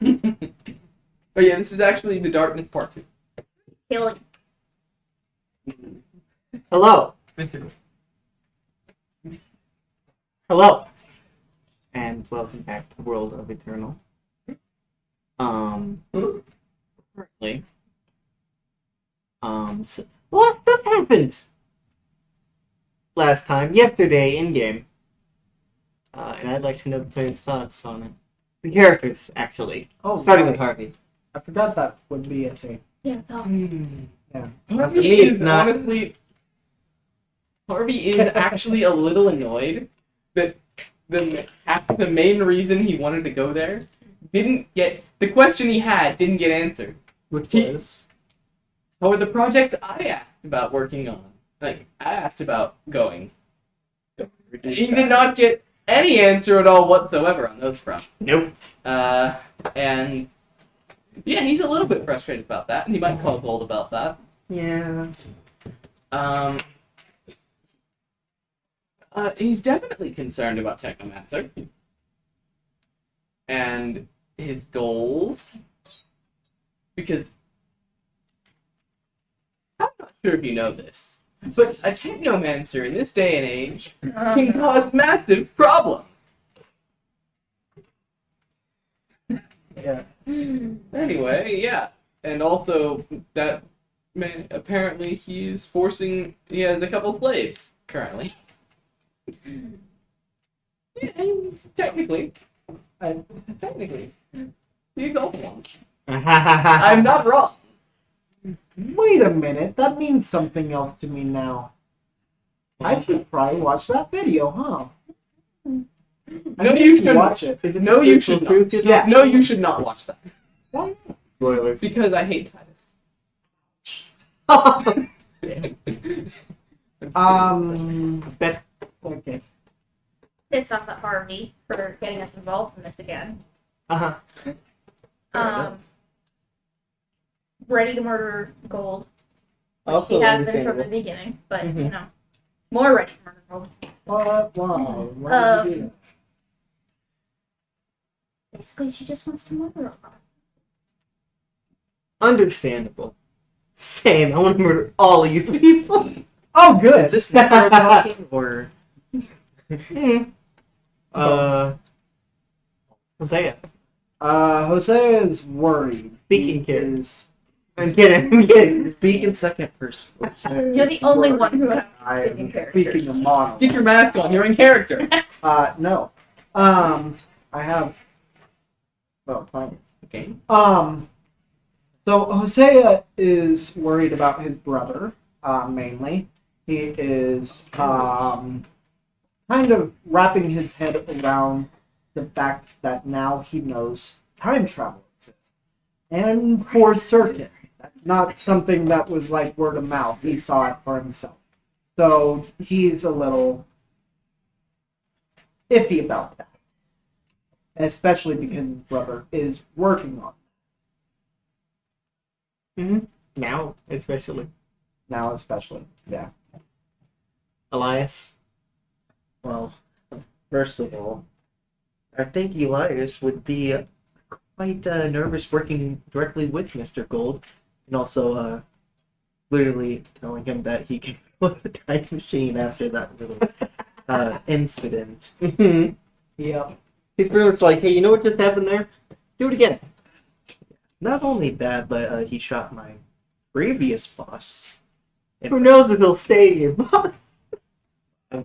Oh yeah, this is actually the darkness part 2. Healing. Hello. Hello. And welcome back to World of Eternal. Currently. So, a lot of stuff happened last time, yesterday, in-game. And I'd like to know the player's thoughts on it. The characters, actually. Oh, Starting right. with Harvey. I forgot that would be a thing. Yeah, it's all. Yeah. Harvey me, it's is not. honestly. Harvey is actually a little annoyed that the main reason he wanted to go there didn't get the question he had didn't get answered. Which He- was? How are the projects I asked about working on? Like I asked about going. He did not get any answer at all whatsoever on those fronts. Nope. And yeah, he's a little bit frustrated about that, and he might call Gold about that. Yeah. He's definitely concerned about Technomancer and his goals, because I'm not sure if you know this, but a Technomancer in this day and age can cause massive problems. Yeah. Anyway, yeah, and also that man apparently he has a couple slaves currently. Yeah, technically, the exalted ones. I'm not wrong. Wait a minute. That means something else to me now. I should probably watch that video, huh? No, you should watch it. No, you should not. Yeah. No, you should not watch that Why? Spoilers. because I hate Titus. Bet. Okay. Pissed off at Harvey for getting us involved in this again. Uh-huh. Ready to murder Gold. Which Also he has been from the understandable. beginning, but Mhm. you know, more ready to murder Gold. Why? Why did you do that? Basically, she just wants to murder her. Understandable. Same. I want to murder all of you people. Oh, good. Is this Necro talking or? Hosea. Hosea is worried. Speaking He kid. is. I'm kidding. Speak in second person. You're the only one who has I speaking am character. speaking a mono. Get your mask on. You're in character. No. I have. Well, plenty. Okay. So Hosea is worried about his brother, mainly. He is kind of wrapping his head around the fact that now he knows time travel exists. And for certain. That's not something that was like word of mouth. He saw it for himself. So he's a little iffy about that. Especially because his brother is working on it. Mm-hmm. Now, especially. Now, especially. Yeah. Elias. Well, first of all, I think Elias would be quite nervous working directly with Mr. Gold, and also literally telling him that he can build a time machine after that little incident. Mm-hmm. Yep. He's pretty much like, hey, you know what just happened there? Do it again. Not only that, but he shot my previous boss. Who knows if he'll stay here?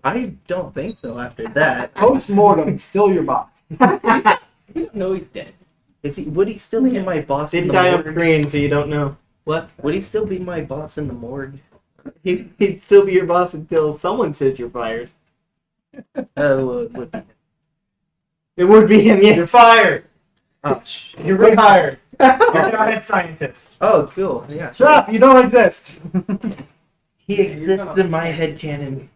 I don't think so after that. Post-mortem, still your boss. We don't know he's dead. Would he still be my boss in Didn't the die on morgue? screen, so you don't know. What? Would he still be my boss in the morgue? He'd still be your boss until someone says you're fired. Would be. It would be him, yes. You're fired. Oh, You're rehired. You're now head scientist. oh, cool. Yeah. Shut up, you don't exist. He exists in my headcanon.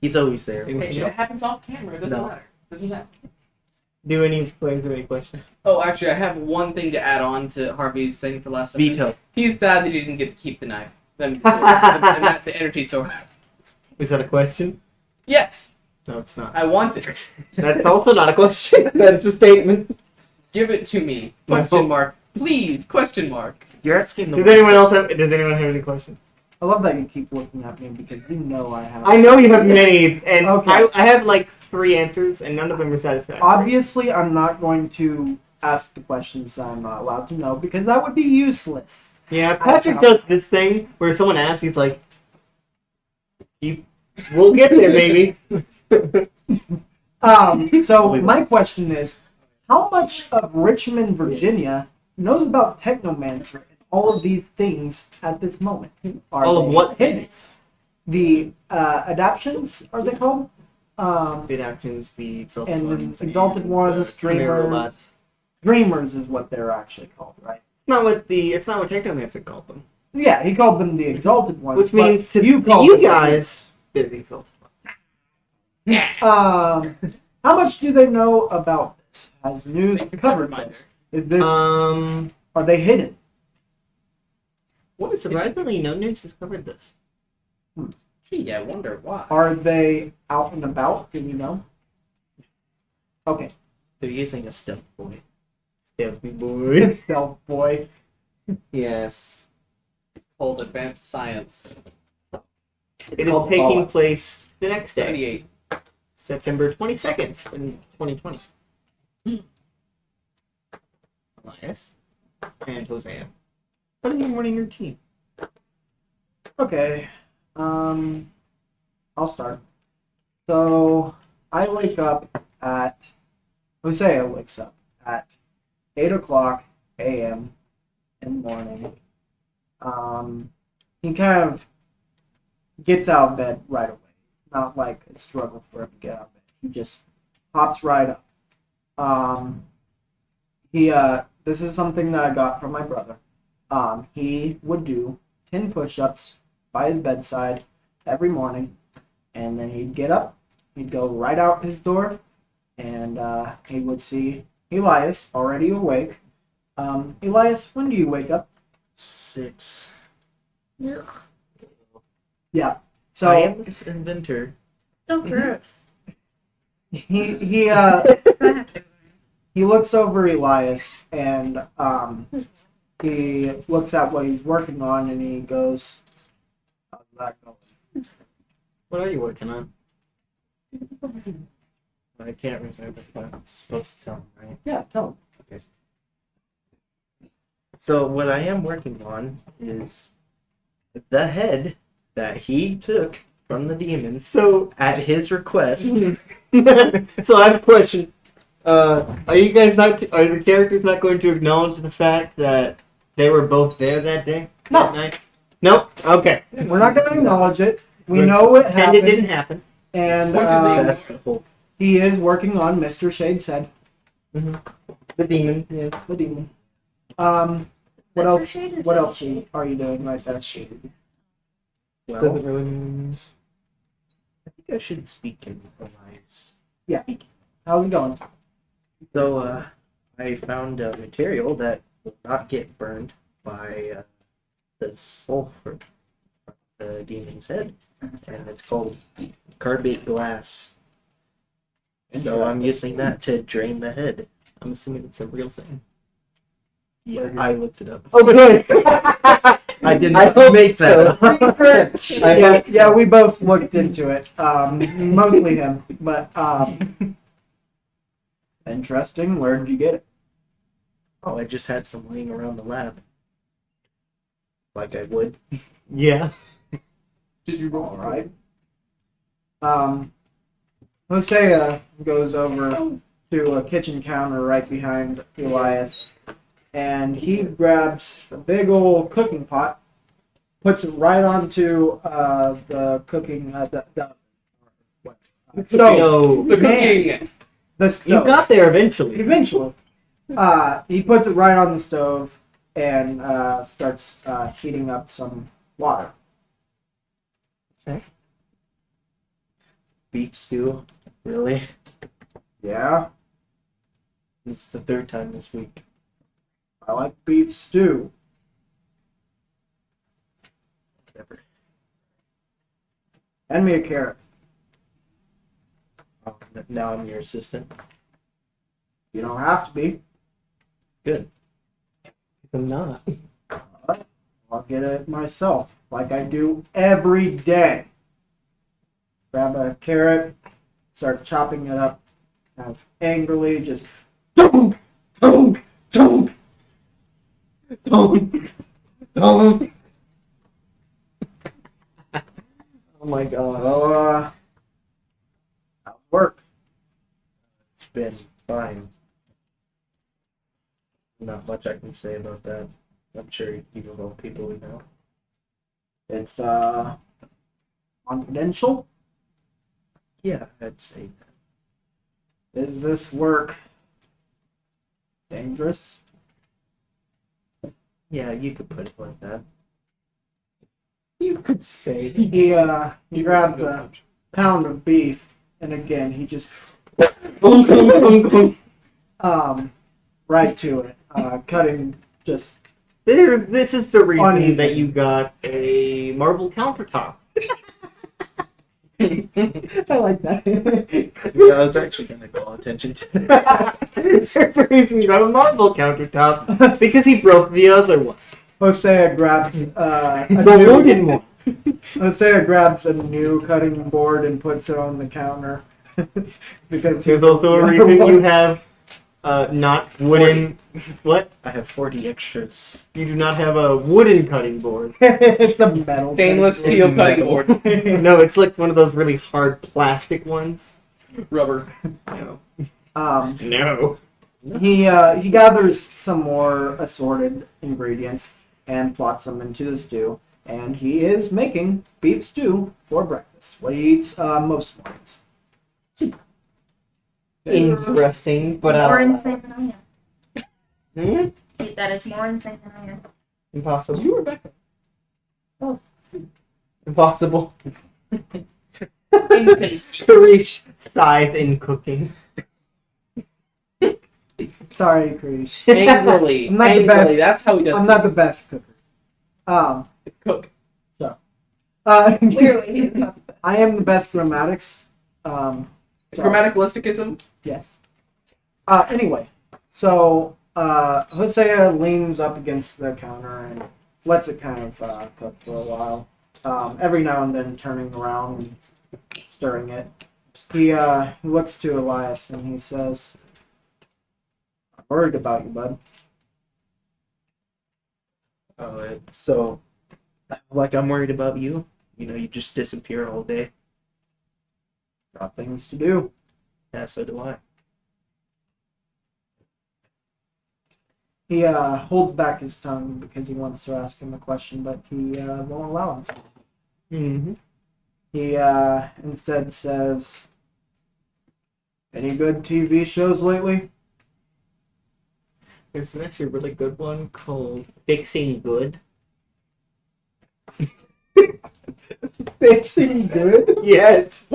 He's always there. In- Hey, it happens off camera. It doesn't No. matter. Doesn't matter. Do any players have any questions? Oh, actually, I have one thing to add on to Harvey's thing for last time. Veto. He's sad that he didn't get to keep the knife. And that, the energy sword. Is that a question? Yes, No, it's not. I want it. That's also not a question. That's a statement. Give it to me. No. Question mark. Please. Question mark. You're asking the Does wrong anyone else person. have? Does anyone have any questions? I love that you keep looking at me because you know I have. I know you have many, and Okay. I have like 3 answers, and none of them are satisfactory. Obviously, I'm not going to ask the questions I'm not allowed to know because that would be useless. Yeah, Patrick does this thing where someone asks, he's like, "We'll get there, maybe." So my question is, how much of Richmond, Virginia, knows about Technomancer and all of these things at this moment? Are All of they what hidden? things? The adaptions are they called? The adaptions, the exalted And ones, then exalted ones, the streamers. Chimera robot. Dreamers is what they're actually called, right? It's not what Technomancer called them. Yeah, he called them the exalted ones. Which means but to called you them guys, they're the exalted ones. how much do they know about this? Has news covered this? Is there? Are they hidden? What is it? Surprisingly, no news has covered this. Gee, I wonder why. Are they out and about? Do you know? Okay. They're using a stealth boy. Stealthy boy. Stealth boy. Yes. Called advanced science. It is called taking Fallout. place the next day, 78. September 22nd in 2020. Elias and Hosea. What is your morning routine? Okay. I'll start. So I wake up at Hosea wakes up at 8 o'clock a.m. in the morning. He kind of gets out of bed right away. It's not like a struggle for him to get out of bed. He just hops right up. This is something that I got from my brother. He would do 10 push-ups by his bedside every morning, and then he'd get up, he'd go right out his door, and he would see Elias already awake. Elias, when do you wake up? 6. Ugh, Yeah. I So am this inventor. so gross. he I have to. he looks over Elias and he looks at what he's working on and he goes, "How's that going?" What are you working on? I can't remember if I'm supposed to tell him, right? Yeah, tell him. So what I am working on is the head that he took from the demons So, at his request. so I have a question. Are you guys are the characters not going to acknowledge the fact that they were both there that day? No. That night? Nope. Okay. We're not going to acknowledge it. We Good. know what Pretend it didn't happened, happen. and That's the whole. he is working on Mr. Shade's head, The demon. Yeah. the demon. What Mr. else? Shade is What Shade else Shade. are you doing right there? Well, Doesn't really. I think I should speak in Elias. How's it going? So, I found a material that will not get burned by the sulfur from the demon's head, and it's called carbate glass. So I'm using that to drain the head. I'm assuming it's a real thing. Yeah, I looked it up. Oh, good. I did I not hope make that so. up. Yeah, we both looked into it. Mostly him, but interesting. Where did you get it? Oh, I just had some laying around the lab. Like I would. Yeah. Did you roll? All right. Hosea goes over to a kitchen counter right behind Elias, and he grabs a big old cooking pot, puts it right onto the cooking the stove. No. The cooking. The You stove. got there eventually. Eventually, he puts it right on the stove and starts heating up some water. Beef stew. Really? Yeah, This is the 3rd time this week. I like beef stew. Whatever. Hand me a carrot. Oh, now I'm your assistant. You don't have to be. Good. I'm not. I'll get it myself, like I do every day. Grab a carrot, start chopping it up, kind of angrily, just dunk, dunk, dunk, dunk, dunk. Oh my god. So, how's work? It's been fine. Not much I can say about that. I'm sure you of all people would know. It's confidential. Yeah, I'd say that. Is this work dangerous? Yeah, you could put it like that. You could say. He grabs a pound of beef, and again he just right to it, cutting just This is the reason Uneven. that you got a marble countertop. I like that. Yeah, I was actually gonna call attention to that. There's the reason you got a marble countertop. Because he broke the other one. Hosea grabs The wooden one. Hosea grabs a new cutting board and puts it on the counter because There's also a reason you have not wooden. What? I have 40 extras. You do not have a wooden cutting board. It's a metal Stainless cutting steel It's cutting metal. board. No, it's like one of those really hard plastic ones. Rubber. No. board. No. He gathers some more assorted ingredients and plots them into the stew, and he is making beef stew for breakfast. What he eats most mornings. Interesting, but More insane than I am. Hmm? That is more insane than I am. Impossible. You were Becca. Impossible. Inconceivable. To reach size in cooking. Sorry, Krish. Angrily. I'm not the best. Angrily. That's how he does I'm it. not the best cooker. It's cook. Clearly, he's not the best. I am the best grammatics. So- Grammaticalisticism. Yes. Anyway, so Hosea leans up against the counter and lets it kind of cook for a while. Every now and then turning around and stirring it. He looks to Elias and he says, "I'm worried about you, bud." So, like, I'm worried about you. You know, you just disappear all day. Got things to do. Yeah, so do I. He holds back his tongue because he wants to ask him a question, but he won't allow himself. Mm-hmm. He instead says, "Any good TV shows lately?" There's actually a really good one called Fixing Good. Fixing good? Yes.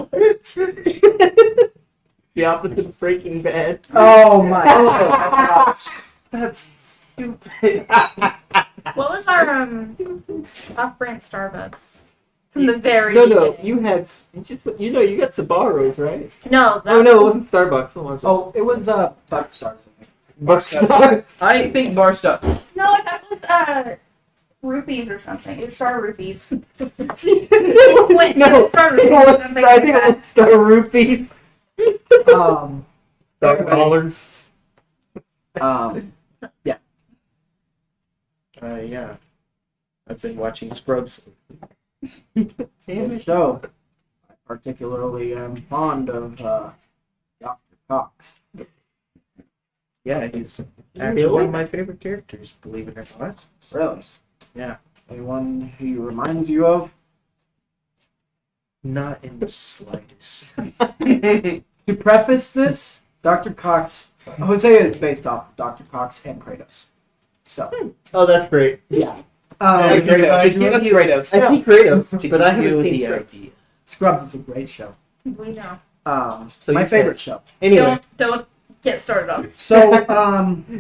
The opposite of Breaking Bad. Oh my gosh. That's stupid. What was our off-brand Starbucks from the very No, beginning? you had you got Sabaros, right? No. Oh no, it wasn't Starbucks. What was it? Oh, it was Buck Stars. Buckstars. I think bar stuff. No, that was rupees or something. It was Star Rupees. No, Star it Rupees. was, something I like think that. it was Star Rupees. Um, Star Dollars. yeah. Yeah. I've been watching Scrubs. Good show. I particularly am fond of Dr. Cox. Yeah, he's actually one of my favorite characters, believe it or not. Really? Yeah. Anyone he reminds you of? Not in the slightest. To preface this, Dr. Cox, Hosea is based off Dr. Cox and Kratos. So, Oh, that's great. yeah. I Kratos. That's Kratos. I see Kratos, To but I give you haven't seen the Scrubs. idea. Scrubs is a great show. We know. So My you said- favorite show. Anyway, Don't get started on. So,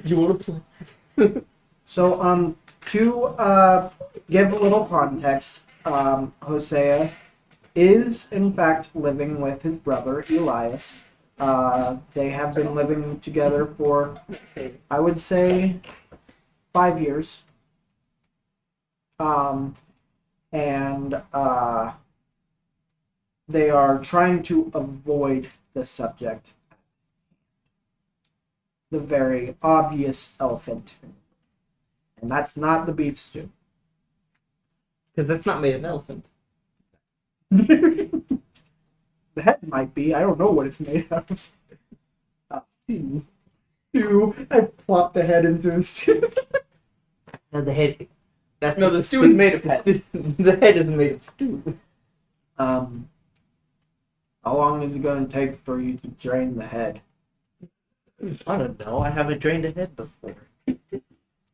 you want to play? to give a little context, Hosea is in fact living with his brother Elias, They have been living together for, I would say, 5 years. And they are trying to avoid the subject. The very obvious elephant. And that's not the beef stew. Because that's not made of elephant. The head might be. I don't know what it's made of. Stew. I plop the head into the stew. No, the head. That's No, the stew is made of head. The head is made of stew. How long is it going to take for you to drain the head? I don't know. I haven't drained a head before.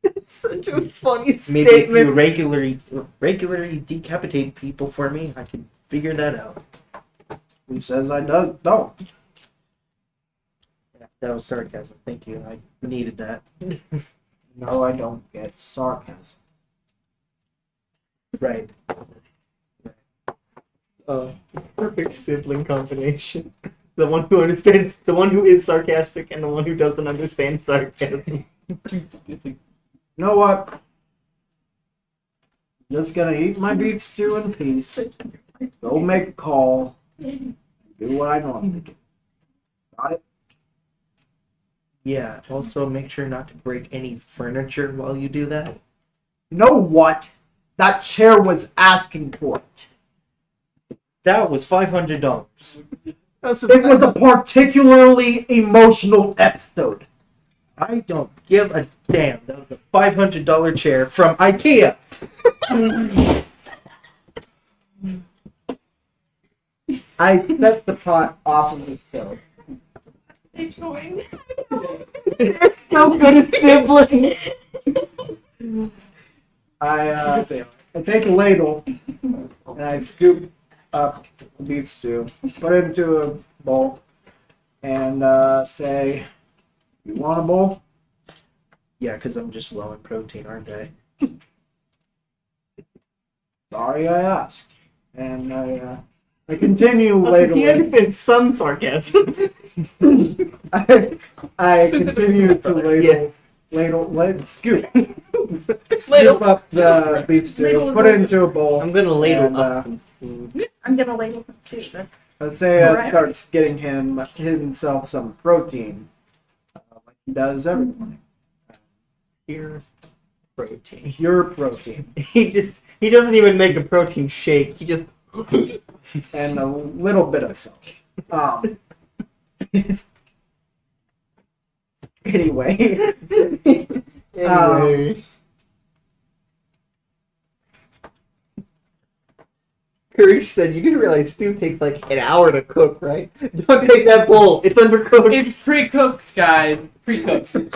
It's such a funny Maybe if statement. you regularly decapitate people for me, I can figure that out. Who says I don't? Yeah, that was sarcasm. Thank you. I needed that. No, I don't get sarcasm. Right. Perfect sibling combination. The one who understands, the one who is sarcastic, and the one who doesn't understand sarcasm. You know what? Just gonna eat my beef stew in peace. Go make a call. Do what I normally do. Got it? Yeah. Also, make sure not to break any furniture while you do that. You know what? That chair was asking for it. That was $500. It was a particularly emotional episode. I don't give a damn. That was a $500 chair from IKEA. I set the pot off of the stove. They joined. You're so good at sibling. I take a ladle and I scoop up the beef stew, put it into a bowl, and say, "You want a bowl?" Yeah, because I'm just low in protein, aren't I? Sorry, I asked. And I continue He ladling. understands some sarcasm. I continue to ladle, scoop up the beef stew, Ladle. put it into a bowl. I'm gonna ladle And, up some food. I'm gonna label some stew. Hosea Correct. starts getting himself some protein, like he does every morning. Here's protein. Pure protein. He doesn't even make a protein shake. He just And a little bit of salt. Anyway, anyway. Courage said, "You didn't realize stew takes like an hour to cook, right? Don't take that bowl. It's undercooked." It's pre-cooked, guys. Pre-cooked.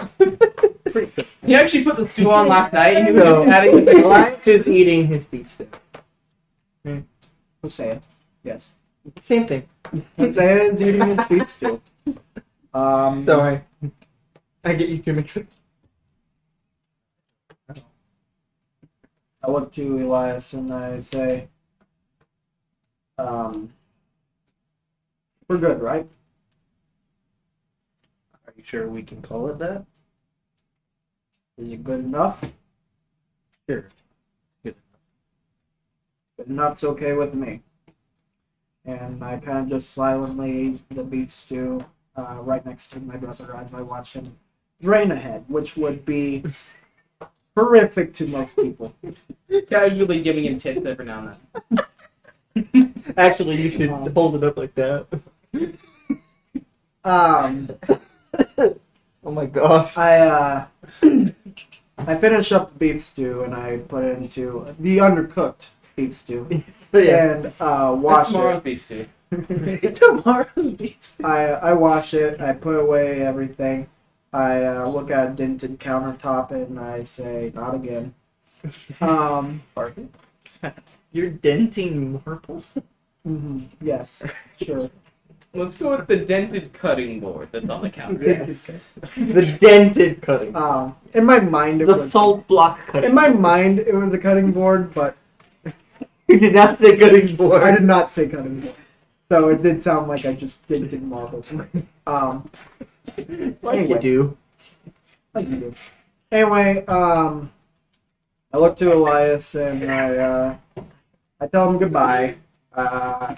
He actually put the stew on last night, and he was No. just adding the Elias is eating his beef stew. Hosea, yes. Same thing. Hosea is eating his beef stew. Sorry. I get you to mix it. I look to Elias and I say, we're good, right? Are you sure we can call it that? Is it good enough? Sure. Good. Good enough's okay with me. And I kind of just silently eat the beef stew right next to my brother as I watch him drain ahead, which would be horrific to most people. casually giving him tips every now and then. Actually, you should hold it up like that. Oh my gosh. I finish up the beef stew and I put it into the undercooked beef stew So, yeah. and wash Tomorrow's it. beef stew. Tomorrow's beef stew. I wash it. I put away everything. I look at a dented countertop and I say, not again. Pardon? You're denting marble? Yes, sure. Let's go with the dented cutting board that's on the counter. Yes. The dented cutting. In my mind, it The was. salt block cutting. In my mind, it was a cutting board, but You did not say cutting board. I did not say cutting board. So it did sound like I just did marble. Like Anyway. you do. Like you do. Anyway, I look to Elias and I tell him goodbye. I'm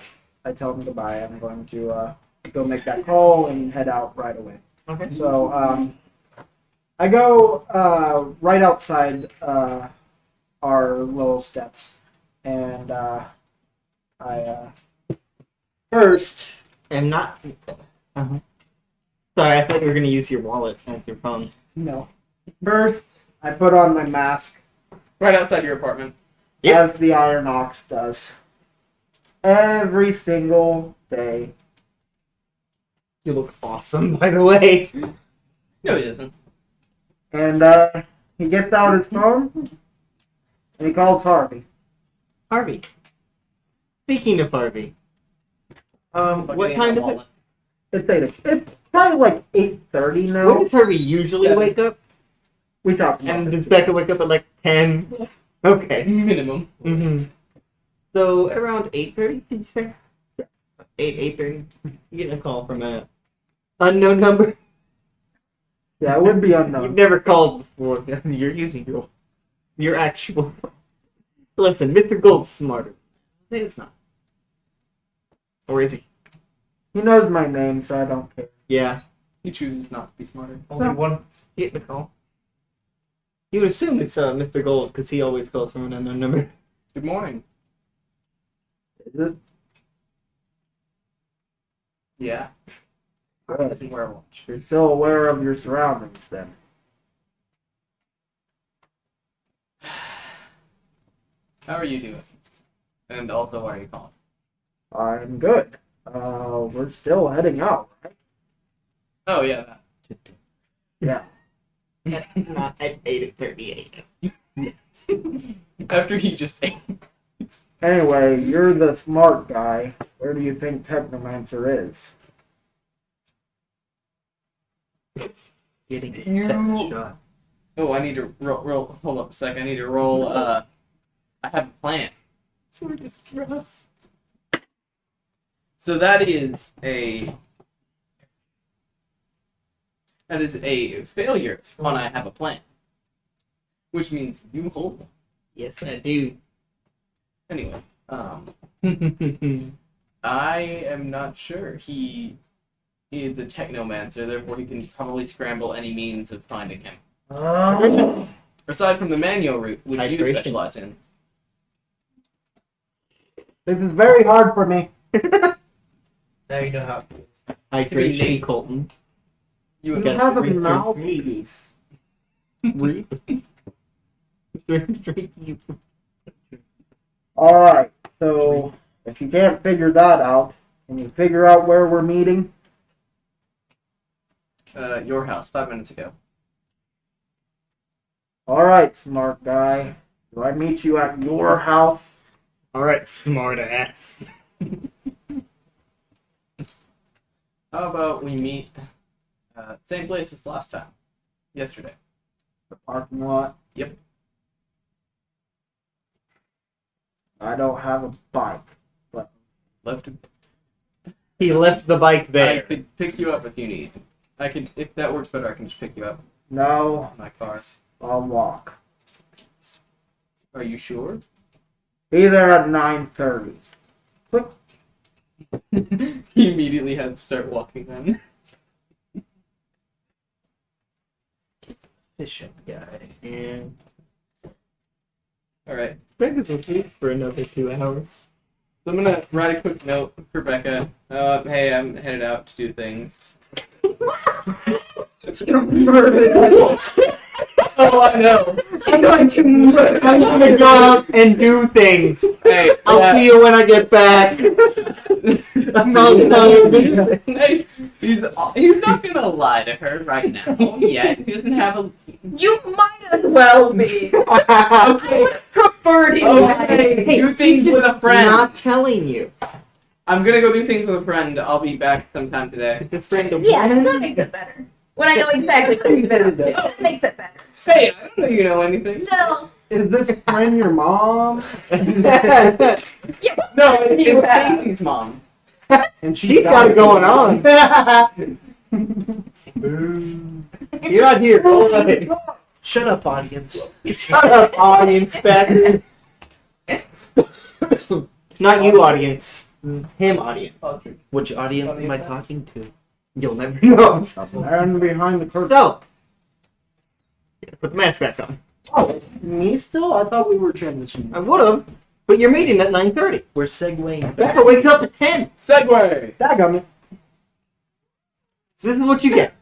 going to go make that call and head out right away. Okay. So I go right outside our little steps, and I first. I'm not. Uh-huh. Sorry, I thought you were gonna use your wallet as your phone. No. First, I put on my mask, Right outside your apartment. Yep. as the Iron Ox does. Every single day. You look awesome, by the way. No, he doesn't. And he gets out his phone, and he calls Harvey. Harvey. Speaking of Harvey, what time is it? It's probably like 8:30 now. When does Harvey usually 7. wake up? We talked about And this. does Becca wake up at like 10? Okay. Minimum. Mm-hmm. So around 8:30, did you say? 8:30. You get a call from a unknown number. Yeah, it would be You've unknown. never called before. You're using your actual. Listen, Mr. Gold's smarter. It's not. Or is he? He knows my name, so I don't care. Yeah. He chooses not to be smarter. Only one. Get the call. You would assume it's Mr. Gold because he always calls from an unknown number. Good morning. Is it? Yeah. Good. Doesn't wear a watch. You're still aware of your surroundings, then. How are you doing? And also, why are you calling? I'm good. We're still heading out, right? Oh, yeah, that. Yeah. Not at 8:38. After he just ate. Anyway, you're the smart guy. Where do you think Technomancer is? Getting You- tetanus shot. Oh, I need to roll. Hold up a sec. I need to roll. I have a plan. Sword is for us. So that is a failure on I have a plan, which means you hold one. Yes, I do. Anyway, I am not sure. He is a technomancer, therefore he can probably scramble any means of finding him. Aside from the manual route, which you Hydration. specialize in. This is very hard for me. Now you know how. Hydration, Nate. Colton. You You gotta have a drink your mouthpiece. Alright, so if you can't figure that out, can you figure out where we're meeting? your house 5 minutes ago. Alright, smart guy. Do I meet you at your house? Alright, smart ass. How about we meet same place as last time, yesterday. The parking lot? Yep. I don't have a bike. Left. He left the bike I there. could pick you up if you need. I could, if that works better. I can just pick you up No, in my car. I'll walk. Are you sure? Be there at 9:30. He immediately had to start walking then. Efficient guy. And Alright. Becca's asleep for another 2 hours. So I'm gonna write a quick note for Becca. Hey, I'm headed out to do things. Oh, I know. I'm going to murder. I'm gonna go out and do things. Hey, I'll see you when I get back. Hey, he's not gonna lie to her right now. Yet he doesn't have a. You might as well be. Okay. Preferred Okay. Do things with a friend. Not telling you. I'm gonna go do things with a friend. I'll be back sometime today. Is this friend a Yeah, woman? that makes it better. When I know exactly what you've been up to, that makes it better. Hey, I don't know you know anything. Still, Is this friend your mom? No, You it's have. Stacey's mom. And She's got it going on. You're not here. Go away. Shut up, audience. Shut up, audience back. Not you, audience. Him, audience. Which audience am I talking to? You'll never know. And behind the curtain. So, put the mask back on. Oh, me still? I thought we were transitioning. I would have, but you're meeting at 9:30. We're segueing. Becca wakes up at 10. Segway. Daggum. So this is what you get.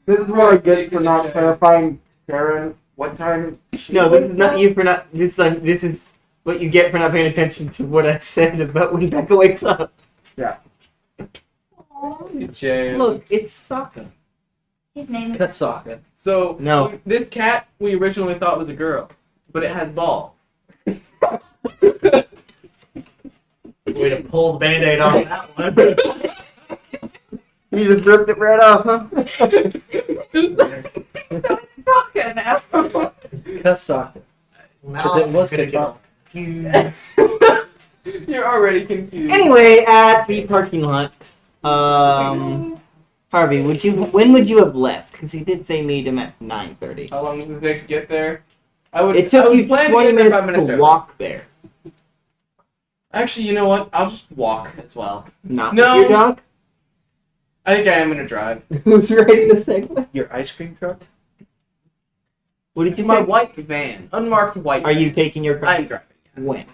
This is what I get for not clarifying Karen what time she No, this is wakes not up. you for not. This is what you get for not paying attention to what I said about when Becca wakes up. Jay. Look, it's Sokka. His name is Kasaka. So No. this cat we originally thought was a girl, but it has balls. Way to pull the band-aid off that one. You just ripped it right off, huh? So it's Sokka now. Kasaka. Because it was gonna Kasaka. You're already confused. Anyway, at the parking lot, Harvey, when would you have left? Because he did say meet him at 9:30. How long does it take to get there? I would. It took I would you plan to 20 get there 5 minutes to early. walk there. Actually, you know what? I'll just walk as well. Not No. with your dog? I think I am gonna drive. Who's writing the segment? Your ice cream truck? What did you My say? white van, unmarked white. Are you van. taking your car? I'm driving. When?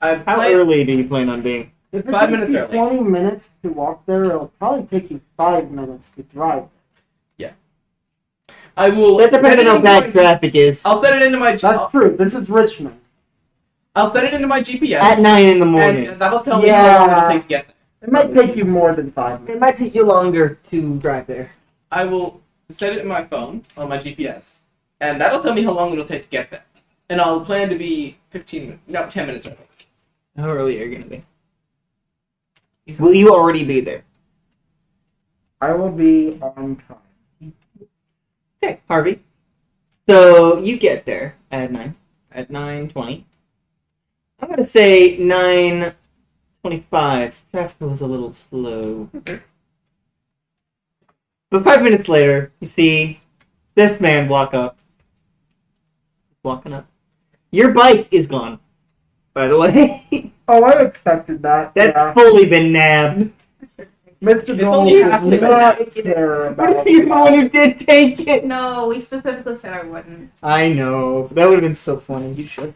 I How plan. early do you plan on being? If it 5 takes minutes you early. 20 minutes to walk there, it'll probably take you 5 minutes to drive. I will. That depends set on it how into bad my- traffic is. I'll set it into my. That's I'll, true. This is Richmond. I'll set it into my GPS. At 9 in the morning. And that'll tell me how long it'll Yeah. take to get there. It might take you more than 5 minutes. It might take you longer to drive there. I will set it in my phone on my GPS, and that'll tell me how long it'll take to get there. And I'll plan to be 10 minutes early. How early are you going to be? Will you already be there? I will be on time. Okay, Harvey. So you get there at 9:20. I'm gonna say 9:25. Traffic was a little slow. But 5 minutes later, you see this man walking up. Your bike is gone, by the way. Oh, I expected that. That's yeah. fully been nabbed. Mr. It's Gold only does half the not care What about if you're the one who did take it? No, we specifically said I wouldn't. I know. That would have been so funny. You should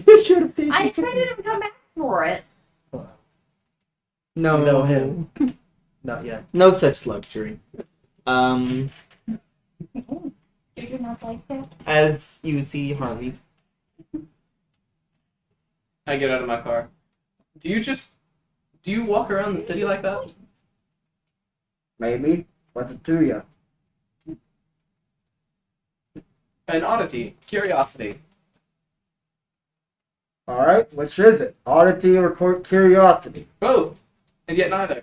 You should have taken I it. expected him to come back for it. No. know him. Not yet. No such luxury. Did you not like that? As you see Harvey. I get out of my car. Do you walk around the city like that? Maybe. What's it to you? An oddity, curiosity. Alright, which is it? Oddity or curiosity? Both, and yet neither.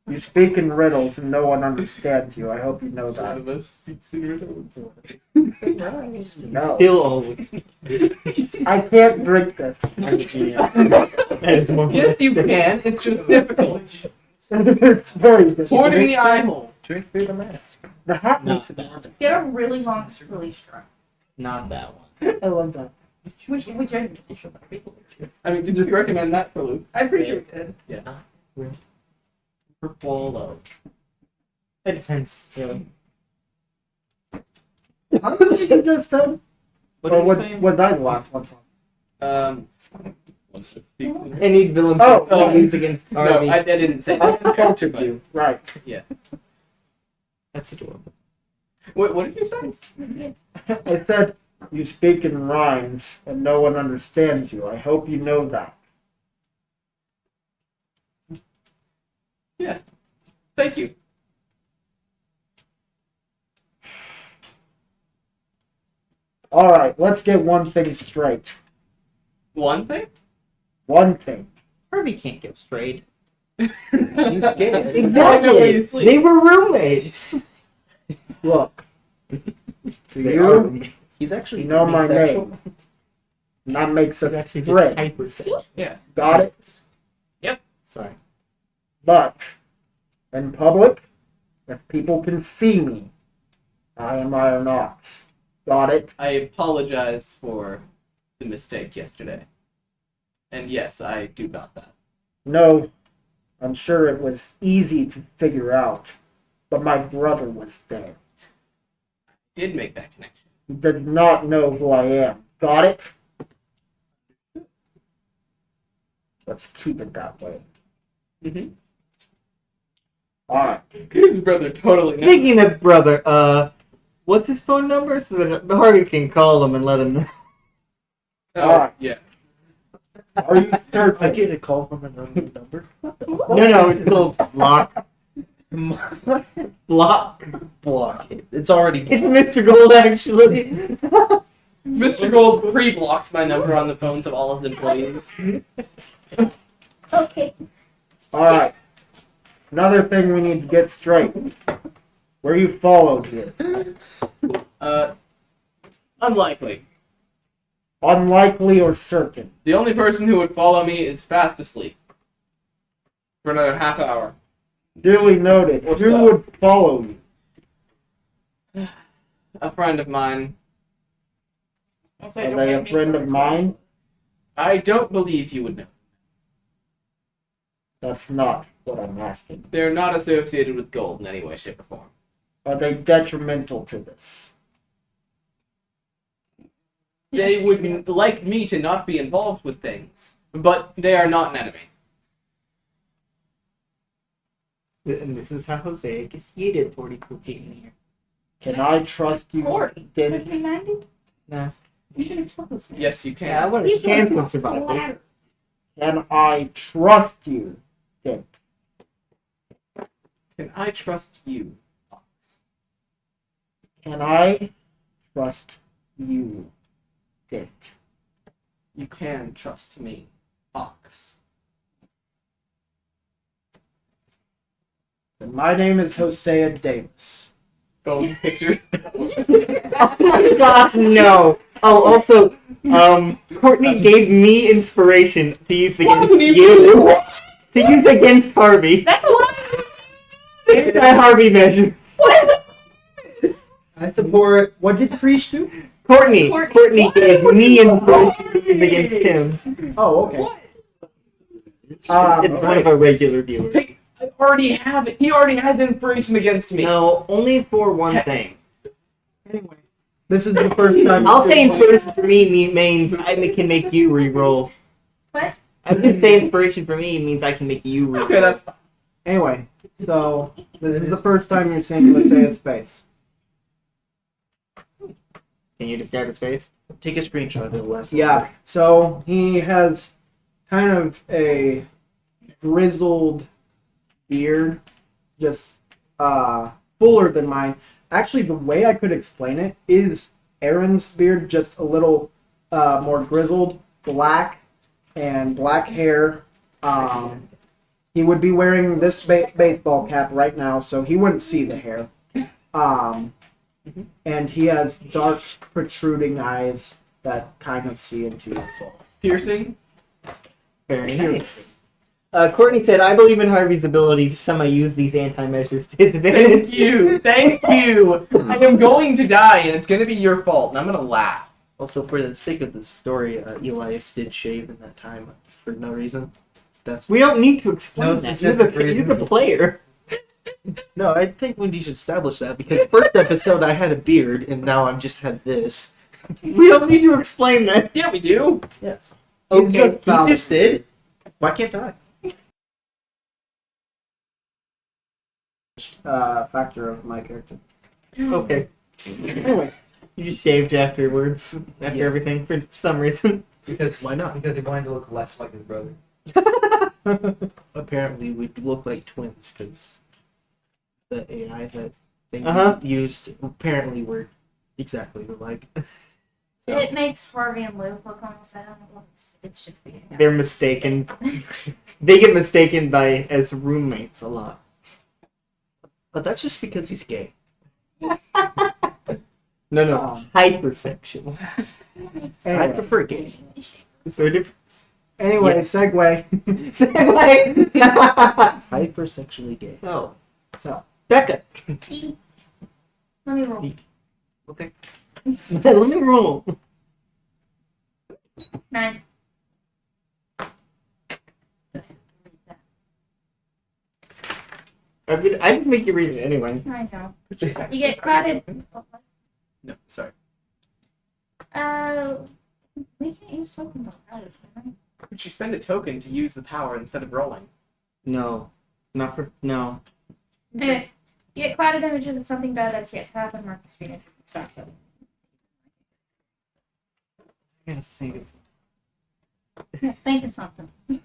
You speak in riddles and no one understands you. I hope you know One that. of us speaks in riddles. No. Still always. I can't drink this. That is more Yes, you can. It's just difficult. It's very difficult. Pour it in the eye hole. Drink through the mask. The hat No. makes it happen. Get a really long silly straw. Not that one. I love that. Which I I mean, did you recommend that for Luke? I'm pretty sure it did. Yeah. For Polo. It depends. Really. How did you just said? What Or did you was, say? was I the last one? Any villain Oh, to use against No, Harvey. I didn't say I that. in character, interrupted but- you. Right. That's adorable. What did you say? I said you speak in rhymes and no one understands you. I hope you know that. Thank you. Alright, let's get one thing straight. One thing? One thing. Harvey can't get straight. He's gay. I know where you Exactly. sleep. They were roommates. Look, They You- are roommates. He's actually you know my bisexual. name. And that makes It's us actually just friends. hypersexual. Yeah. Got it? Yep. Sorry. But in public, if people can see me, I am Iron Ox. Got it? I apologize for the mistake yesterday. And yes, I do got that. No, I'm sure it was easy to figure out, but my brother was there. Did make that connection. He does not know who I am. Got it? Let's keep it that way. Mm-hmm. Alright. His brother totally knows. Speaking of brother, what's his phone number so that Harvey can call him and let him know? Oh, Alright. yeah. Are you I certain? get a call from an unknown number. What the fuck? No, it's called block. Block. Block. It's already It's Mr. Gold, actually. Mr. Gold pre-blocks my number on the phones of all his employees. Okay. Alright. Another thing we need to get straight. Were you followed here? Unlikely. Unlikely or certain? The only person who would follow me is fast asleep. For another half hour. Duly noted. What's Who up? would follow you? A friend of mine. Are Are they a friend of mine? I don't believe you would know. That's not what I'm asking. They're not associated with gold in any way, shape, or form. Are they detrimental to this? They would like me to not be involved with things, but they are not an enemy. And this is how Hosea gets yeeted 40 feet in the air. Can I trust you? 40. Then 1590? Nah. Yes, you can. Yeah, I want a chance of survival. can I trust you? Then Can I trust you, Fox? can I trust you? Then You can trust me, Fox. my name is Hosea Davis. Phone picture. Oh my god, no! Oh, also, Courtney gave me inspiration to use against Wasn't even- you. To use against Harvey. That's a lot! Anti-Harvey measures. I support. What did Priest do? Courtney Courtney. gave me inspiration to use against him. Oh, okay. It's one of Okay. our regular viewers. Hey, I already have it. He already has inspiration against me. No, only for one thing. Anyway, this is the first time. I'll say inspiration for me means I can make you re-roll. What? I'm just saying inspiration for me means I can make you re-roll. Okay, that's fine. Anyway, so this is the first time you're seeing Hosea's face. Can you describe his face? Take a screenshot of the last. Yeah, so he has kind of a grizzled beard, just fuller than mine. Actually, the way I could explain it is Aaron's beard, just a little more grizzled, black, and black hair. He would be wearing this baseball cap right now, so he wouldn't see the hair. And he has dark, protruding eyes that kind of see into your soul. Piercing. Very nice. Courtney said, I believe in Harvey's ability to somehow use these anti-measures to his advantage. Thank you. Thank you. I am going to die, and it's going to be your fault, and I'm going to laugh. Also, for the sake of the story, Elias did shave in that time for no reason. That's We don't need to explain No that. specific You're reason. the player. no. I think we need to establish that because first episode I had a beard and now I'm just had this. We don't need to explain that. Yeah, we do. Yes. He's Okay, just You found just did. Why can't I? factor of my character. Okay. Anyway, You just shaved afterwards, after Yeah. everything, for some reason. Because why not? Because he wanted to look less like his brother. Apparently we look like twins because the AI that they Uh-huh. used apparently were exactly alike. So, It makes Harvey and Luke look almost identical. It's just weird. They're mistaken. They get mistaken by as roommates a lot. but that's just because he's gay. No, Um, hypersexual. I Anyway, prefer gay. Is there a difference? anyway, Yes. segue. Segue. Hypersexually gay. Oh, So, Becca. Let me roll. Okay. Let me roll. 9. I just make you read it anyway. I know. You get credit. No, sorry. We can't use token credits, can we? Could you spend a token to use the power instead of rolling? No, not for no. You get clouded images of something bad that's yet to happen. Mark the screen. Stop it. I gotta say this. Yeah, think of something. You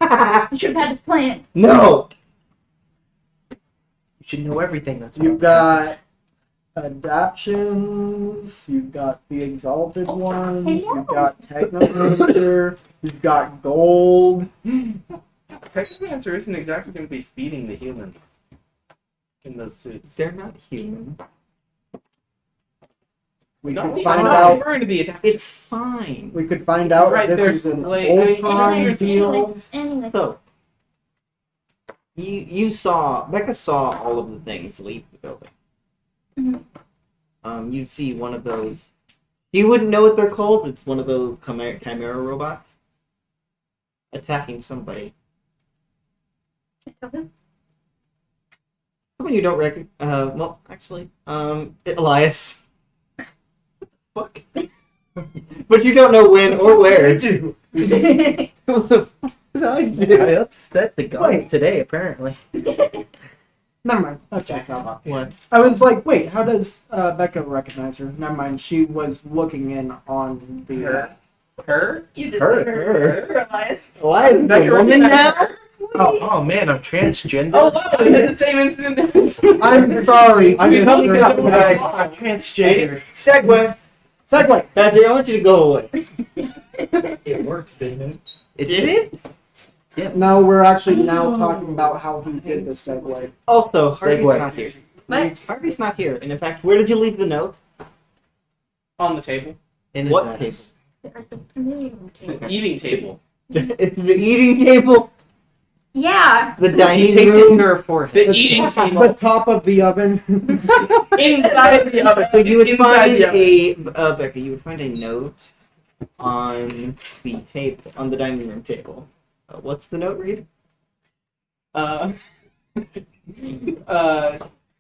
should have had this planned. No. You should know everything that's you've got adaptions, you've got the Exalted ones, you've got Technomancer, you've got Gold. Technomancer isn't exactly going to be feeding the humans in those suits. They're not human. We No, could I'm find not out. referring to the adaptation. It's fine. We could find out Right, if there's this is an like- I mean, old-time here's- deal. Anyway. So, Becca saw all of the things leave the building. Mhm. You see one of those. You wouldn't know what they're called, but it's one of those chimera robots attacking somebody. Okay. Someone you don't recognize. Well, actually, Elias. fuck. But you don't know when or where. do. What the fuck did I do? I upset the gods Wait. today, apparently. Never mind. That checks out. What? I was like, wait, how does Becca recognize her? Never mind. She was looking in on the. Her? You did Her. Her. Elias. Elias is a woman now? Oh man, I'm transgender. Oh, wow! We had the same incident. I'm sorry. I'm You coming told me up. that. I'm transgender. Segue. Segue. Patrick, I want you to go away. It worked, didn't it? It Did it? No, we're actually now talking about how he did the segue. Also, Harvey's Segue. not here. What? Harvey's not here. And in fact, where did you leave the note? On the table. In his What ass. The eating table. The eating table? Yeah. The He dining taped it room? to her forehead. The eating The table. top of the oven. Inside the oven. So you would Inside find the oven. Becca, you would find a note on the table, on the dining room table. What's the note read?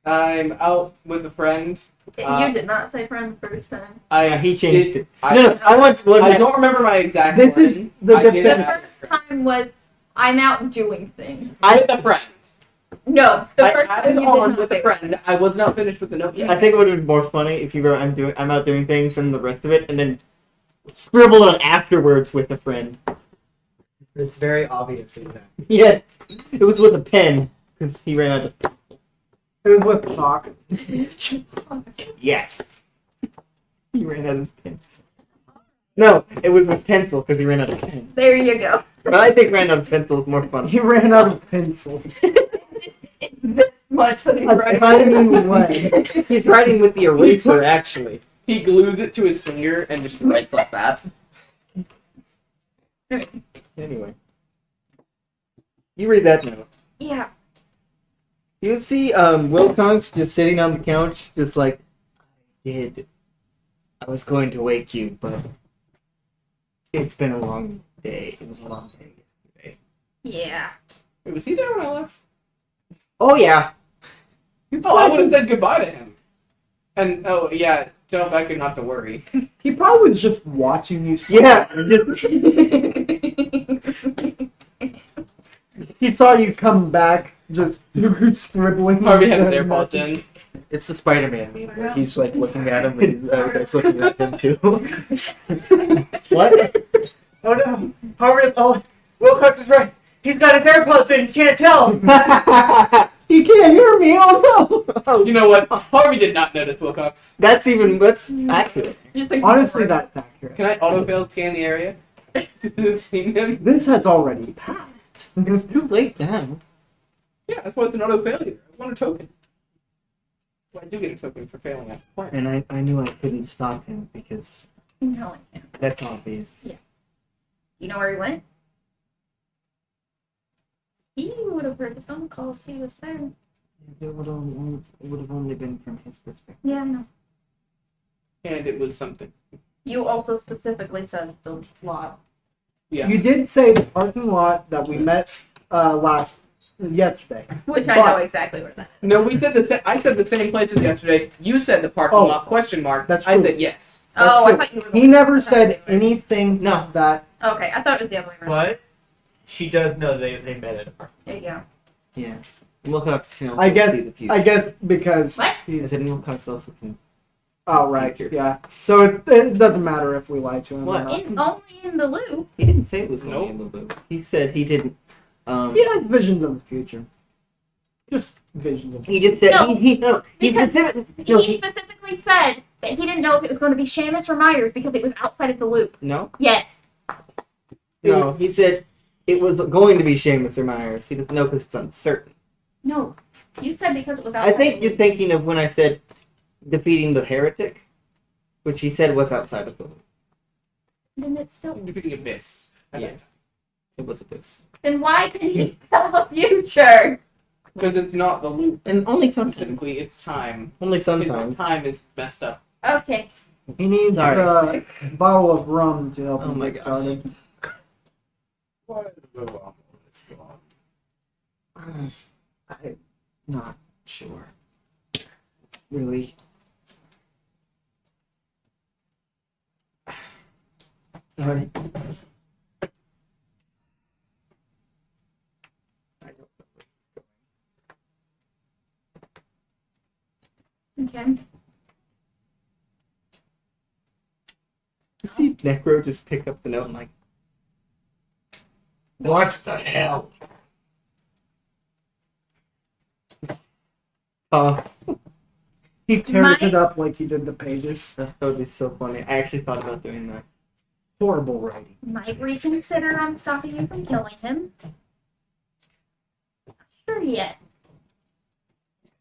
I'm out with a friend. You did not say friend the first time. He changed did- it. I, No, I want one. I don't remember my exact This wording. is the I did defense. The have first time was I'm out doing things. with a friend. No, the I first time added you did on not with say a friend. I was not finished with the note yet. I think it would have been more funny if you wrote I'm out doing things and the rest of it, and then scribbled on afterwards with a friend. It's very obvious in that. Yes, it was with a pen because he ran out of. It was with chalk. Yes, he ran out of pens. No, it was with pencil because he ran out of pen. There you go. But I think ran out of pencil is more fun. He ran out of pencil. It's this much that he's A right. tiny way. He's writing with the eraser, actually. He glues it to his finger and just writes like that. Anyway, you read that note. Yeah. You see, Wilcox just sitting on the couch, just like, I was going to wake you, but it's been a long day. It was a long day yesterday. Yeah. Wait, was he there when I left? Oh yeah. Oh, I would have said goodbye to him. And oh yeah, tell Becca not to worry. He probably was just watching you. Yeah. Just He saw you come back, just scribbling. Harvey had his the AirPods message. in. It's the Spider-Man meme where he's like looking at him and the other guy's looking at him too. what? Oh no. Harvey. Oh, Wilcox is right. He's got his AirPods in. You can't tell. He can't hear me. Oh no. You know what? Harvey did not notice Wilcox. That's accurate. Just like Honestly, that's accurate. Can I autofail scan the area? Seen him? This has already passed. It's too late now. Yeah, that's why it's an auto failure. I want a token. Well, I do get a token for failing at the plan. And I knew I couldn't stop him because No. That's obvious. Yeah. You know where he went? He would have heard the phone call if he was there. It would have only been from his perspective. Yeah, I know. And it was something. You also specifically said the lot. Yeah. You did say the parking lot that we met yesterday. Which I But- know exactly where that is. No, we said the same. I said the same place as yesterday. You said the parking Oh, lot? Question mark. that's I true. said yes. Oh, true. I thought you were. He never said anything No. that. Okay, I thought it was the other way around. But she does know they met at a park. There you go. Yeah. Wilcox can also I guess- see the future. I guess because What? I he's. said Wilcox also can. Oh, right. Future. Yeah. So it doesn't matter if we lie to him What? or not. Only in the loop. He didn't say it was Nope. only in the loop. He said he didn't. He has visions of the future. Just visions of the He just said No, he because specific, He specifically said that he didn't know if it was going to be Shamus or Myers because it was outside of the loop. no. Yes. No, he said it was going to be Seamus or Myers. He doesn't know because it's uncertain. No. You said because it was outside I think of the you're loop. thinking of when I said defeating the heretic, which he said was outside of the loop. Then it's still. Defeating Abyss. Yes. It was Abyss. Then why can he tell the future? Because it's not the loop. And only sometimes. Specifically, it's time. Only His sometimes. time is messed up. Okay. He needs Sorry. a bottle of rum to help Oh him my get God. started. Why is the wrong I'm not sure. Really. Sorry. Okay. You see Necro just pick up the note and like, what the hell? Toss. He tears My- it up like he did the pages. That would be so funny. I actually thought about doing that. Horrible writing. Might reconsider on stopping you from killing him. Not sure yet.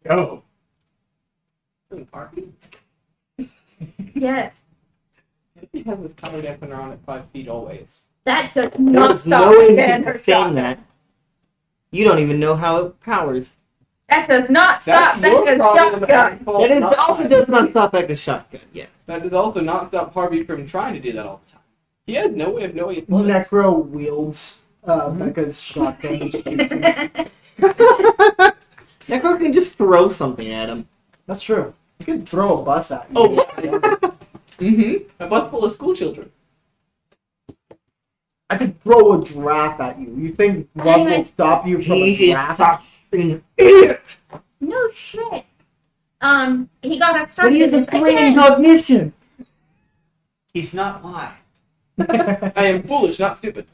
Go. Party? Yes. He has his power dampener on at 5 feet always. That does not There's stop no way you again can or sustain stop. that. You don't even know how it powers. That does not That's stop your Becca's problem. shotgun. asshole, That is not also mine. does not stop at a shotgun. Yes. That does also not stop Harvey from trying to do that all the time. He has no way of knowing it. bullets. Necro wields Becca's shotgun and shoots him. Necro can just throw something at him. That's true. You could throw a bus at you. Oh, mm-hmm. A bus full of school children. I could throw a giraffe at you. You think love will stop you from a He is giraffe? such an idiot. No shit. He got us But started he is in a flaming again. cognition. He's not lying. I am foolish, not stupid.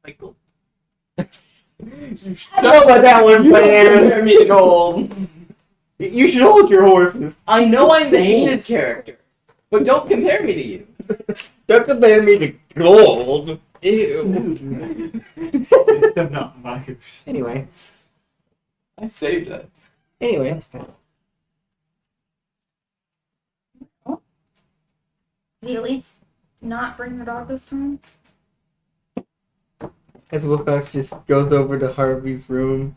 Like, cool. I know about that one, player. Compare me to gold. You should hold your horses. I know I'm the hated character, but don't compare me to you. Don't compare me to gold. Ew. They're not Myers. Anyway. I saved that. Anyway, that's fine. Did he at least not bring the dog this time? As Wilcox just goes over to Harvey's room,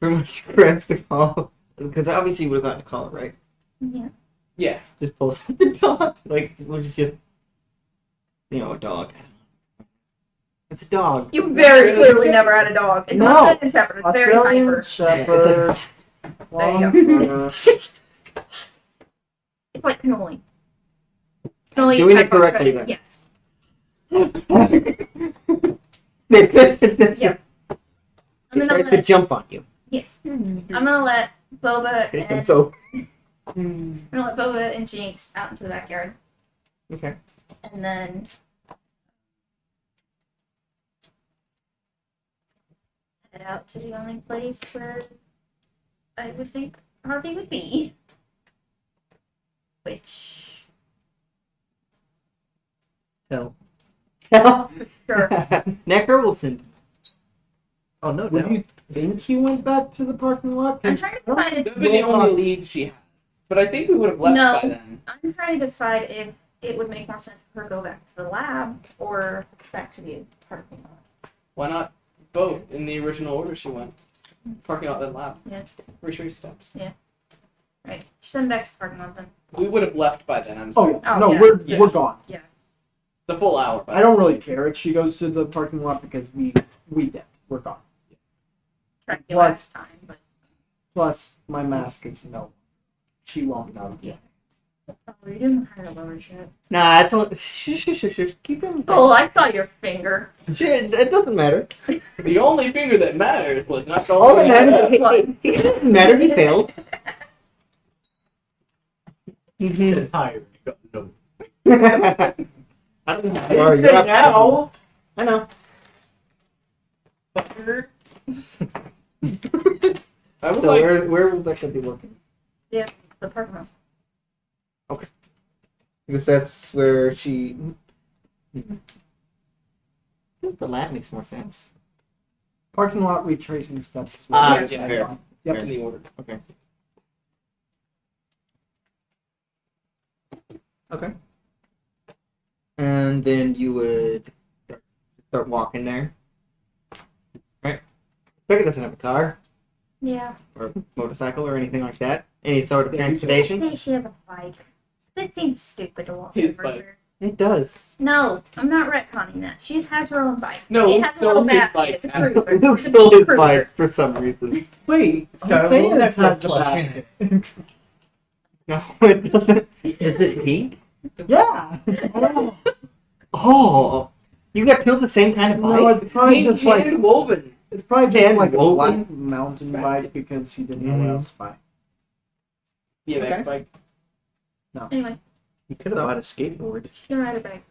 pretty much grabs the call. Because obviously you would have gotten a call, right? Yeah. Yeah. Just pulls out the dog. Like, which is just, you know, a dog. It's a dog. You very clearly never had a dog. It's No. a Australian Shepherd. It's very Australian hyper. Shepherd. There you Long fur. It's like cannoli. Cannoli Doing is it correctly, hyper-shredded. then. Yes. Yeah. I'm He gonna tries to let. jump on you. Yes. I'm gonna let Boba And and so, I'm gonna let Boba and Jinx out into the backyard, okay. and then head out to the only place where I would think Harvey would be, which Hell. Hell. sure. Necker will send. Oh, no, Would you think he went back to the parking lot? I'm trying to find That it. would be the only lead she has. But I think we would have left No. by then. I'm trying to decide if it would make more sense for her to go back to the lab or back to the parking lot. Why not both in the original order she went? Parking lot, then lab. Yeah. Retrace steps. Right. Send back to the parking lot then. We would have left by then, I'm Oh, sorry. yeah. Oh, No, yeah. Yeah. we're gone. It's a full hour. I don't really care if she goes to the parking lot because we did. We're gone. Tried to Plus- last time, but Plus, my mask is no. She won't know. Yeah. oh, you didn't hire a lower shit. Nah, it's all. Shush. Keep him. Oh, I saw your finger. Shit, it doesn't matter. The only finger that mattered was not the All that one matters. What? It doesn't matter. He failed. Get hired. No. I don't know. You're up Now. I know. fucker. I would So like. where will Becca be working? The parking lot. Because that's where she. I think the lab makes more sense. Parking lot retracing steps. Is Ah, what it that's is. fair. Yep. In the order. Okay. And then you would start walking there. Right? Becca doesn't have a car Yeah. or motorcycle or anything like that. Any sort of Yeah, he's- I transportation. say she has a bike. It seems stupid to walk His over bike. her. It does. No, I'm not retconning that. She has her own bike. No, it has a so little his basket. bike. It's a cruiser. Luke It's a stole his cruiser. bike for some reason. Wait, It's got a little Hosea's Necro has the plush in basket. No, it doesn't. Is it pink? Yeah. Oh. Oh, you got two of the same kind of bike? No, it's probably just like woven. it's probably just Hand like a woven? black mountain bike because he didn't know what else to buy. BMX Okay. bike. Anyway, You could have bought a skateboard. she can ride a bike.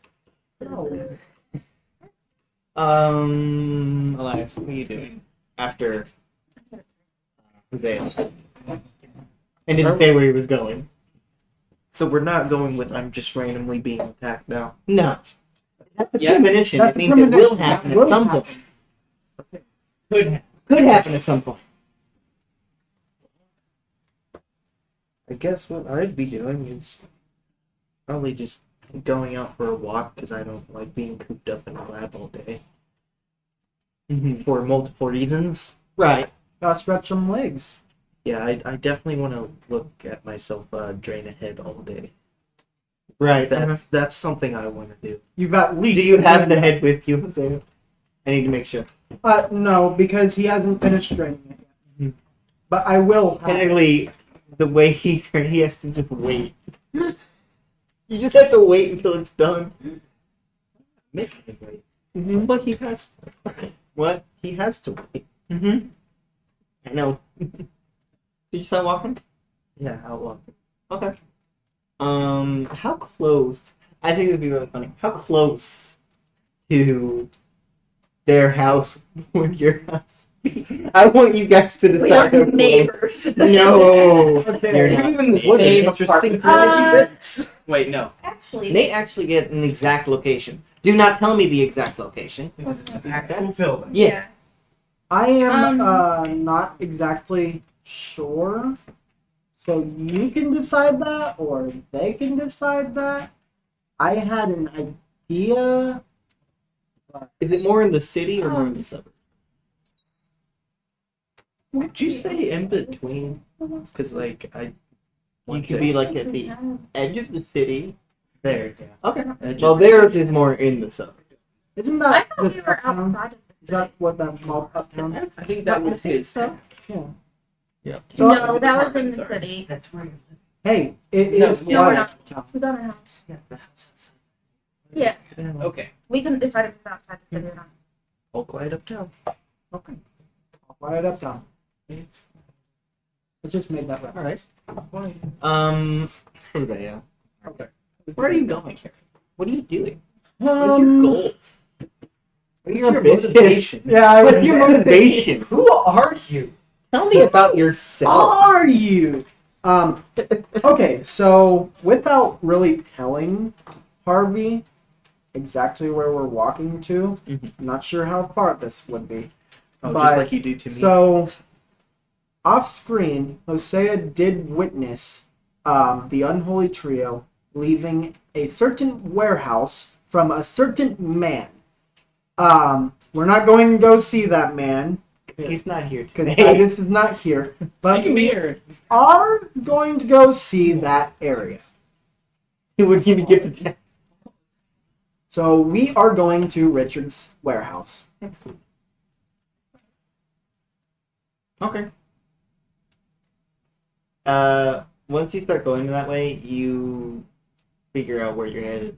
Elias, what are you doing after Hosea? And didn't say where he was going. So we're not going with I'm just randomly being attacked now. No. That's a Yeah. premonition. That's It a means it will premonition. happen That at will some happen. point. Could happen at some point. I guess what I'd be doing is probably just going out for a walk because I don't like being cooped up in a lab all day for multiple reasons. Right. Gotta stretch some legs. Yeah, I definitely want to look at myself drain a head all day. Right. That's something I want to do. You've at least. Do you have the head with you, Hosea? I need to make sure. No, because he hasn't finished draining it yet. Mhm. But I will. Have it. Technically, the way he has to just wait. You just have to wait until it's done. Make him wait. Mm-hmm. But he has. What? He has to wait. Mm-hmm. I know. Did you start walking? Yeah, how long? Okay. How close? I think it'd be really funny. How close to their house would your house be? I want you guys to We decide. are how close. neighbors. No. Okay. You're You're not. in the What an same interesting apartment. time. Wait, no. Actually, Nate actually get an exact location. Do not tell me the exact location. Actual building. Yeah. I am not exactly sure. So you can decide that, or they can decide that. I had an idea. Is it more in the city or more in the suburbs? Could you say in between? Because like I. You want could to- be like at the edge of the city. there. Yeah. Okay. Edge Well, of the theirs city. is more in the suburbs. Isn't I that thought we just were uptown? outside of Is that what that's called, uptown? I think that was his. so. Yeah. So- No, that was in the Sorry. city. That's where you live. Hey, it No, is no, we're quite not. uptown. We got our house. Yeah, the house is. Yeah, Okay. we couldn't decide if it was outside the city or not. All quiet uptown. Okay. Right uptown. It's I just made that reference. quiet. Hosea. Okay. Where are you going? What are you doing? What's your Um, goal? What are your Motivation. Yeah, I What's your motivation? Who are you? Tell me about yourself. are you? Okay, so without really telling Harvey exactly where we're walking to, Mhm. I'm not sure how far this would be. Oh, But- just like you do to me. So, off screen, Hosea did witness the unholy trio leaving a certain warehouse from a certain man. We're not going to go see that man Because he's not here because today. Titus is not here, You but can be we here. are going to go see that area. He wouldn't even get the text. So we are going to Richard's warehouse. Okay. Once you start going that way, you figure out where you're headed.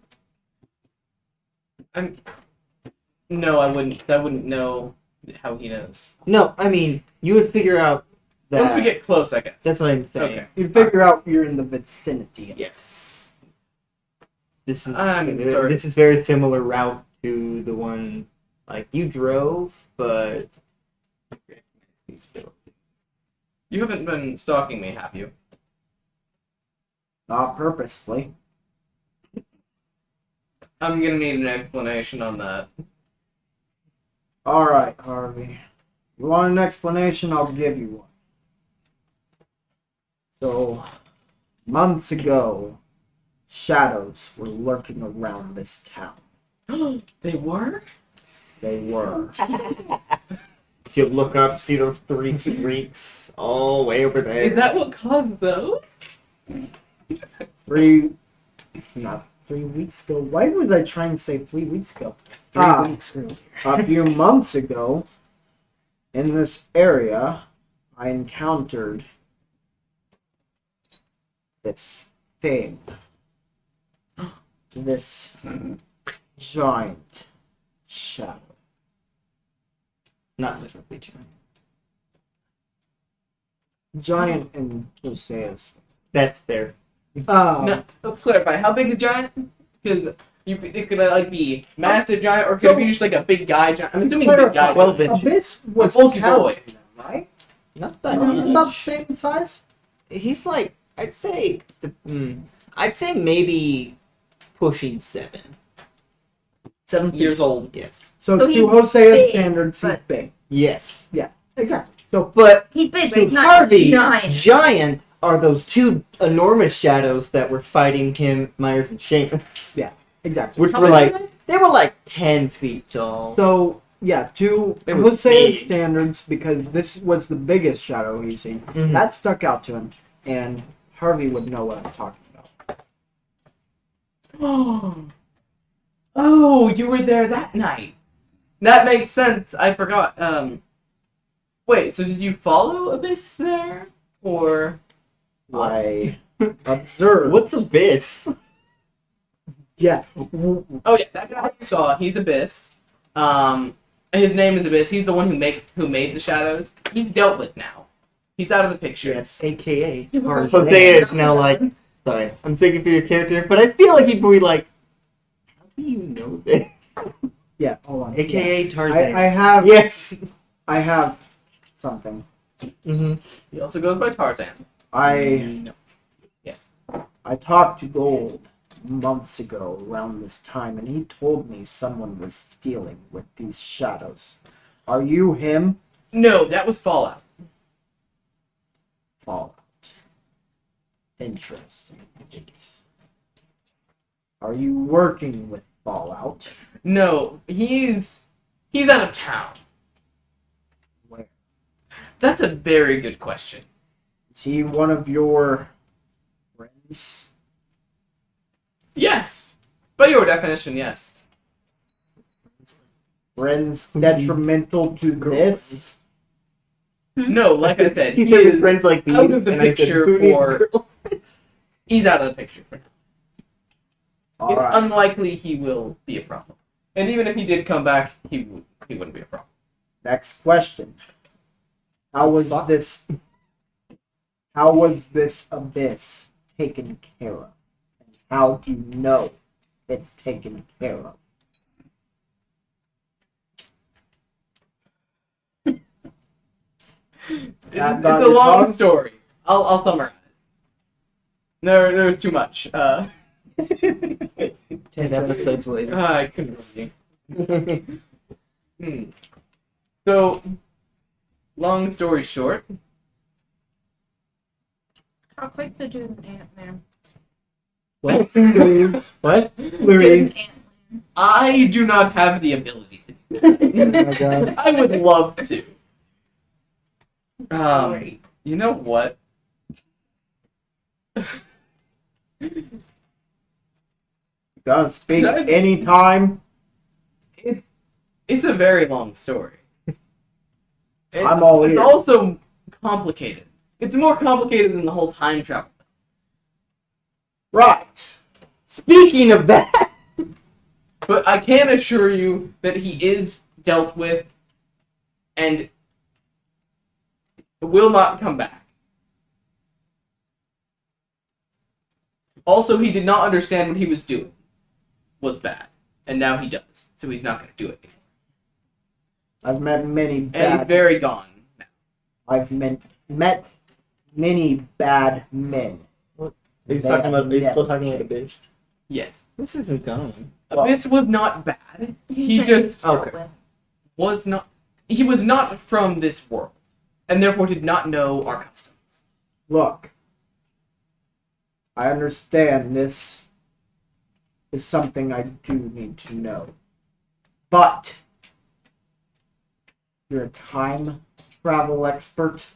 No, I wouldn't. I wouldn't know how he knows. No, I mean, you would figure out that. Once we get close, I guess. That's what I'm saying. Okay. You figure out you're in the vicinity. Yes. This is I'm sorry. this is very similar route to the one like you drove, but you recognize these buildings. You haven't been stalking me, have you? Not purposefully. I'm gonna need an explanation on that. All right, Harvey. You want an explanation? I'll give you one. So, months ago, shadows were lurking around this town. They were? They were. You look up, see those three streaks all way over there. Is that what caused those? Not 3 weeks ago. Why was I trying to say 3 weeks ago? 3 weeks earlier? A few months ago, in this area, I encountered this thing. This giant shadow. Not literally giant. Giant in Hosea's. That's fair. No, let's clarify. How big is giant? Because it could like be massive giant, or could it be just like a big guy giant? I'm assuming big guy. 12 inches. Abyss was A bulky talented, boy. right? Not that About the much. same size. He's like, I'd say maybe pushing 7. 7 feet. Years old. Yes. So, So to he's Hosea's big, standards, he's but- big. Yes. Exactly. So, But He's big, but to he's not Harvey, giant. giant are those two enormous shadows that were fighting him, Myers and Seamus. Yeah. exactly. Which How were big like, they were like 10 feet tall. So, yeah, to They were Hosea's big. standards, because this was the biggest shadow he's seen, Mhm. that stuck out to him, and Harvey would know what I'm talking about. Oh, you were there that night. That makes sense. I forgot. Wait. So did you follow Abyss there, or? I observed. What's Abyss? Yeah. Oh yeah, that guy you saw. He's Abyss. His name is Abyss. He's the one who made the shadows. He's dealt with now. He's out of the picture. Yes. AKA Hosea is now like, sorry, I'm thinking for your character, but I feel like he'd be like, how do you know this? Yeah, hold on. AKA Yeah. Tarzan. I have Yes. I have something. Mm-hmm. He also goes by Tarzan. Yes. I talked to Gold months ago around this time, and he told me someone was dealing with these shadows. Are you him? No, that was Fallout. Fallout. Interesting. Are you working with Fallout? No, he's out of town. Where? That's a very good question. Is he one of your friends? Yes, by your definition, yes. Friends detrimental to this? No, like I said, he he said with is friends like these, out of the and I said, picture who needs for- a girl? he's out of the picture for now. All It's right. unlikely he will be a problem. And even if he did come back, he wouldn't be a problem. Next question. How was this abyss taken care of? And how do you know it's taken care of? It's got a your long tongue? story. I'll summarize. There's too much. 10 episodes later. I couldn't really. So, long story short, How quick to do an Ant-Man? What? Louis, What? Louis. Ant-Man. I do not have the ability to do Oh that. my god. I would love to. You know what? Don't speak Can I- anytime. It's a very long story. I'm all It's ears. also complicated. It's more complicated than the whole time travel. Right. Speaking of that, But I can assure you that he is dealt with and will not come back. Also, he did not understand what he was doing was bad, and now he does. So he's not going to do it anymore. I've met many And he's bad. very gone now. I've met many bad men. are you still talking about Abyss? Yes. This isn't going. Abyss was not bad. He said just dealt Okay. with. was not. He was not from this world, and therefore did not know our customs. Look, I understand this is something I do need to know. But you're a time travel expert.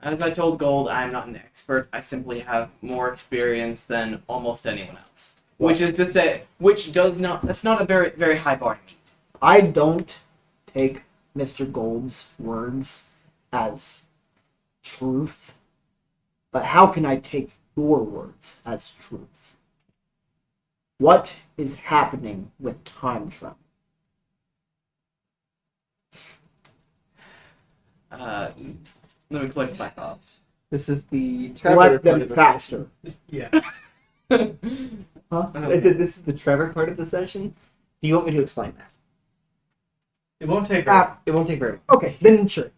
As I told Gold, I am not an expert. I simply have more experience than almost anyone else. Which is to say, that's not a very, very high bar to meet. I don't take Mr. Gold's words as truth. But how can I take your words as truth? What is happening with time travel? Let me collect my thoughts. This is the Trevor Collect part them of the faster. Yeah. Huh? I said this is the Trevor part of the session. Do you want me to explain that? It won't take very Ah, It won't take very long. okay, then sure.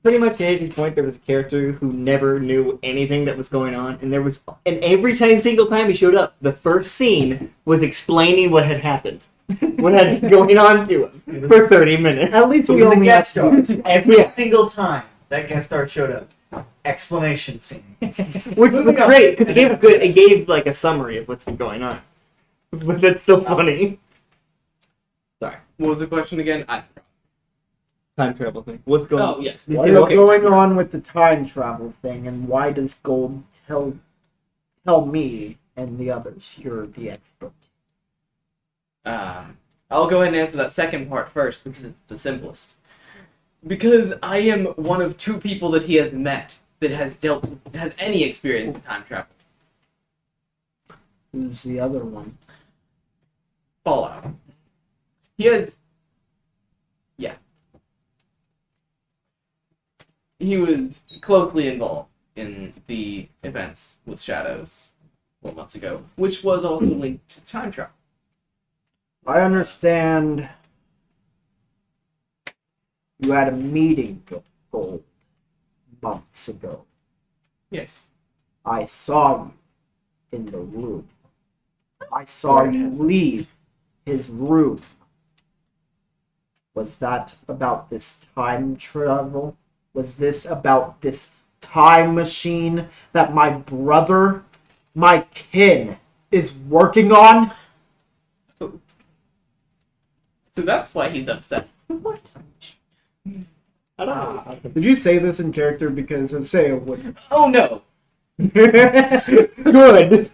Pretty much at any point there was a character who never knew anything that was going on, and every single time he showed up, the first scene was explaining what had happened, what had been going on to him for 30 minutes. At least But we with the only guest have star, every single time that guest star showed up, explanation scene. Which was great because it gave like a summary of what's been going on, but that's still funny. Sorry, What was the question again? time travel thing. What's going? Oh, yes. What is Okay. going on with the time travel thing, and why does Gold tell me and the others you're the expert? I'll go ahead and answer that second part first because it's the simplest. Because I am one of two people that he has met that has any experience with time travel. Who's the other one? Fallout. He has. Yeah. He was closely involved in the events with Shadows 4 months ago, which was also linked to time travel. I understand you had a meeting with Gold months ago. Yes. I saw you in the room. I saw you leave his room. Was that about this time travel? Was this about this time machine that my brother, my kin, is working on? So that's why he's upset. What? I don't know. Did you say this in character because Hosea wouldn't? Oh no! Good.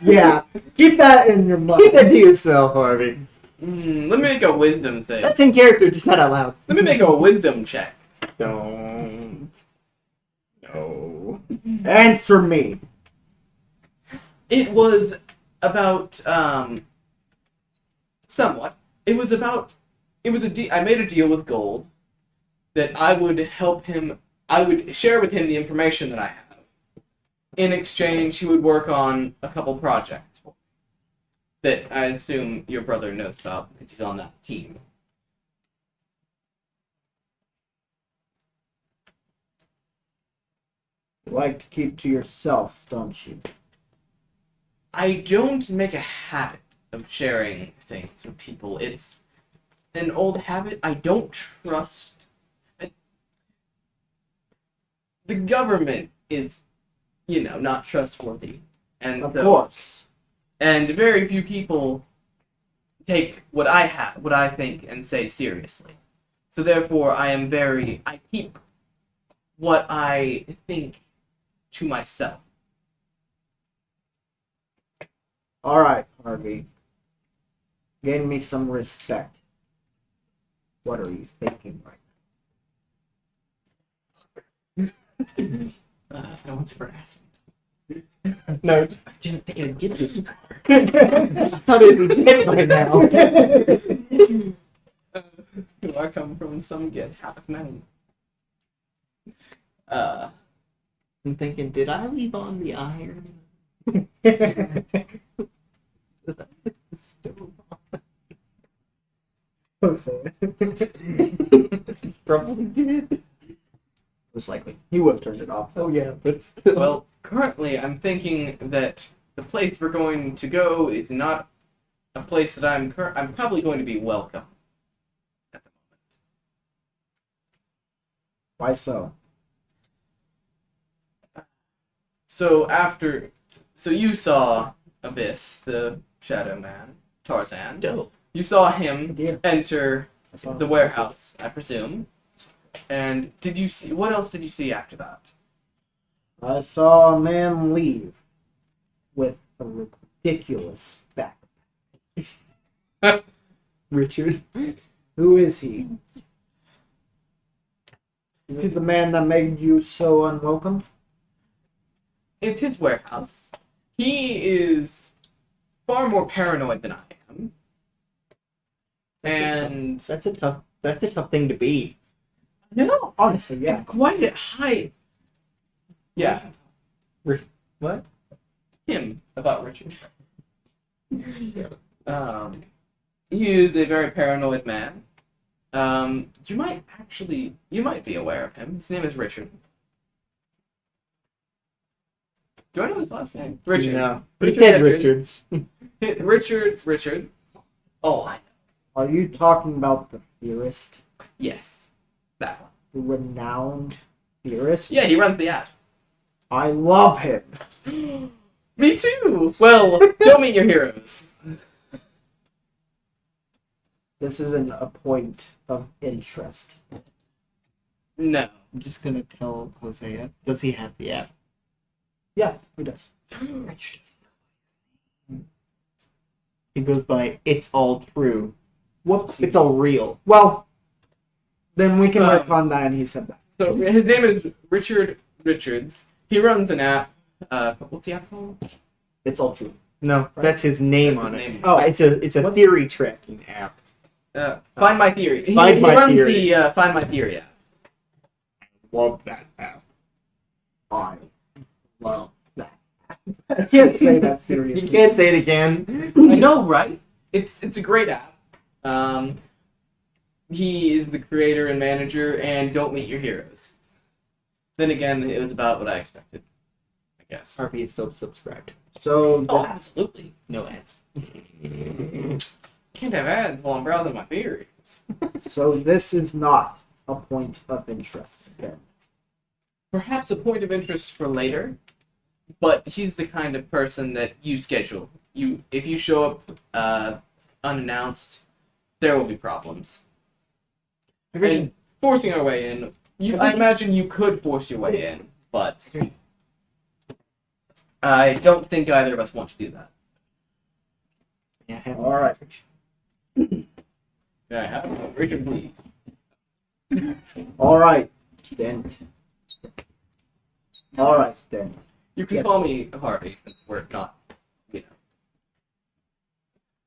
Yeah, keep that in your mind. Keep that to yourself, Harvey. Let me make a wisdom save. That's in character, just not out loud. Let me make a wisdom check. Don't. No. Answer me. It was about, somewhat. It was I made a deal with Gold that I would help him, I would share with him the information that I have. In exchange, he would work on a couple projects for me that I assume your brother knows about because he's on that team. You like to keep to yourself, don't you? I don't make a habit of sharing things with people. It's an old habit. I don't trust. The government is not trustworthy. And Of so- course. And very few people take what I think and say seriously. So therefore I keep what I think to myself. All right, Harvey. Gain me some respect. What are you thinking right No one's ever asked me. No, I didn't think I'd get this far. I thought it would get by now. Do I come from some get half men? I'm thinking, did I leave on the iron? now? Did I leave the stove on? Probably did. Most likely. He would have turned it off. Oh yeah, but still. well, currently I'm thinking that the place we're going to go is not a place that I'm probably going to be welcome at the moment. Why so? So you saw Abyss, the Shadow Man, Tarzan. dope. You saw him Dear. enter I saw the him. warehouse, I presume. And what else did you see after that? I saw a man leave with a ridiculous back. Richard. Who is he? Is it the man that made you so unwelcome? It's his warehouse. He is far more paranoid than I am. And That's a tough thing to beat. no, Honestly, yeah. it's quite a high. Yeah, What? him about Richard. He is a very paranoid man. You might be aware of him. His name is Richard. Do I know his last name? Richard. No. He Richard said Richards. Richards. Richard. Oh, I know. Are you talking about the theorist? Yes, that one. The renowned theorist? Yeah, he runs the app. I love him. Me too. Well, don't meet your heroes. This isn't a point of interest. No. I'm just gonna tell Hosea. Does he have the app? Yeah, he does. Richard doesn't know. He goes by "It's all true." Whoops. It's all real. Well, then we can Um, work on that, and he said that. So his name is Richard Richards. He runs an app. What's the app called? It's all true. No, that's his name That's on his it. name. Oh. It's a What? theory tracking app. Find My Theory. He Find My runs Theory. the Find My Theory app. Love that app. I love that. I can't say that seriously. You can't say it again. I know, right? It's a great app. He is the creator and manager, and don't meet your heroes. Then again, it was about what I expected, I guess. Harvey is still subscribed. So, Oh, absolutely. No ads. Can't have ads while I'm browsing my theories. so this is not a point of interest then. Perhaps a point of interest for later, but he's the kind of person that you schedule. If you show up unannounced, there will be problems. And forcing our way in, I imagine you could force your way in, but I don't think either of us want to do that. Yeah, have All right. Yeah, Richard, please. All right, Dent. All right, Dent. You can Yeah. call me Harvey since we're not,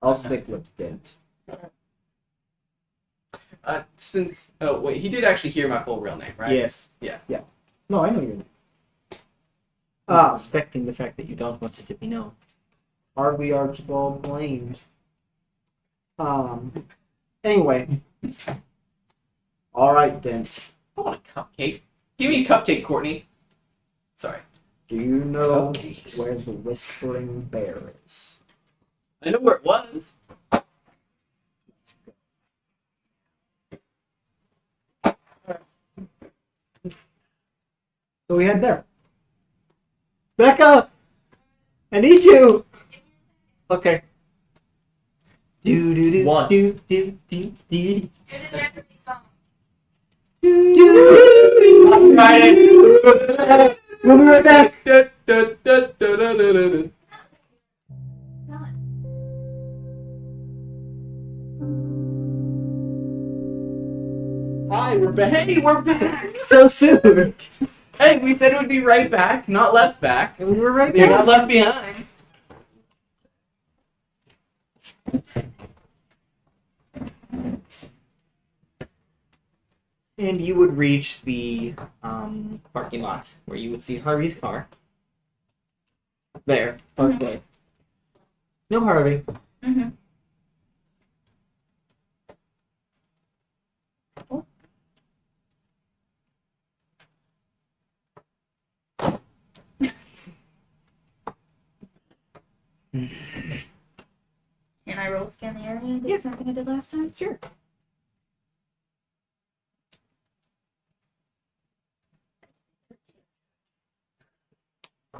I'll stick with Dent. Oh wait, he did actually hear my full real name, right? Yes. No, I know your name. I'm respecting the fact that you don't want it to be known. Harvey Archibald Blaine. Anyway. All right, Dent. I want a cupcake. Give me a cupcake, Courtney. Sorry. Do you know Cupcakes. where the Whispering Bear is? I know where it was. Let's go. So we head there. Becka! I need you! Okay. Do do do One. do do do do do. We'll be right back. Hi, we're back. Hey, we're back. So soon. Hey, we said it would be right back, not left back. We're right You're not back. left behind. And you would reach the parking lot where you would see Harvey's car. There, parked there. No Harvey. Mm-hmm. Can I roll scan the area and do Yeah. something I did last time? Sure.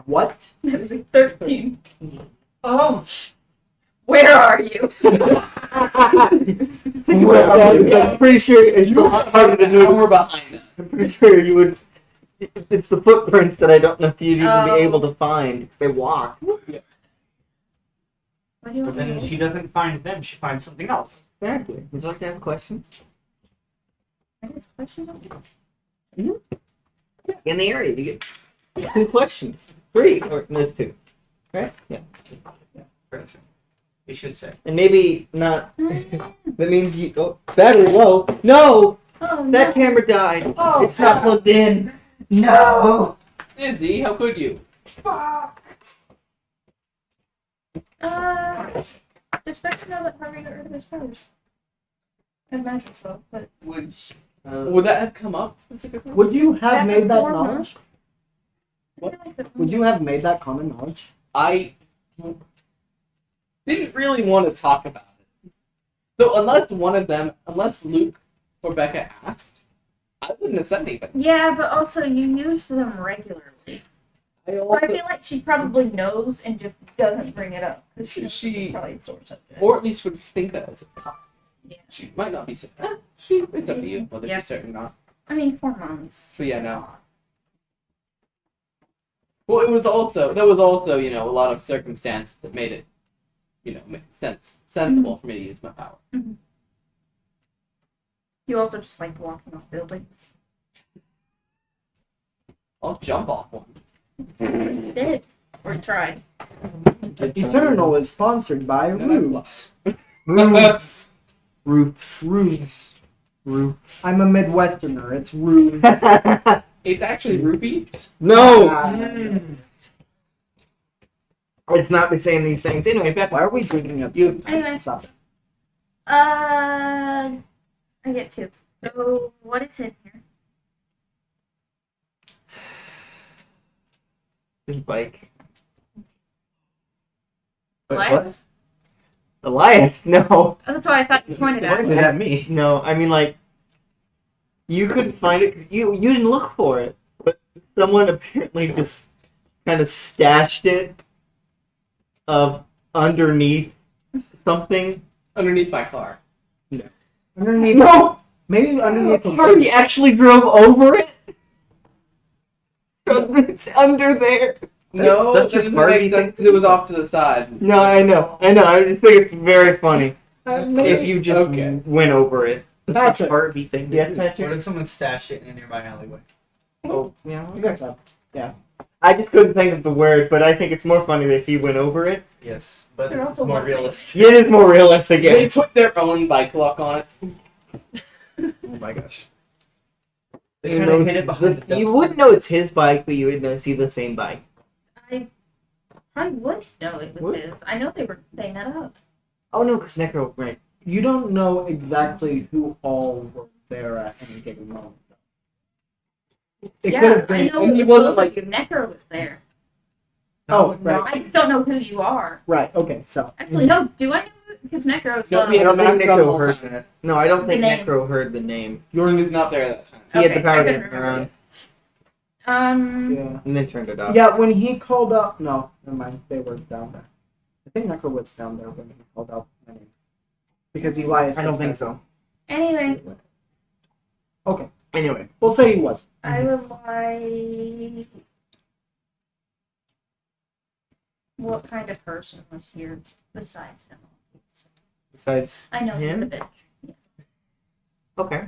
What? That was a 13. Oh. Where are you? I'm pretty sure it's a lot harder to Now know. we're behind us. I'm pretty sure you would. It's the footprints that I don't know if you'd even be Oh. able to find because they walk. What do you But want me to then roll? she doesn't find them, she finds something else. Exactly. Would you like to ask questions? I guess questions on In the area, you get 2 questions. 3, or no, it's 2. Right? Yeah. You should say. And maybe not. That means you. Oh, battery low. No! Oh, That no. camera died. Oh, It's not plugged in. No! Izzy, how could you? Does Becka know that Harvey got rid of his powers? I imagine so, but Would that have come up specifically? Would you have Back made and that forth, huh? knowledge? I feel like that- Would you have made that common knowledge? I didn't really want to talk about it. So unless Luke or Becca asked, I wouldn't have said anything. Yeah, but also you use them regularly. I Or I feel like she probably knows and just doesn't bring it up because She- she's probably a sore subject. or at least would think that as a possible. Yeah. She might not be certain. It's up to you whether Yeah. she's certain or not. I mean, 4 months. But yeah, no. Well, there was also a lot of circumstances that made it make sensible for me to use my power. You also just like walking off buildings. I'll jump off one. You did. Or tried. Eternal is sponsored by And I Roots. Roofs. Roofs. Roots. Roofs. I'm a Midwesterner. It's Roots. It's actually rupees. No! Ah. Let's not be saying these things. Anyway, back. Why are we drinking up? You. Anyway. Stop it. I get 2. So, what is in here? His bike. Elias? Elias? No. That's why I thought you pointed at Pointed me. at me. No, I mean, like, you couldn't find it because you didn't look for it. But someone apparently just kind of stashed it underneath something. Underneath my car. Underneath. No! Maybe underneath the Harvey actually drove over it? It's under there. No, that's that your doesn't Barbie make sense thing. because it was off to the side. No, I know. I just think it's very funny Maybe. if you just Okay. went over it. That's a Patrick. Barbie thing. Yes, What Patrick? if someone stashed it in a nearby alleyway? Oh, yeah. You guys have. I just couldn't think of the word, but I think it's more funny if you went over it. Yes, but They're it's also more one thing. realistic. It is more realistic, They yes. put their own bike lock on it. Oh my gosh. They You kind of know, hid it behind the you wouldn't know it's his bike, but you would see the same bike. I would know it was What? his. I know they met up. Oh no, because Necro, right. You don't know exactly who all were there at any given moment. It yeah, could have been. I know and he it wasn't was you. Necker was there. Oh, right. I just don't know who you are. Right. Okay. So. Actually, no. Do I know who? Because Necker was No, the. we I don't think masked on the Necro whole heard time. that. No, I don't think The name. Necro heard the name. He was not there that time. He had Okay, the power I couldn't game remember around. Yeah. And then turned it off. Yeah, when he called up. No, never mind. They were down there. I think Neko was down there when he called out my name. Because Elias. I don't think so. Anyway, Okay. Anyway. We'll say he was. I would like. What kind of person was here besides him? Besides I know he's him? a bitch. Yes. Okay.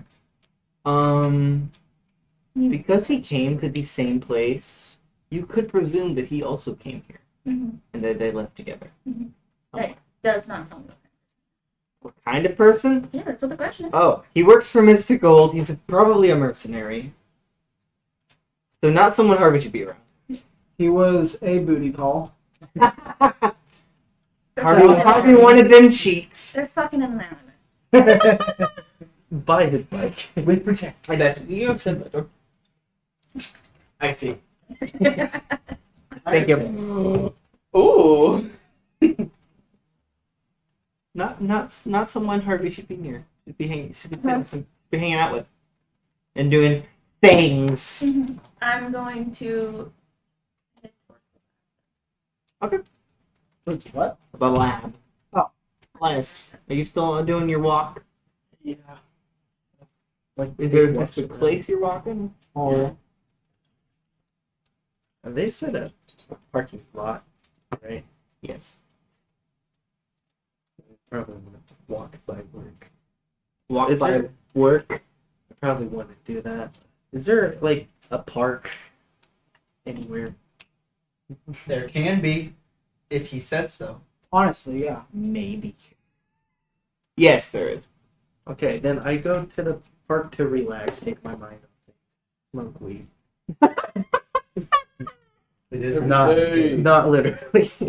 You- Because he came to the same place, you could presume that he also came here. Mhm. And that they left together. That does not tell me what kind. What kind of person? Yeah, that's what the question is. Oh, he works for Mr. Gold. He's probably a mercenary. So not someone Harvey should be around. He was a booty call. They're Harvey, fucking Harvey wanted them cheeks. They're fucking in an anime. Buy his bike. With protect. I bet you said that. I see. Thank you. Ooh. Not someone Harvey should be near. Should be hanging out with. And doing things. I'm going to. Wait, what? The lab. Oh. Elias, are you still doing your walk? Yeah. Like, Is there a specific place you're walking? Or They said a parking lot, right? yes. Probably want to walk if I work. Walk Is by there- work. I probably want to do that. Is there like a park anywhere? There can be, if he says so. Honestly, yeah. Maybe. Yes, there is. Okay, then I go to the park to relax, take my mind off things, smoke weed. It is Not literally.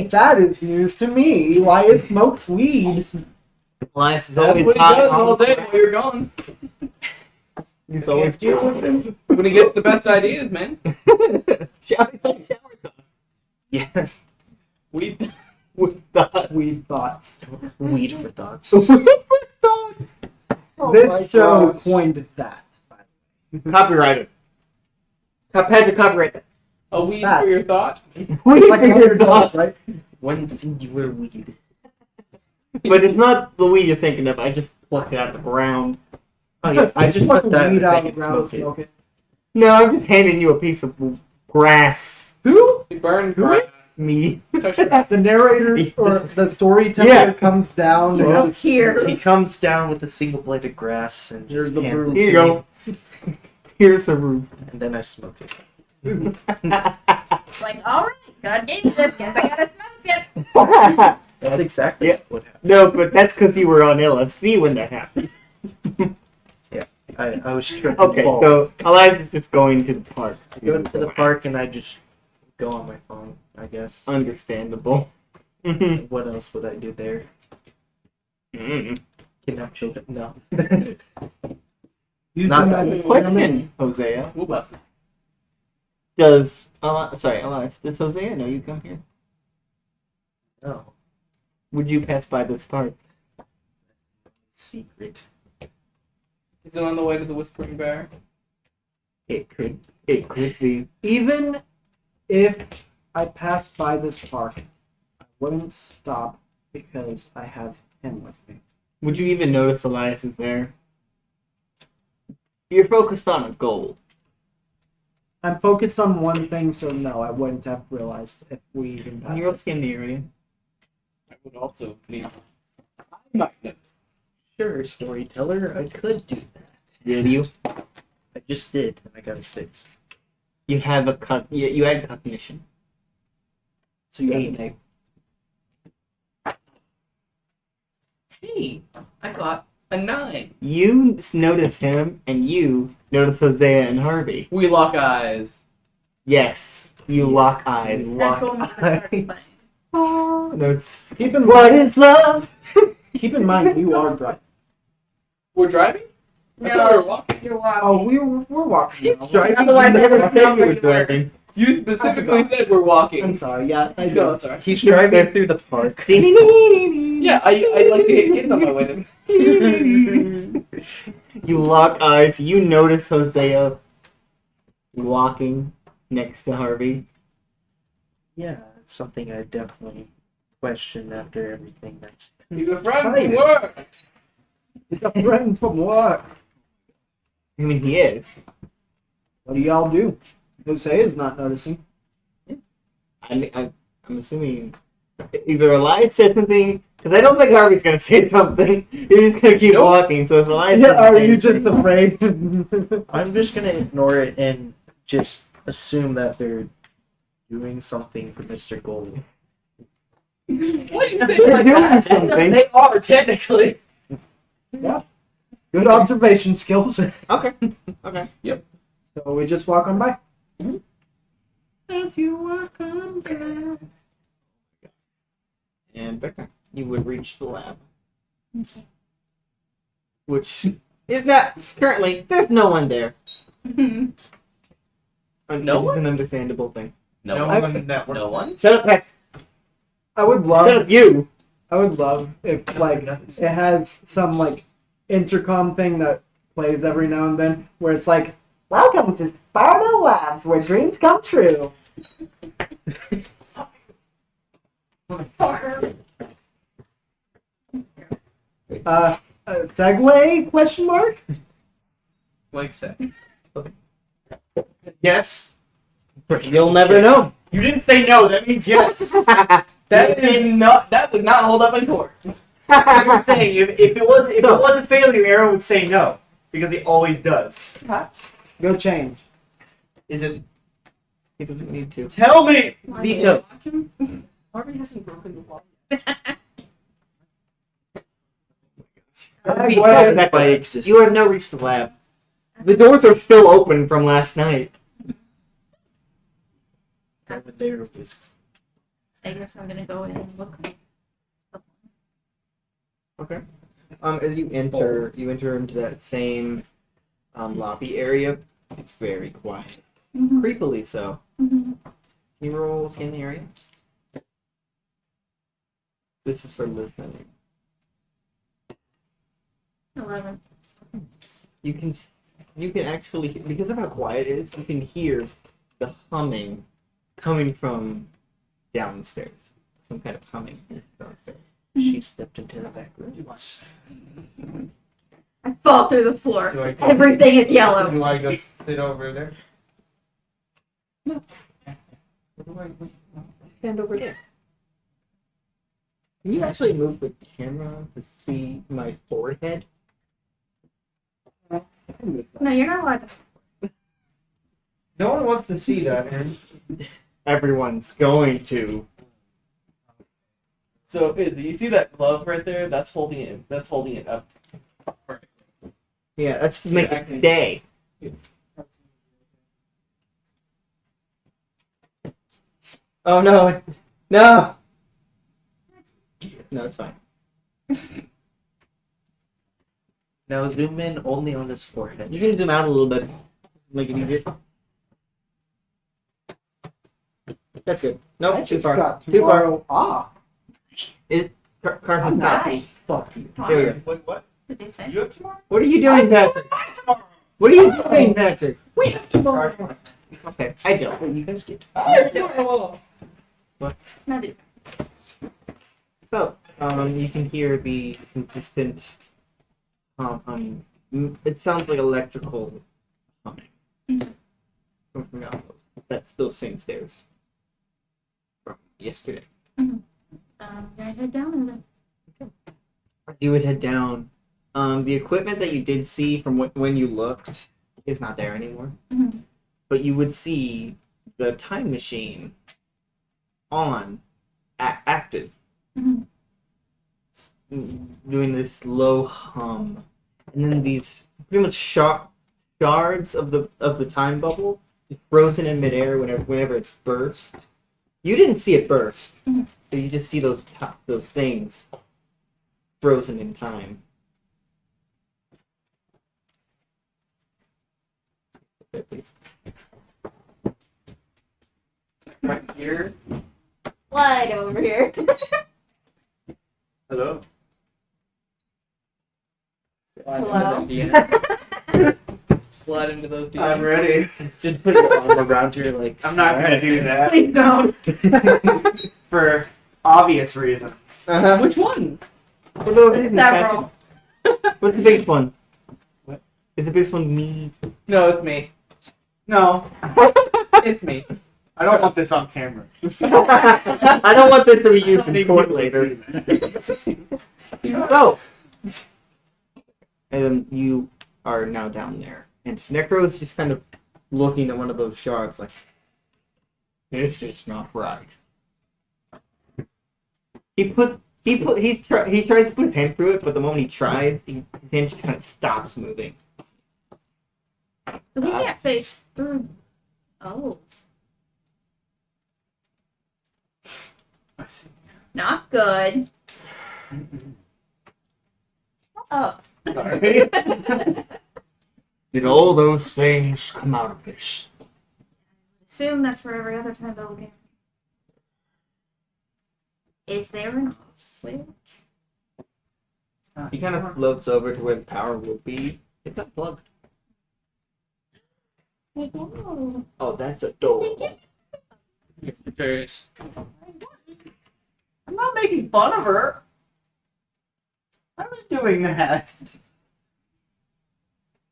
That is news to me. Elias smokes weed. Elias is That's always what he hot does on all the day fly. while you're gone. He's always Deal with him when he gets the best ideas, man. shower thoughts. Yes. We With the Weed thoughts. Weed for thoughts. thoughts. Oh my This show gosh. coined that. Copyrighted. Had to copyright that. a weed That. for your thought. We Like figured your it out. thoughts, right? One singular weed. But it's not the weed you're thinking of. I just plucked it out of the ground. Oh yeah, I just Pluck put the that in weed the out thing of the and ground, smoke it. smoke it. No, I'm just handing you a piece of grass. Who? We burn Who grass. Me. Touch grass. The narrator or the storyteller Yeah. comes down. Well, and Here. He comes down with a single blade of grass and Here's just the hands brew. it Here you to go. me, Here's a roof. and then I smoke it. Like, alright, God gave me this. Guess I gotta smoke it. That's exactly Yeah. what happened. No, but that's because you were on LFC when that happened. I was tripping Okay, balls. so Elias is just going to the park. I go to the park and I just go on my phone, I guess. Understandable. Mhm. What else would I do there? Mm. Kidnap children? No. Using Not that that as Question, Hosea. Ooh, well. Does Elias, does Hosea know you come here? No. Would you pass by this park? Secret. Is it on the way to the Whispering Bear? It could be. Even if I passed by this park, I wouldn't stop because I have him with me. Would you even notice Elias is there? You're focused on a goal. I'm focused on one thing, so no, I wouldn't have realized if we even And passed. you're also in the area. I would also be. I might know. Sure, storyteller, I could do that. Did you? I just did, and I got a 6. You have you had cognition. So you have 8. to make. Hey, I got a 9. You notice him, and you notice Hosea and Harvey. We lock eyes. Yes, you lock eyes. Central music started playing. Oh, no, it's Keep in what mind, is love? keep in mind, you are driving. We're driving? I thought we were walking. You're walking. Oh, we're walking. now. Driving? Otherwise, You I never wouldn't said know you where were you were. driving. You specifically said we're walking. I'm sorry. Yeah, I No, know. it's alright. He's driving through the park. Yeah, I like to hit kids on my way to. You lock eyes. You notice Hosea walking. next to Harvey. Yeah, it's something I definitely question after everything that's. He's a friend from work. He's a friend from work. I mean, he is. What do y'all do? Hosea's not noticing. I'm assuming either Elias said something, because I don't think Harvey's going to say something. He's just going to keep Nope. walking, so if Elias Yeah, doesn't are say you just anything- afraid? I'm just gonna ignore it and just assume that they're doing something for Mr. Gold. What do you think They're like doing that? something. They are technically. Good observation skills. Okay. Okay. So we just walk on by. As you walk on by. And Becca, you would reach the lab. Which is not currently, there's no one there. No It's one? an understandable thing. No I- one. one that No one. Shut up, Beck. I would Shut love up, you. I would love if like it has some like intercom thing that plays every now and then where it's like, "Welcome to Sparta Labs, where dreams come true." Segway? Question mark? Like say. Yes. You'll never know. You didn't say no. That means yes. That is not. That would not hold up in court. I'm saying if it was a failure, Arrow would say no because he always does. Go change. Is it? He doesn't need to. Tell me. Veto. Harvey hasn't broken the law. Becca, by existence. you have now reached the lab. The doors are still open from last night. There was I guess I'm gonna go in and look. As you enter into that same lobby area. It's very quiet. Mm-hmm. Creepily so. Mm-hmm. Can you roll scan the area? This is for listening. 11. You can actually, because of how quiet it is, you can hear the humming coming from downstairs. Some kind of humming downstairs. she stepped into the back room. I fall through the floor. Do I take- Everything is yellow. Do I go sit over there? Stand over there. Can you actually move the camera to see my forehead? No, you're not allowed to. No one wants to see that, man. Everyone's going to. So, you see that glove right there? That's holding it. That's holding it up. Yeah, that's to make Yeah, it actually- stay. Oh no! No! No, it's fine. Now zoom in only on his forehead. You can zoom out a little bit. Make it easier. That's good. Nope, I too just far. got Too far. tomorrow off. Carson's not. Hi. Fuck you. There we go. Wait, what? Did they say? You have tomorrow? What are you doing, Patrick? What are you doing, Patrick? We have tomorrow. Okay, I don't. Wait, you guys get. I have tomorrow. No, dude. So, you can hear some distant, it sounds like electrical humming. Coming from down those. That's those same stairs from yesterday. Gonna head down and You would head down. The equipment that you did see from when you looked is not there anymore. Mhm. But you would see the time machine on, active. Mhm. Doing this low hum, and then these pretty much shards of the time bubble frozen in midair whenever it burst. You didn't see it burst, Mhm. so you just see those things frozen in time. Okay, please. Right here. slide over here. Hello? Hello? Yeah. slide into those DMs. I'm ready. Just put your arm around her, like. I'm not gonna do that Please don't. for obvious reasons. Uh-huh. Which ones? What those reasons, Several. Patrick? What's the biggest one? What? Is the biggest one me? No, it's me. No, It's me. I don't want this on camera. I don't want this to be used in court later. So, and then you are now down there, and Necro is just kind of looking at one of those shards, like, this is not right. He tries to put his hand through it, but the moment he tries, his hand just kind of stops moving. So we can't face through. Oh, I see. not good. Oh. Sorry. Did all those things come out of this? Assume that's for every other time though. Game. Is there an off switch? He kind of floats over to where the power would be. It's unplugged. Oh. Oh, that's adorable. There's I'm not making fun of her. I was doing that.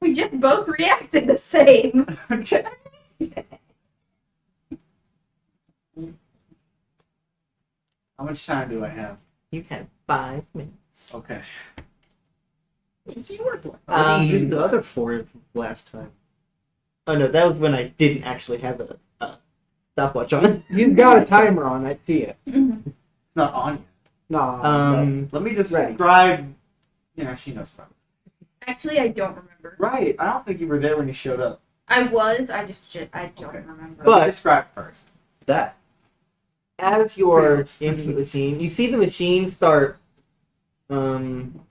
We just both reacted the same. Okay. How much time do I have? You have 5 minutes. Okay. you were playing. I used the other 4 last time. Oh no, that was when I didn't actually have a stopwatch on. He's got a timer on. I see it. It's not on yet. No. Let me just Right. describe. Yeah, she knows from. Actually, I don't remember. Right. I don't think you were there when you showed up. I was. I don't Okay. remember. But- Let me describe first. That. As you're in the machine, you see the machine start. Gyrating.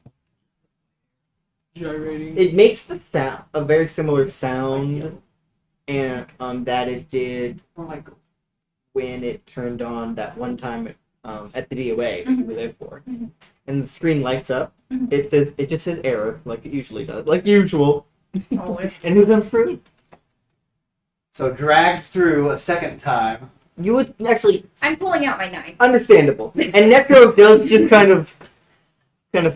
It makes a very similar sound, and that it did when it turned on that one time at the DOA that you were there for, Mhm. and the screen lights up. Mhm. It just says error like it usually does, like usual. Always. And who comes through? So dragged through a second time. You would actually I'm pulling out my knife. understandable, and Necro does just kind of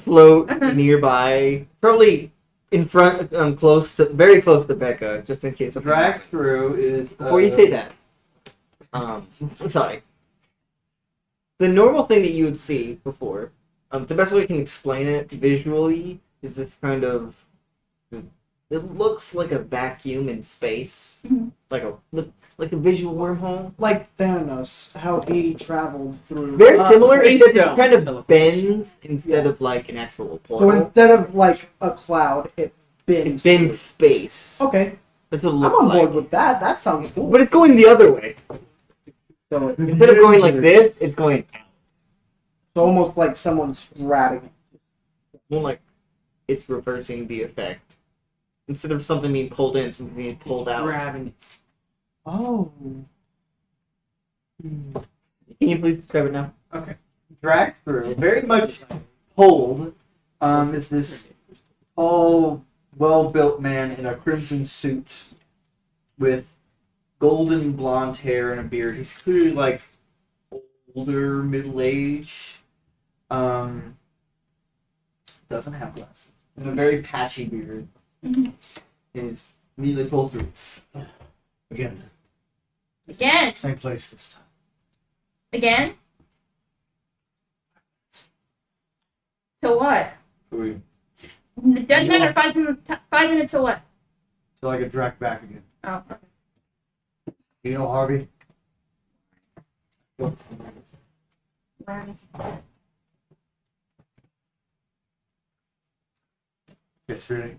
float nearby, probably in front, very close to Becca, just in case. Dragged through is. Before you say that, sorry. The normal thing that you would see before, the best way I can explain it visually is this kind of. It looks like a vacuum in space, Mhm. like a visual wormhole. Like Thanos, how he traveled through. Very similar, Space except it Stone kind of teleportation. bends instead of like an actual So portal. instead of like a cloud, it It bends. bends space. Okay, That's what it I'm looks on like. board with that. That sounds cool. But it's going the other way. So it's Instead of going like this, it's going out. almost like someone's grabbing it. More like it's reversing the effect. Instead of something being pulled in, something being pulled out. Grabbing it. Oh. Can you please describe it now? Dragged through. Very much pulled. Is this tall, well-built man in a crimson suit with golden blonde hair and a beard. He's clearly like older, middle age. Doesn't have glasses. And a very patchy beard. Mhm. And he's immediately pulled through. Again. Again. Same place this time. Again. So what? Till Doesn't matter. 5 minutes. So what? I get dragged back again. Oh. You know Harvey? Okay. Yes, really.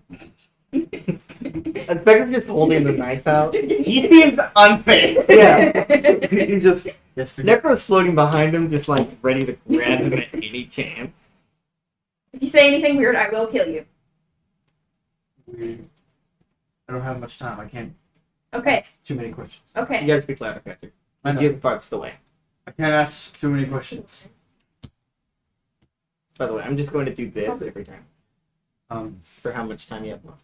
Becca's just holding the knife out. He seems unfazed. Yeah. He just yesterday. Necro's floating behind him, just like ready to grab him at any chance. If you say anything weird, I will kill you. I don't have much time. I can't. Okay. ask too many questions. You Okay. gotta speak louder, Patrick. I know. The other part's the way. I can't ask too many questions. By the way, I'm just going to do this every time. For how much time you have left.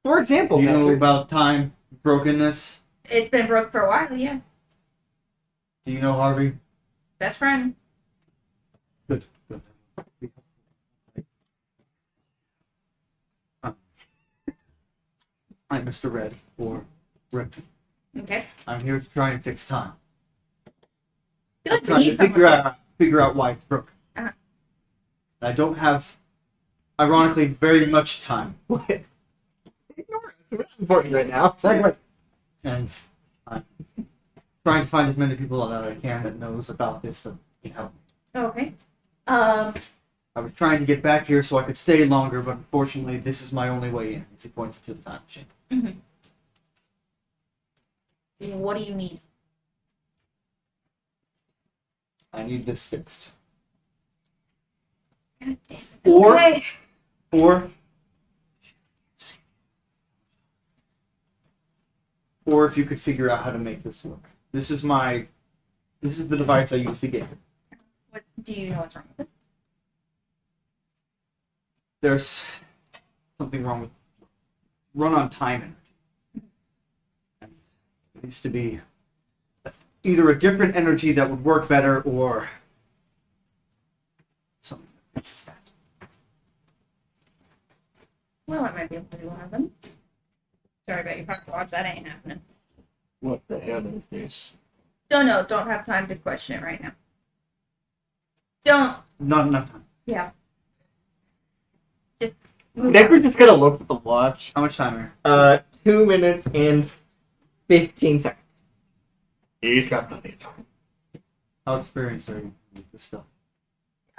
For example, Do you know Patrick, about time brokenness? It's been broke for a while, yeah. Do you know Harvey? Best friend. Good. I'm Mr. Red, or Rip. Okay. I'm here to try and fix time. Feel like I'm trying to figure out why it's broken. Uh-huh. I don't have, ironically, very much time, what? Ignore it. It's important right now. Segue. and I'm trying to find as many people that I can that knows about this that can help me. Okay. I was trying to get back here so I could stay longer, but unfortunately, this is my only way in. As he points to the time machine. What do you need? I need this fixed. God damn it. Or- Okay. Or if you could figure out how to make this work. This is the device I use to get here. What do you know what's wrong with it? There's something wrong with run on time energy. And it needs to be either a different energy that would work better or something that fixes that. Well, I might be able to do one of them. Sorry about your pocket watch. That ain't happening. What the hell is this? Don't have time to question it right now. Don't. Not enough time. Yeah. Just move Never on. just gotta look at the watch. How much time here? 2 minutes and 15 seconds. He's got plenty of time. How experienced are you with this stuff?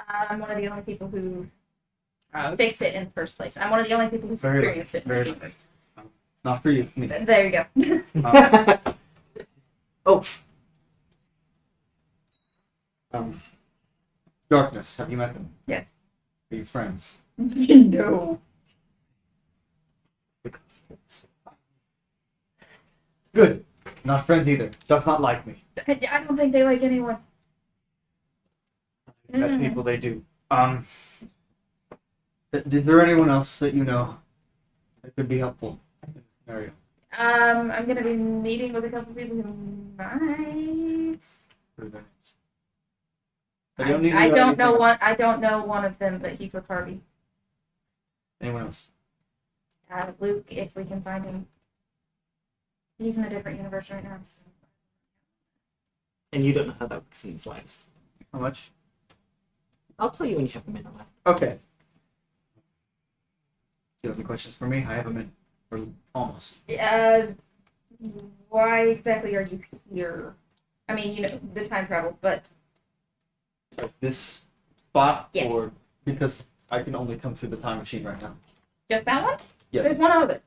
I'm one of the only people who Uh, fixed it in the first place. I'm one of the only people who's Very experienced it. very lucky. Not for you, me. So, there you go. Um, Darkness, have you met them? Yes. Are you friends? No. Good. Not friends either. Does not like me. I don't think they like anyone. Met people they do. Is there anyone else that you know that could be helpful in this scenario? I'm gonna be meeting with a couple people who might. What are their names? I don't know one. I don't know one of them, but he's with Harvey. Anyone else? Luke, if we can find him. He's in a different universe right now. So. And you don't know how that works in these lives. How much? I'll tell you when you have a minute left. Okay. Do you have any questions for me? I have a minute. Or almost. Why exactly are you here? I mean, you know, the time travel, but This spot? Yes. Or because I can only come through the time machine right now? just that one? Yes. There's one other.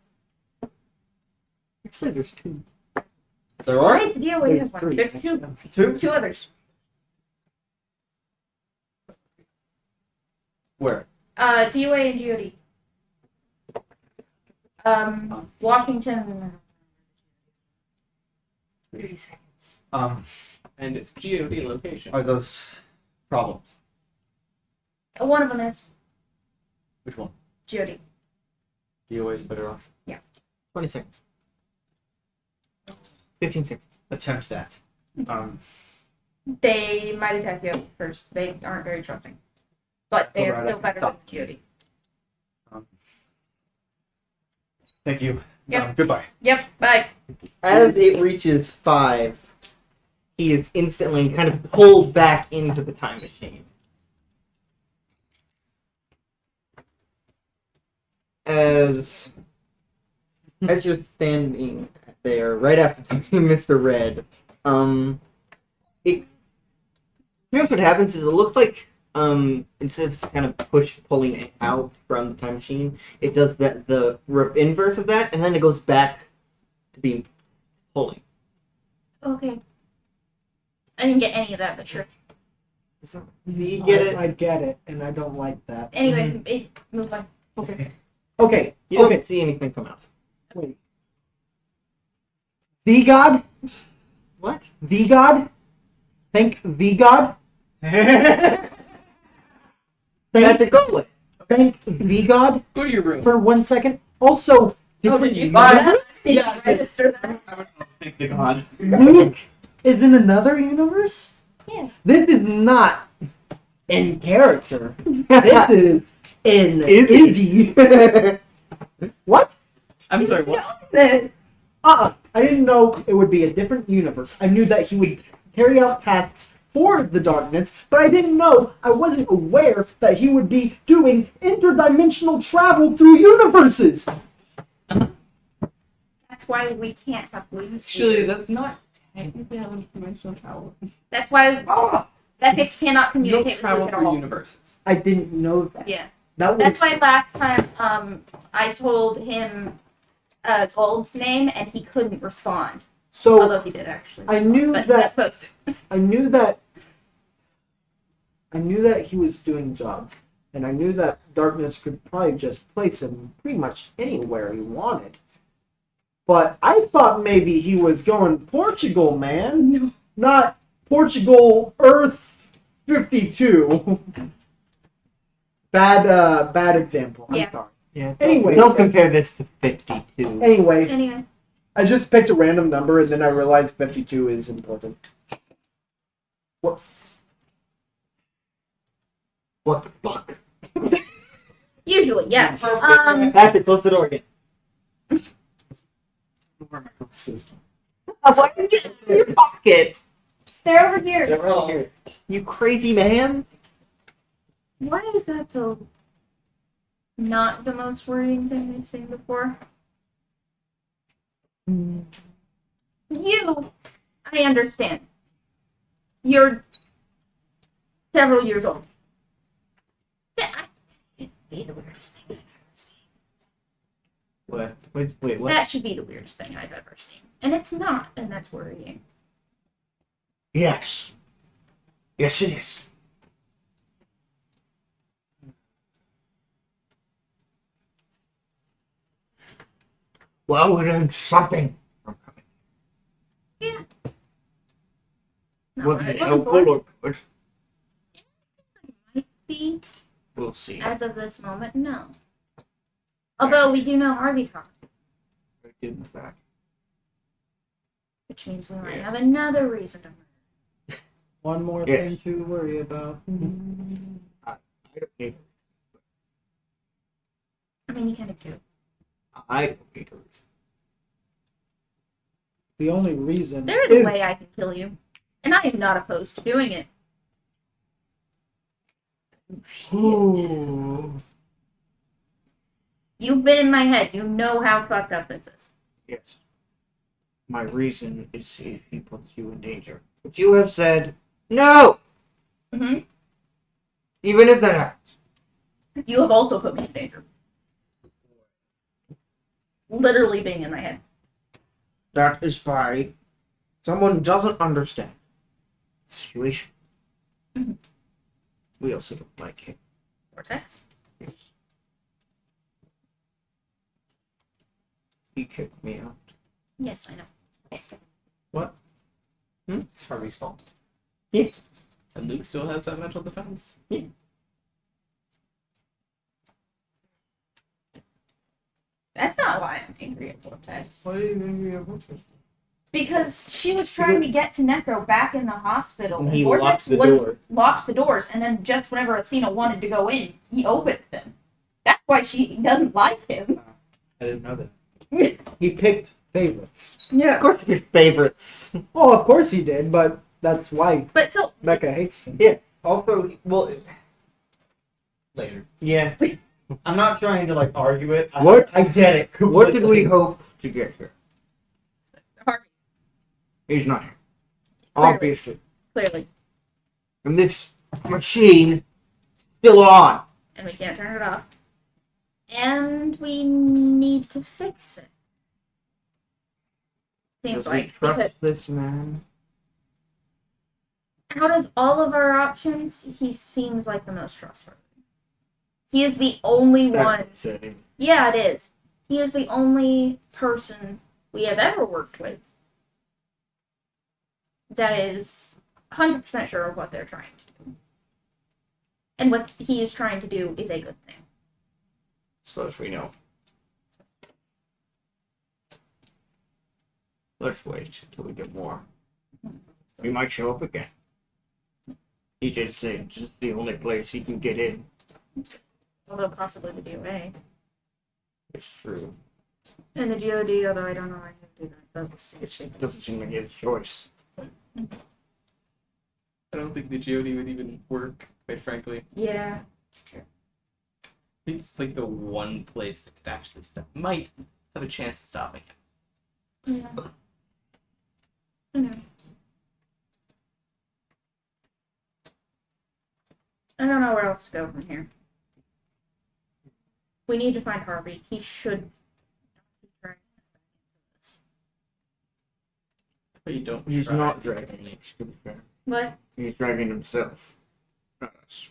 Actually, there's 2. There are? Right, the DOA has one. 3. There's two. Two? Two others. Where? DOA and GOD. Washington. 30 seconds. and it's GOD location. Are those problems? One of them is Which one? GOD. DOA is a better option. 20 seconds. 15 seconds. Attempt that. They might attack you first. They aren't very trusting. But they're alright, I still can better than stop. GOD. Thank you. Yep. Goodbye. Yep, bye. As it reaches 5, he is instantly kind of pulled back into the time machine. As you're standing there, right after talking to Mr. Red, here's what happens is it looks like instead of just kind of pulling it out from the time machine, it does the inverse of that, and then it goes back to being pulling. Okay. I didn't get any of that, but sure. Do you get it? I get it, and I don't like that. Anyway, move on. Okay. You don't Okay. see anything come out. Wait. The God? What? The God? Think the God? That's Think, a go with. think the God Go to your room. for 1 second. Also, Oh, did you say Bye. that? Did Yeah, you I did. register that? Thank the God. Luke is in another universe? Yes. This is not in character. This is in Izzy. What? I'm sorry, You what? know this. I didn't know it would be a different universe. I knew that he would carry out tasks for the darkness, but I wasn't aware that he would be doing interdimensional travel through universes. That's why we can't have wings. Actually, that's not technically how interdimensional travel. That's why that they cannot You communicate don't with travel Luke at through all. universes. I didn't know that. Yeah. That That's was why last time I told him Gold's name and he couldn't respond. so. Although he did actually. I knew but that- He's supposed to. I knew that he was doing jobs, and I knew that darkness could probably just place him pretty much anywhere he wanted. But I thought maybe he was going Portugal, man. No. Not Portugal Earth 52. Bad example. I'm Yeah. sorry. Yeah. Anyway. Don't compare this to 52. Anyway, Anyway. I just picked a random number and then I realized 52 is important. Whoops. What the fuck? Usually, yeah. Patrick, close the door again. Where are my glasses? Why did you get in your pocket? They're over here. They're right here. You crazy man. Why is that though? Not the most worrying thing we've seen before. You, I understand. You're several years old. It'd be the weirdest thing I've ever seen. What? Wait, what? That should be the weirdest thing I've ever seen. And it's not, and that's worrying. Yes. Yes, it is. Well, we learned something from coming. Yeah. Not Was what I it was looking helpful for. or good? Might be, We'll see. as of this moment, no. Although we do know Harvey talked, I did in fact. which means we might Yes. have another reason to murder. One more Yes. thing to worry about. I don't need I mean, you kind of do. I don't need a reason. The only reason There is a way I can kill you, and I am not opposed to doing it. Ooh. You've been in my head. You know how fucked up this is. Yes. My reason is if he puts you in danger. But you have said no! Mm-hmm. Even if that happens. You have also put me in danger. Literally being in my head. That is by someone doesn't understand the situation. Mhm. We also don't like him. Vortex? Yes. He kicked me out. Yes, I know. What? It's Harvey's fault. Yeah. And Luke still has that mental defense. That's not why I'm angry at Vortex. Why are you angry at Vortex? Because she was trying to get to Necro back in the hospital, And and he Vortex locked the wouldn't door. locked the doors, and then just whenever Athena wanted to go in, he opened them. That's why she doesn't like him. I didn't know that. he picked favorites. Yeah. Of course, your favorites. Well, of course he did, but that's why But so, Becca hates him. Also, well, later. Yeah. I'm not trying to like argue it. What? I get it. What did we hope to get here? Harvey, He's not here. Clearly. Obviously. clearly, And this machine still on. and we can't turn it off. And we need to fix it. Seems Does we like trust because this man? out of all of our options, he seems like the most trustworthy. He is the only one. That's upsetting. Yeah, it is. He is the only person we have ever worked with that is 100% sure of what they're trying to do. And what he is trying to do is a good thing. So as we know. Let's wait until we get more. We might show up again. He just said it's just the only place he can get in. Although possibly the DOA. It's true. And the GOD, although I don't know why they do that. But we'll see. It doesn't seem like he has a choice. I don't think the GOD would even work, quite frankly. Yeah. I think it's like the one place that could actually stop. Might have a chance of stopping it. Yeah. I know. I don't know where else to go from here. We need to find Harvey. He should. But you don't. He's try. not dragging it, to be fair. What? He's dragging himself. Not us.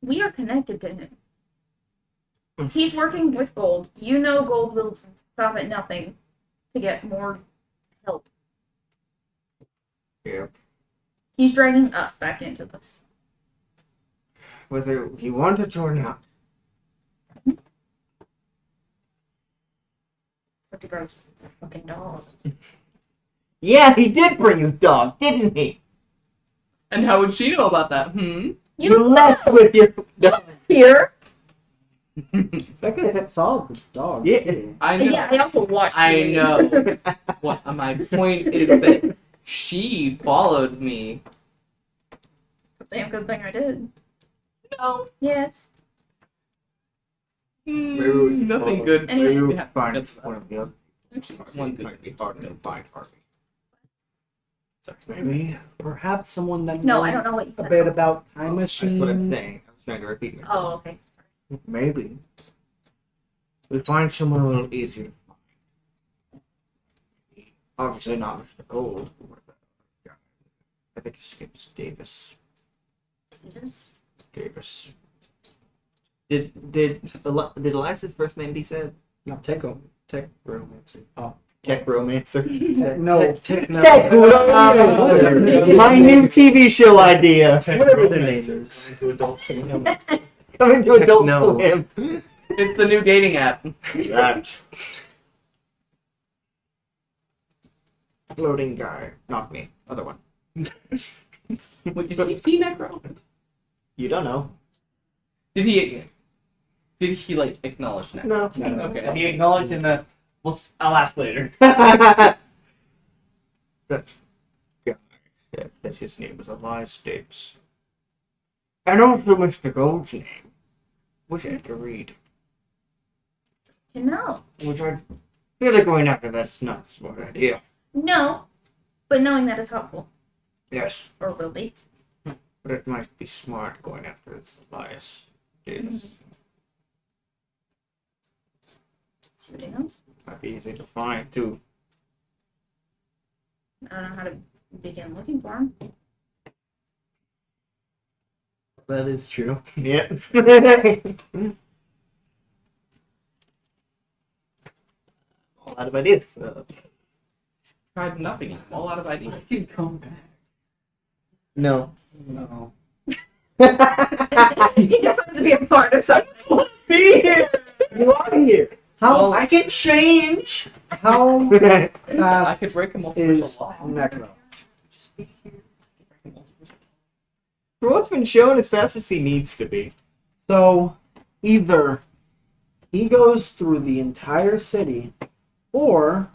We are connected to him. He's working with Gold. You know Gold will stop at nothing to get more help. Yep. He's dragging us back into this. Whether he wanted to or not. Except he brought his fucking dog. Yeah, he did bring his dog, didn't he? And how would she know about that? You left with your dog. Here? Becca saw the dog. Yeah. too. I know. Yeah, I also watched I it. know. What my point is that she followed me. Damn good thing I did. No. Yes. Maybe we can Nothing follow. good. Anyway. Maybe we Yeah, can find that's one of the other. Actually, one It good. might be hard to find Harvey. Sorry. Maybe. Perhaps someone that No, knows I don't know what you a said. bit about time That's what I'm machines. saying. I was trying to repeat myself. Oh, okay. Maybe. We find someone a little easier to find. Obviously not Mr. Gold. But what about the other guy? I think his name's Davis. Yes. Davis. Did Elias' first name be said? No, Technomancer. Techromancer. No, Techromancer. My new TV show idea. Whatever their name is. To adult swim. Coming to Adult No. Swim. It's the new dating app. That. Floating guy. Not me. Other one. What, did he see Necro? You don't know. Did he like acknowledge Necro? No. Okay. He acknowledged in the. I'll ask later. That guy said that his name was Elias Davis. And also Mr. Gold's name was Edgar Reed. You know. Which I feel like going after that's not a smart idea. No. But knowing that is helpful. Yes. Or will be. But it might be smart going after this Elias Davis. See what he knows. Might be easy to find too. I don't know how to begin looking for him. That is true. Yeah. All out of ideas. Tried nothing. I'm all out of ideas. He can come back. No. No. He just wants to be a part of something. Be here. You are here. How I can change. how I fast could break a is multiversal law. Necro? For what's been shown as fast as he needs to be. So either he goes through the entire city, or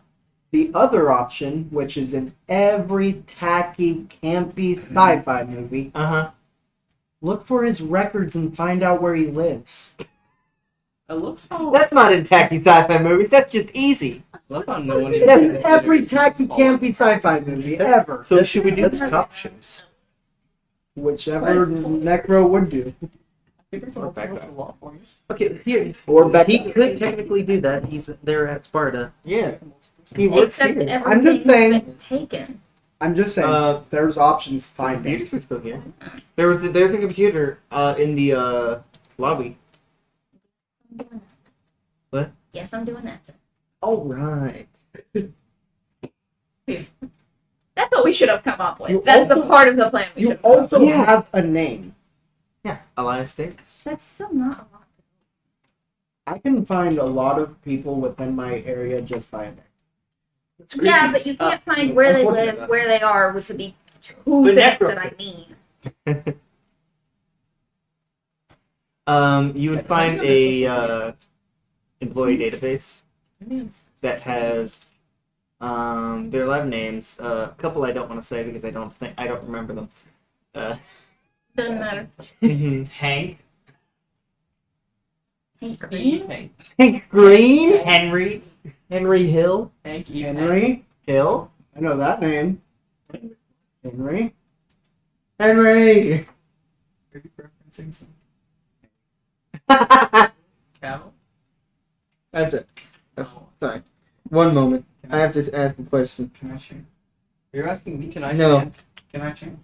the other option, which is in every tacky, campy sci-fi movie, look for his records and find out where he lives. I love how That's not in tacky sci-fi movies. That's just easy. no one even That's considered every tacky, campy sci-fi movie ever. So should we do That's that? cop shows. Whichever Necro would do. I could break a Or Becka. multiversal law for you. Okay, here. Or Becka. He could technically do that. He's there at Sparta. Yeah. He works Except here. everything's I'm just saying- been taken. I'm just saying, there's options, find it. Computers are still here. There's a computer in the lobby. I'm doing that. What? Yes, I'm doing that. Oh right. That's what we should have come up with. You That's the also- part of the plan we should You have come up also with. Yeah. have a name. Yeah. Elias Davis. That's still not a lot. I can find a lot of people within my area just by a name. Yeah, but you can't find where they live, unfortunate. where they are, which would be two But things necro- that I need. You would find a employee database that has their 11 names. A couple I don't want to say because I don't remember them. Doesn't matter. Hank, Hank Green? Hank. Hank Green, Henry, Henry Hill, Hank. Henry. Hill, I know that name. Henry. Henry. Are you referencing something? I Cal. have to. Sorry. One moment. I have to ask a question. Can I change? You're asking me? Can I? No. chant? Can I change?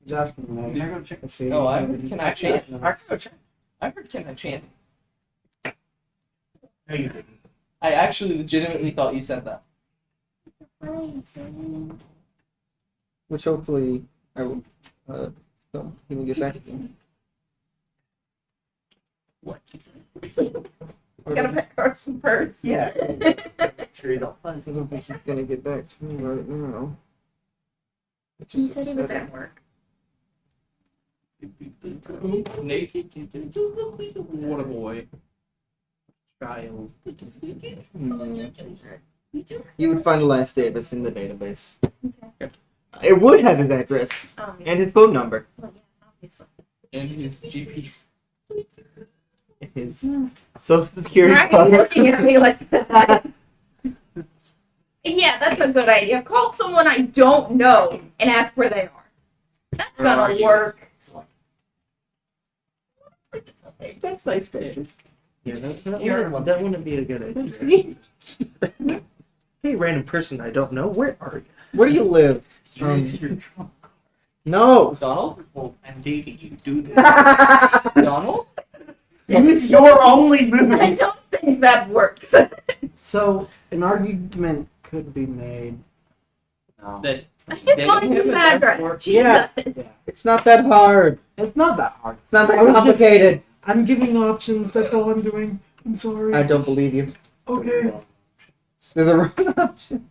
He's asking Can me. I go change? Let's see. Oh, I heard can I chant? I can go change. I heard can I chant. No, you didn't. I actually legitimately thought you said that. Which hopefully I will. So he will get back to me. What? Gotta pet Carson first. Yeah. Sure, he's all I don't think he's gonna get back to me right now. Which He is said he was upsetting. at work. Naked. What a boy. Child. You would find Elias Davis in the database. Okay. It would have his address and his phone number. Well, yeah, obviously. And his GP. His social security Why are you card. looking at me like that? Yeah, that's a good idea. Call someone I don't know and ask where they are. That's Where are gonna you? work. That's nice, baby. Yeah, that wouldn't be a good idea. Hey, random person I don't know, where are you? Where do you live? You're into your trunk. No. Donald? Well, I'm dating you. Do this. Donald? Use your only I move. don't think that works. So an argument could be made. No. That I'm just going to him the and address. Yeah. Jesus. It's not that hard. It's not that hard. It's not that I was just- complicated. I'm giving options. That's all I'm doing. I'm sorry. I don't believe you. Okay. There's a wrong option.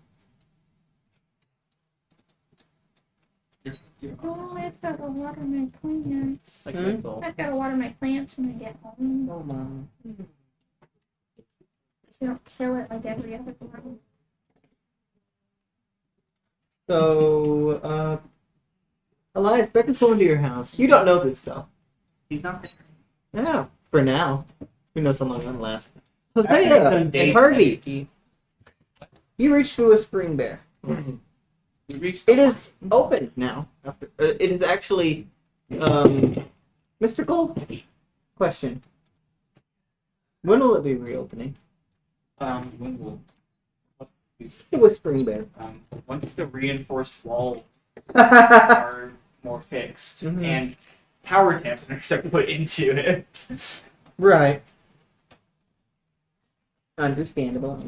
Oh, I've got to water my plants. Like Hmm? that's all. I've got to water my plants when I get home. Oh, Mom. You don't kill it like every other one. So, Elias, Becca's going to your house. You don't know this, though. He's not there. Yeah. For now. Who knows how long that'll last. After Hosea the and date, Harvey, you reached the Whispering Bear. We reached It is open now. It is actually, Mr. Goldfish. Question. When will it be reopening? When will The Whispering Bear. once the reinforced walls are more fixed Mhm. and power dampeners are put into it. Right. Understandable.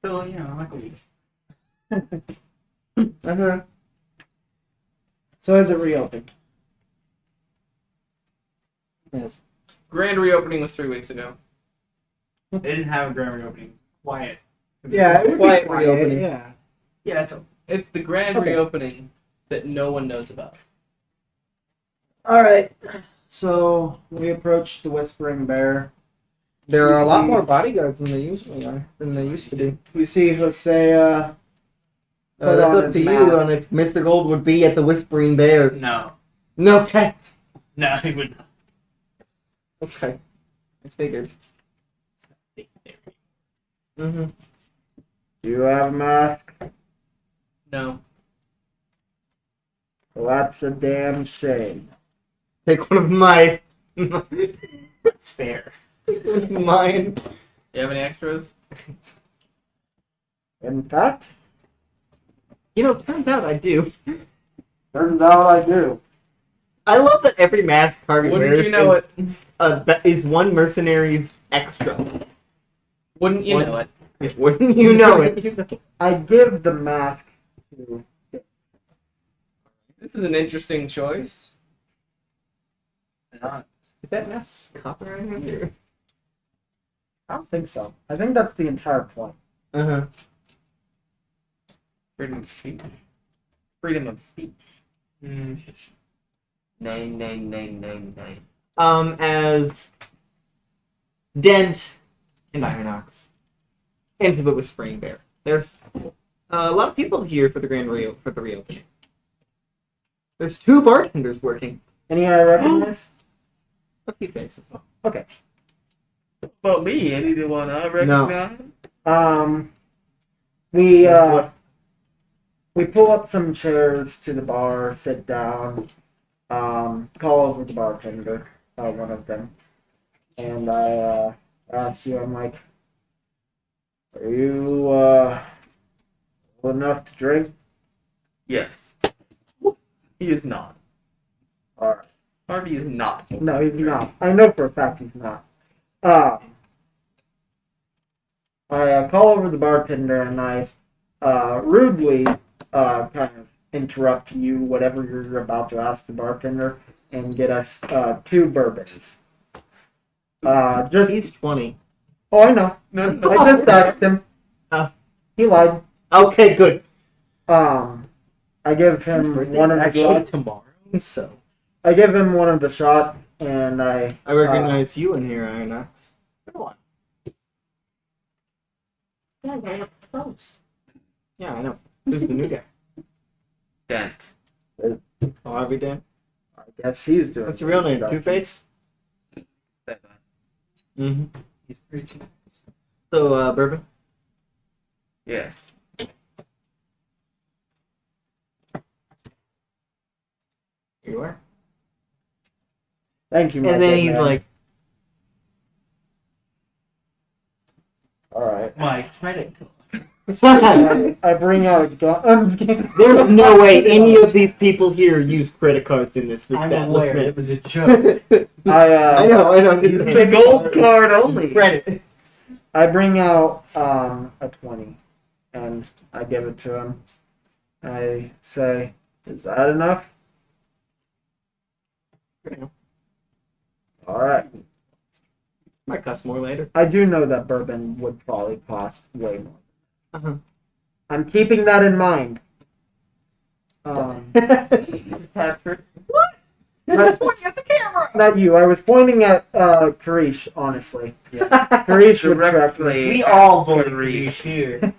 So like a week. Uh-huh. So is it reopened? Yes. grand reopening was 3 weeks ago. They didn't have a grand reopening. Quiet. Yeah, it would Quiet be quiet. reopening. Yeah. Yeah, it's a It's the grand Okay. reopening that no one knows about. All right. So we approached the Whispering Bear. There are a lot more bodyguards than they usually are, than they used to be. We see Hosea. Put That's on up his to mask. you on if Mr. Gold would be at the Whispering Bear. no. No, okay. No, he would not. Okay. I figured. Mm-hmm. Do you have a mask? No. Well, that's a damn shame. Take one of my... Spare. Take one of mine. You have any extras? In fact, You know, turns out I do. turns out I do. I love that every mask Harvey Wouldn't wears you know it? is one mercenary's extra. Wouldn't you What? know it? Wouldn't you know it? I give the mask to. This is an interesting choice. Is that mask copyrighted? I don't think so. I think that's the entire point. Uh-huh. Freedom of speech. Freedom of speech. Mm. Nay. As Dent and Ironox enter the Whispering Bear. There's a lot of people here for the reopening. There's 2 bartenders working. Any I recognize? A few faces. About me, anyone I recognize? We What? we pull up some chairs to the bar, sit down, call over the bartender, one of them, and I ask you, I'm like, are you old enough to drink? Yes. He is not. Alright. Harvey is not. No, he's not. I know for a fact he's not. I call over the bartender and I rudely kind of interrupt you, whatever you're about to ask the bartender, and get us 2 bourbons. Just He's 20. oh, I know. No. I just asked him. He lied. Okay, good. I give him one of the shots. tomorrow, so I give him one of the shots, and I I recognize you in here, Ironox. Been a while. Yeah, they look close. Yeah, I know. Who's the new guy? Dent. Oh, Harvey Dent. I guess he's doing. What's your real name? the Two-Face? Say that. Mm-hmm. He's pretty cool. So, bourbon? Yes. Here you are. Thank you, my And then good he's man. like, all right. My credit card. I bring out a gun. I'm just kidding. there's no way any of these people here use credit cards in this. I'm that aware look it was a joke. I know. I'm just Use saying. the gold card only. Credit. I bring out a 20, and I give it to him. I say, "Is that enough?" All right. Might cost more later. I do know that bourbon would probably cost way more. Uh-huh. I'm keeping that in mind. Patrick. Not you. I was pointing at Karish, honestly. Yeah. Karish would correct me. Directly. We all voted for Three. you here.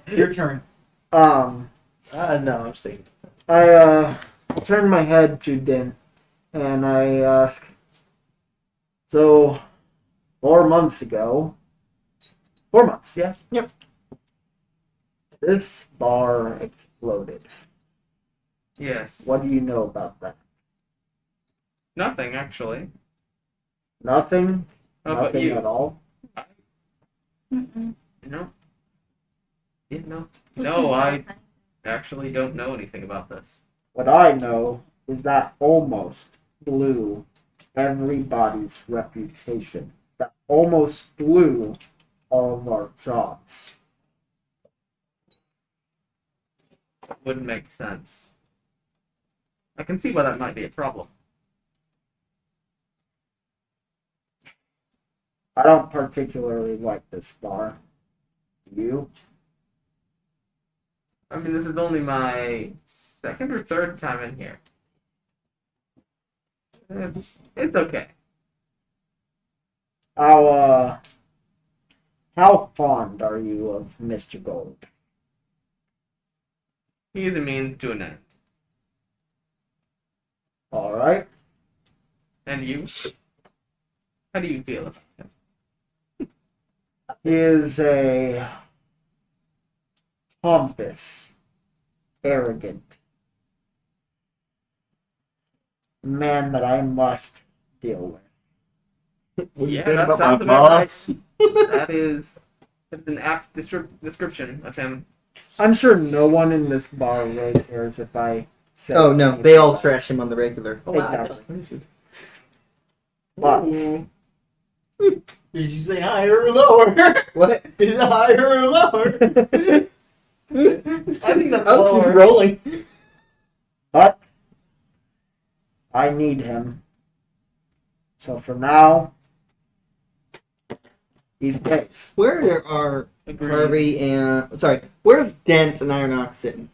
Your turn. Um, No, I'm saying. I turn my head to Din, and I ask, so 4 months ago, 4 months, yeah? Yep. This bar exploded. Yes. What do you know about that? Nothing, actually. Nothing? How about Nothing you? at all? Mm-mm. No. Yeah, no. No, I actually don't know anything about this. What I know is that almost blew everybody's reputation. That almost blew all of our jobs. Wouldn't make sense. I can see why that might be a problem. I don't particularly like this bar. Do you? I mean, this is only my second or third time in here. It's okay. How fond are you of Mr. Gold? He is a means to an end. All right. And you? How do you feel about him? He is a pompous, arrogant man that I must deal with. What do you Yeah, think that about sounds my about right. boss? That's an apt description of him. I'm sure no one in this bar really cares if I say. Oh no, anything they all about trash him on the regular. Oh, wow. Exactly. But Ooh. Did you say higher or lower? What? Is it higher or lower? I think that's I was lower. just rolling. But I need him. So for now, These days. Where are Agreed. Harvey and where's Dent and Ironox sitting?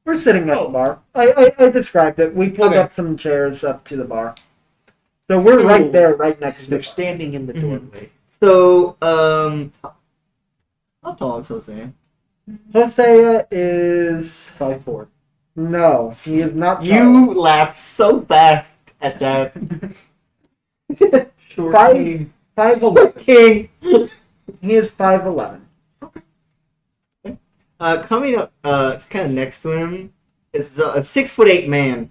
We're sitting at Oh. the bar. I described it. We pulled Okay. up some chairs up to the bar. So we're right Cool. there, right next to They're it. standing in the Mhm. doorway. So, how tall is Jose? Hosea is 5'4". no, he is not. You laughed so fast at that. Short Five- king. 5'11". King. He is 5'11". Coming up, it's kind of next to him, is a 6'8" man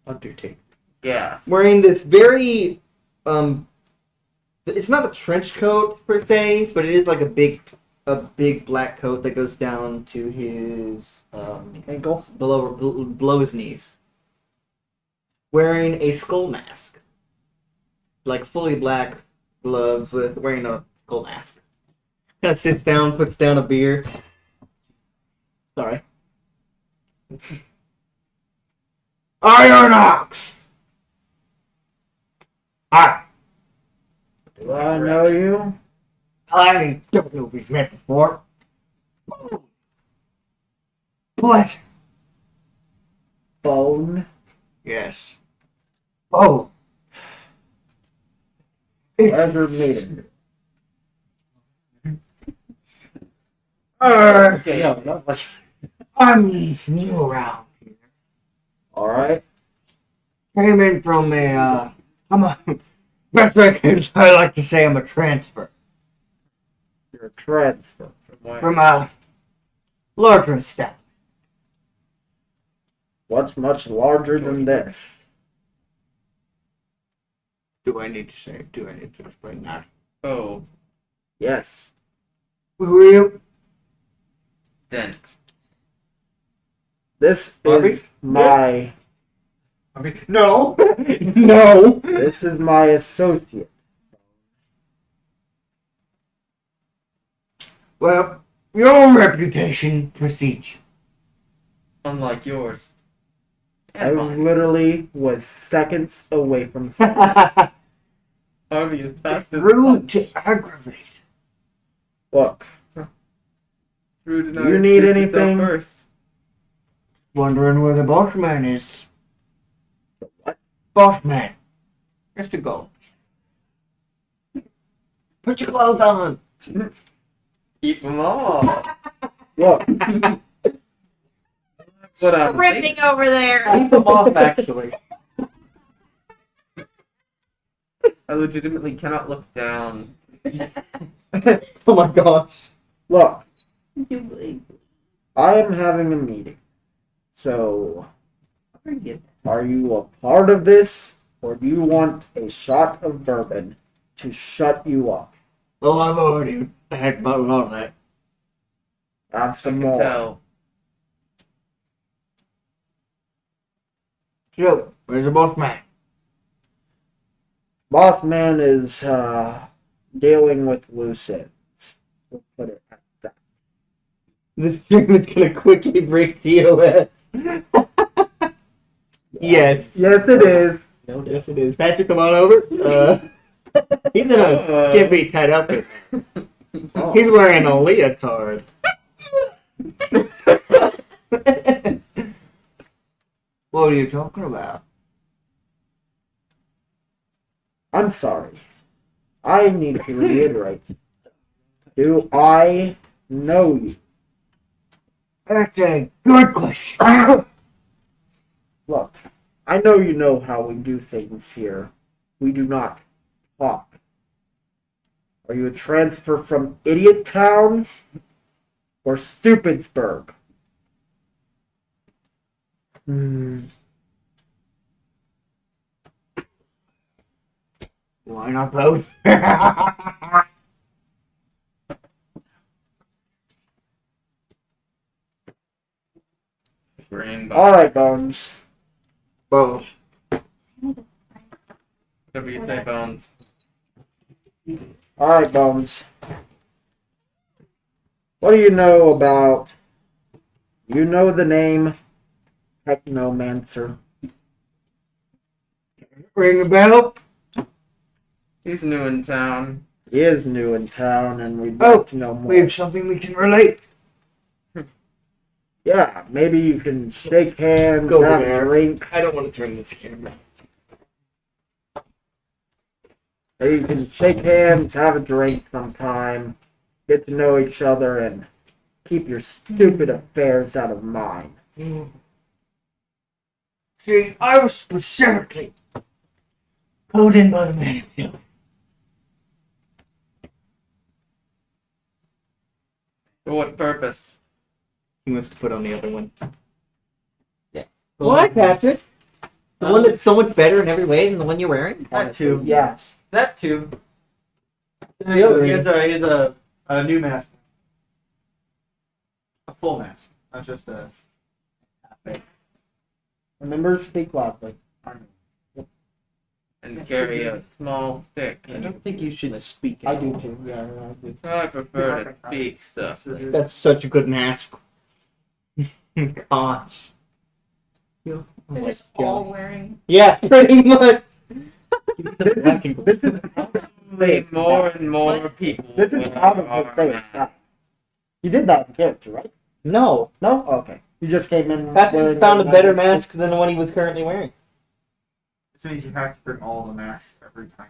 Undertaker. Yeah. wearing this very, it's not a trench coat per se, but it is like a big black coat that goes down to his Ankle. below his knees. Wearing a skull mask, like fully black gloves with wearing a skull mask. Kind of sits down, puts down a beer. Sorry. Iron Ox. Hi. Do I know you? I don't know if we've met before. Pleasure. Bone. Yes. Oh. Pleasure meeting. Okay. No, not like. I'm new around here. All right. Came in from a, I'm a, best way I like to say I'm a transfer. Your transfer. From a larger step. What's much larger than this? Do I need to explain that? Oh, Yes. Who are you? Dent. This Harvey? is my. No. No. This is my associate. Well, your reputation precedes you. Unlike yours. I And mine. literally was seconds away from. Harvey is fast as Rude to aggravate. Look, Rude enough. You need Introduce yourself anything? First. Wondering where the boss man is. What? Boss man. Mr. Gold. Put your clothes on. Keep them on. look. What up? Ripping over there. Keep them off, actually. I legitimately cannot look down. Oh my gosh. Look. I am having a meeting. So, are you a part of this, or do you want a shot of bourbon to shut you up? Oh, I've already had fun on that. Have I some can more. tell. So, where's the boss man? Boss man is dealing with loose ends. We'll put it at that. This stream is gonna quickly break TOS. Yes. Yes, it is. No, Yes, it is. Patrick, come on over. He's in a can't be tied up in there. He's wearing a leotard. What are you talking about? I'm sorry. I need to reiterate. Do I know you? That's a good question. Look, I know you know how we do things here. We do not talk. Are you a transfer from Idiot Town or Stupidsburg? Why not both? Brain All right, Bones. Both. Whatever you say, Bones. All right, Bones. What do you know about? You know the name Technomancer. Ring a bell? He's new in town. He is new in town, and we'd Oh, like to know more. We have something we can relate. Yeah, maybe you can shake hands, Go have there. a drink. I don't want to turn this camera. Maybe you can shake hands, have a drink sometime, get to know each other, and keep your stupid affairs out of mine. See, I was specifically called in by the man himself. For what purpose? He wants to put on the other one. Yeah. Why, Patrick? The one that's so much better in every way than the one you're wearing? That too. Yes. That too. The other He has a new mask. A full mask, not just a half. Remember, speak loudly. And carry a small stick. I don't think you should speak. I do too. Yeah, I do. I prefer to speak stuff. That's such a good mask. Gosh. Oh They're my just all God. wearing. Yeah, pretty much. See more and more people. This is wear out of our Hosea's masks. style. You did that in character, right? No. No? Okay. You just came in. Patrick wearing found a the better mask than the one he was currently wearing. It means you have to bring all the masks every time.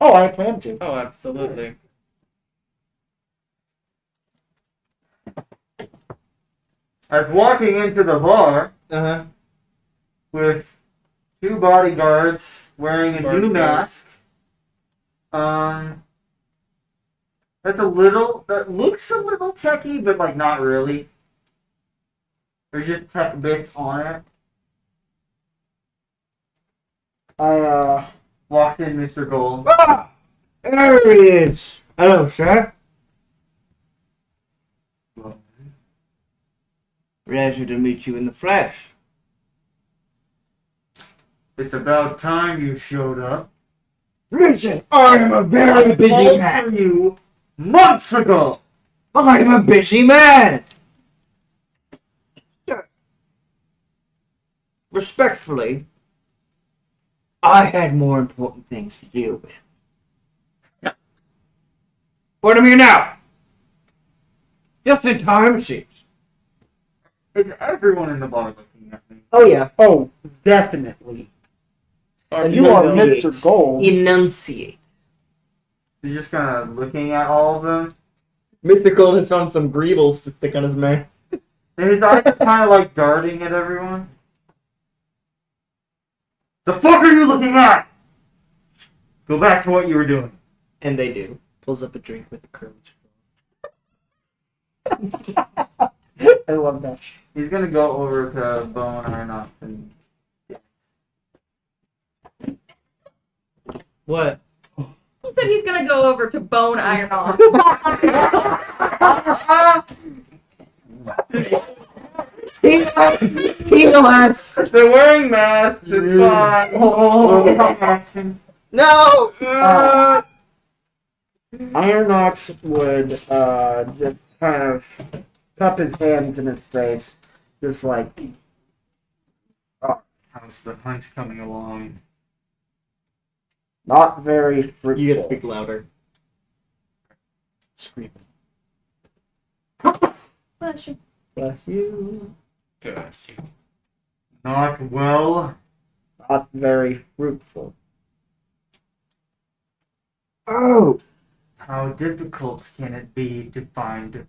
Oh, I plan to. Oh, absolutely. I was walking into the bar Uh-huh. with two bodyguards wearing a new Bodyguard. mask. That looks a little techy, but like not really. There's just tech bits on it. Walks in Mr. Gold. Ah! There it is! Hello, sir. Pleasure to meet you in the flesh. It's about time you showed up. Listen, I am a very busy Called man. for you months ago. I'm a busy man. Respectfully, I had more important things to deal with. What am you now? Just in time, it seems. Is everyone in the bar looking at me? Oh, yeah. Oh, definitely. Harvey You are Enunciate. Mr. Gold. Enunciate. He's just kind of looking at all of them. Mr. Gold has found some greebles to stick on his mask. And his eyes are kind of like darting at everyone. The fuck are you looking at? Go back to what you were doing. And they do. Pulls up a drink with a curly I love that. He's gonna go over to Bone Arnox and What? He said he's gonna go over to Bone Iron Off. Elias! They're wearing masks. It's fine. No! Ironox would just kind of cup his hands in his face, just like, How's the hunt coming along? not very fruitful. You gotta speak louder. Screaming. Bless you. Bless you. Gosh. Not well. Not very fruitful. Oh! How difficult can it be to find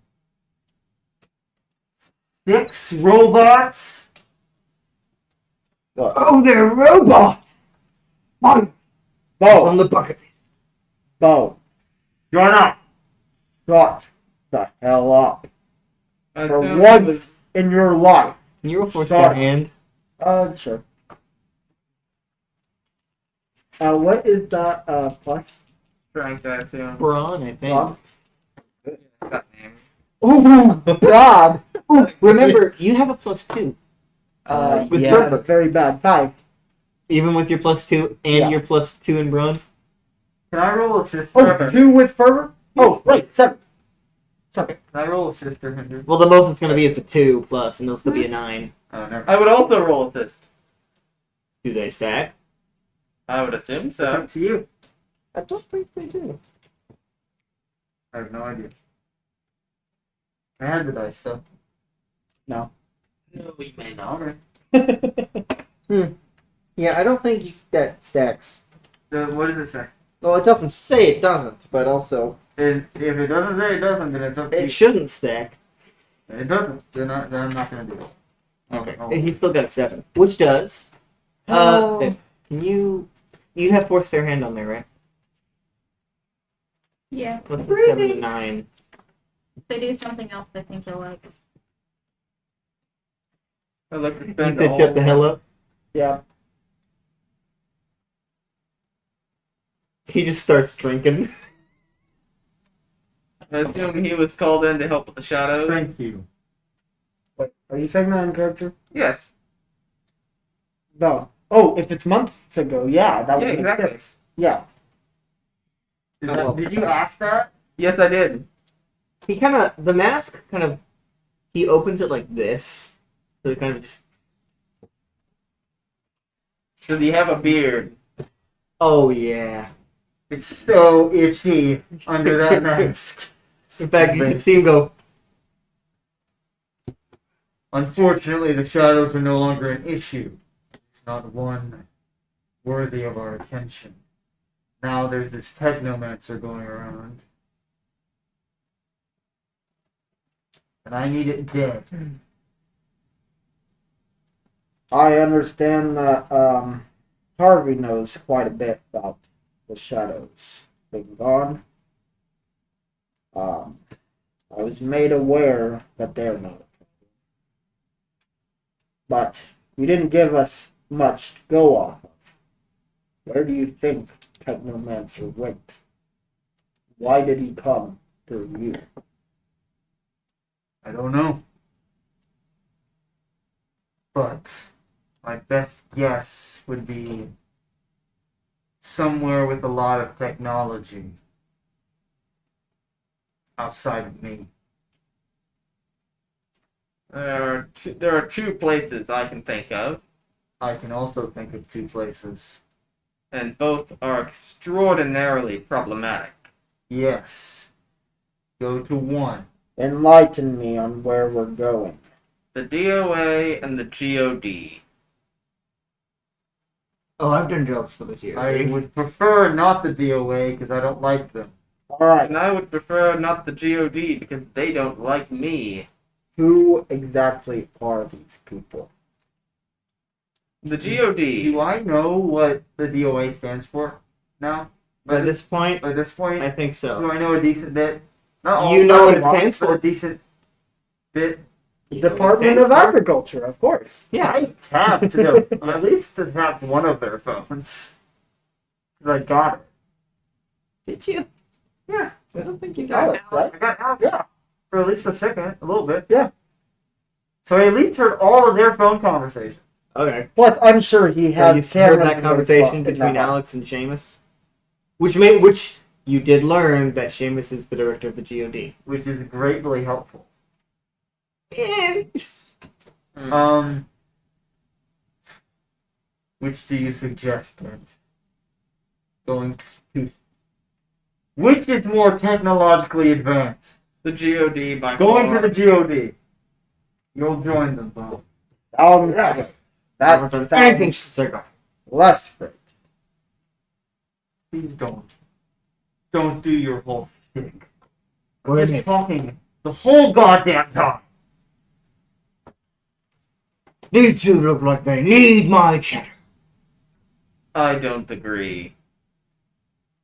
6 robots? Oh, they're robots! Bo! On the bucket. Bo! You're not. Shut the hell up. I For assume once in your life. Can you roll for Start. that hand? Sure. What is that, plus? Strength, I assume. Brawn, I think. Rob? That name. Oh, God! Remember, you have a +2. With Yeah, fervor. very bad. 5. Even with your +2 and Yeah. your +2 in brawn. Can I roll a sister? Oh, Fervor. 2 with fervor? Oh, right, 7. Can I roll a sister, Hinder? Well, the most it's gonna be is a 2 plus, and it'll still be a 9. Oh, never. I would also roll assist. Do they stack? I would assume It's so. up to you. I don't think they do. I have no idea. I had the dice though. No, we may not. Okay. Yeah, I don't think that stacks. What does it say? Well, it doesn't say it doesn't, but also If it doesn't say it doesn't, then it's up to you. it shouldn't stack. It doesn't. Then I'm not gonna do it. Okay. Oh. He's still got a 7, which does. Oh. Can you have force their hand on there, right? Yeah. What's the 7 to 9? If they do something else, I think you'll like. I'd like to You spend said all. shut the hell up. Yeah. He just starts drinking. I assume he was called in to help with the shadows. Thank you. Wait, are you saying that in character? Yes. No. Oh, if it's months ago, yeah, that would Yeah, make exactly. sense. Yeah. Did you ask that? Yes, I did. He kind of the mask he opens it like this, so he kind of just. Does he have a beard? Oh yeah. It's so itchy under that mask. In fact, you can see him go. Unfortunately, the shadows are no longer an issue. It's not one worthy of our attention. Now there's this Technomancer going around. And I need it dead. I understand that Harvey knows quite a bit about the shadows being gone. I was made aware that they're not a problem. But you didn't give us much to go off of. Where do you think Technomancer went? Why did he come through you? I don't know. But my best guess would be somewhere with a lot of technology outside of me. There are two places I can think of, I can also think of 2 places. and both are extraordinarily problematic. Yes. Go to 1. Enlighten me on where we're going. The DOA and the GOD. Oh, I've done jobs for the GOD. I would prefer not the DOA because I don't like them. Alright, And I would prefer not the GOD because they don't like me. who exactly are these people? The GOD. Do I know what the DOA stands for now? By this point, By this point, I think so. do I know a decent bit? Not all, You know not what a it lot, stands but for. A decent bit. Department of Agriculture, of course. Yeah. I tapped them at least to have one of their phones. 'Cause I got it. Did you? Yeah, I don't think you Alex, right? I got Alex. Yeah. For at least a second, a little bit. Yeah. So I at least heard all of their phone conversations. Okay. Plus, I'm sure he So had you cameras heard that in his conversation in between that house. Alex and Seamus? Which you did learn that Seamus is the director of the GOD. Which is greatly helpful. Yeah. Which do you suggest, Kent? Going to... Which is more technologically advanced? The GOD by Going far. to the GOD. You'll join them, Bob. That Anything sounds circle. less great. Please don't. Don't do your whole thing. What do you Just mean? talking the whole goddamn time. These two look like they need my cheddar. I don't agree.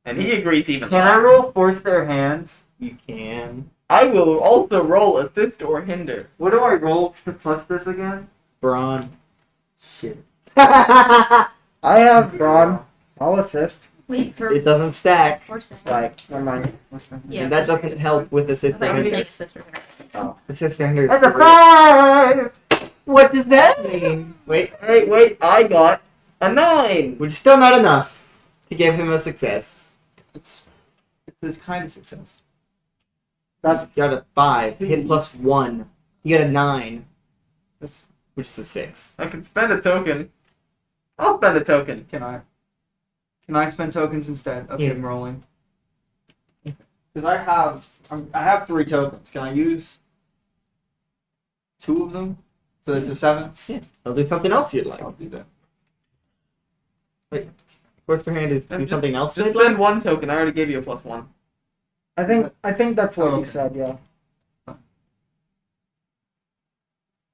And he agrees even Can I less. roll force their hands? You can. I will also roll assist or hinder. What do I roll to plus this again? Brawn. Shit. I have Braun. I'll assist. Wait for It doesn't stack. horses. Right, never mind. Yeah. And that doesn't help with I assist thought you were and gonna hinder. take sister here. Assist and hinder. That's a is 5! What does that mean? Wait, Wait, I got a 9! which is still not enough to give him a success. It's kind of success. That's got a 5. Hit plus 1. You got a 9. That's, Which is a 6. I can spend a token. I'll spend a token. can I spend tokens instead of Yeah. him rolling? Because I have 3 tokens. Can I use 2 of them? So it's a 7. I'll do something else you'd like. I'll do that. Force your hand is do Just- something else Just you'd like. spend 1 token. I already gave you a +1. I think that's what Oh, you okay. said. Yeah.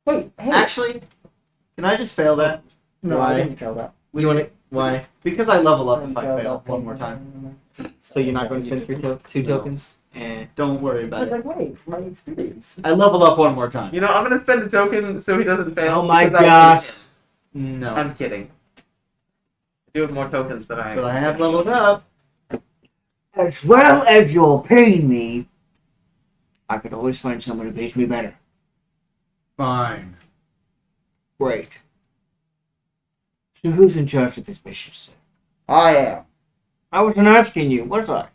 Wait. Hey. Actually, can I just fail that? no, why? I didn't kill that. You want it? Why? Because I level up if Didn't I kill fail that. one more time. So you're not going to spend 2 tokens? Don't worry I about was it. like, wait, it's my experience. I level up one more time. You know, I'm gonna spend a token so he doesn't fail. Oh my because I hate gosh. him. No. I'm kidding. I do have more tokens than I. But I have leveled up. As well as you're paying me, I could always find someone who pays me better. Fine. Great. So who's in charge of this mission, sir? I am. I wasn't asking you, was I?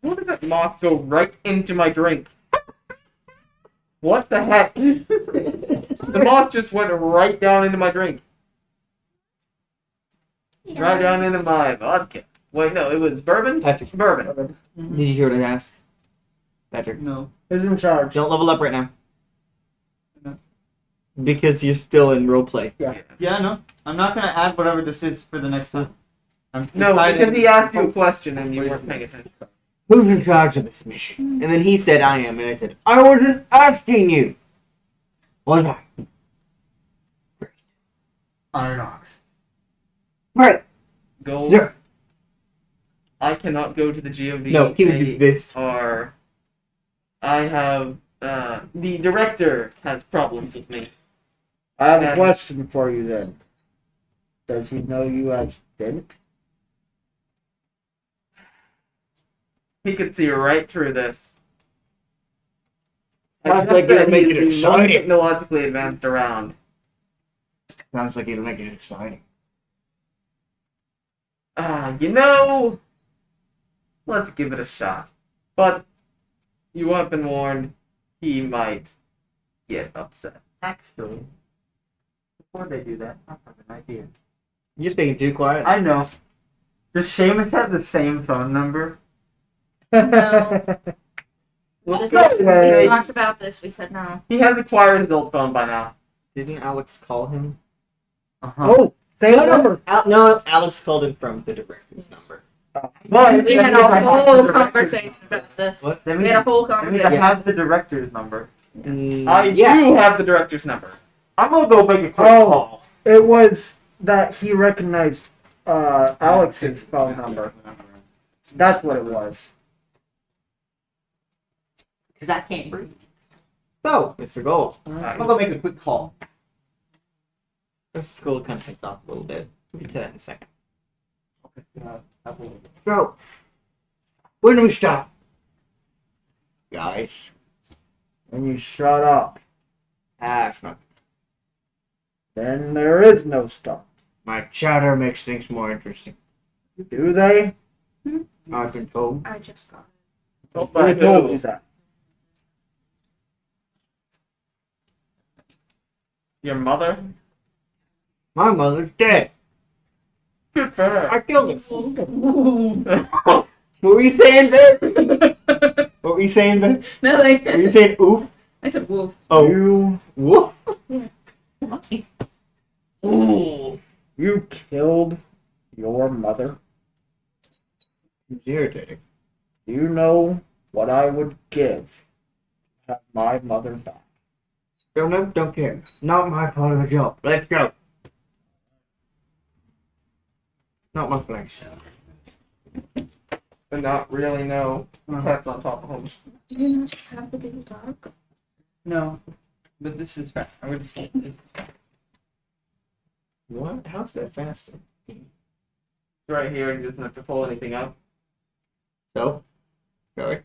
How did that moth go right into my drink? What the heck? The moth just went right down into my drink. Right down into my vodka. Wait, no, it was bourbon? Patrick, Bourbon. did you hear what I asked? Patrick, No. Who's in charge? don't level up right now. No. Because you're still in roleplay. Yeah, no. I'm not gonna add whatever this is for the next time. I'm No, deciding- because he asked you a question and you weren't paying attention. Who's in charge of this mission? And then he said, I am. And I said, I wasn't asking you. Was I? Iron Ox. Great. Gold. Yeah. I cannot go to the GOV. No, he would do this. Or I have the director has problems with me. I have a And- question for you then. Does he know you as Dent? He could see right through this. I Sounds just like you're said making he it is the most exciting. technologically advanced around. Sounds like it'll make it exciting. You know, let's give it a shot. But you have been warned, he might get upset. Actually, before they do that, I have an idea. You're speaking too quiet. I know. Does Seamus have the same phone number? No. Well, This- no way. we talked about this. We said no. He has acquired his old phone by now. Didn't Alex call him? Oh, say the number. No, Alex called him from the director's number. But We had a whole conversation about this. What? That We means, had a whole that means I conversation. have the director's number. I do have the director's number. I'm gonna go make a quick Oh. call. It was that he recognized Alex's phone number. That's what it was. Because I can't breathe. So, Mr. Gold. I'm gonna go make a quick call. This school kind of heads off a little bit. We'll get to that in a second. Okay. So, when do we stop? Guys. When you shut up, It's not. then there is no stop. My chatter makes things more interesting. Do they? I've been told. I just got Oh, I told you that. Your mother? My mother's dead. Good for her. I killed him. What were you saying, babe? What were you saying, babe? nothing. Were you saying oof? I said woof. Oh, You, woof. you killed your mother. It's irritating. You know what I would give to have my mother back. Don't care. Not my part of the job. Let's go. Not my place. But not really, no. Cat's on top of him. Do you not just have to get the dog? No. But this is fast. I'm gonna this is fast. What? How's that faster? Right here, he doesn't have to pull anything up. So, go.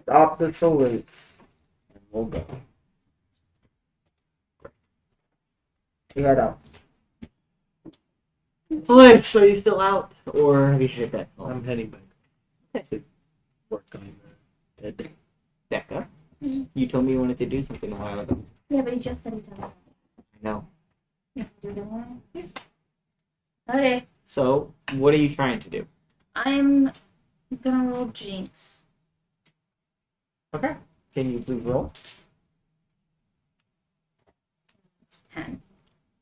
Stop the salutes. And we'll go. Head out. Alex, are you still out, or have you headed back home? I'm heading back to work on the dead. Becca, you told me you wanted to do something a while ago. Yeah, but he just said he's out. I know. Yeah, do the one. Okay. So, What are you trying to do? I'm gonna roll Jinx. Okay. Can you please roll? It's 10.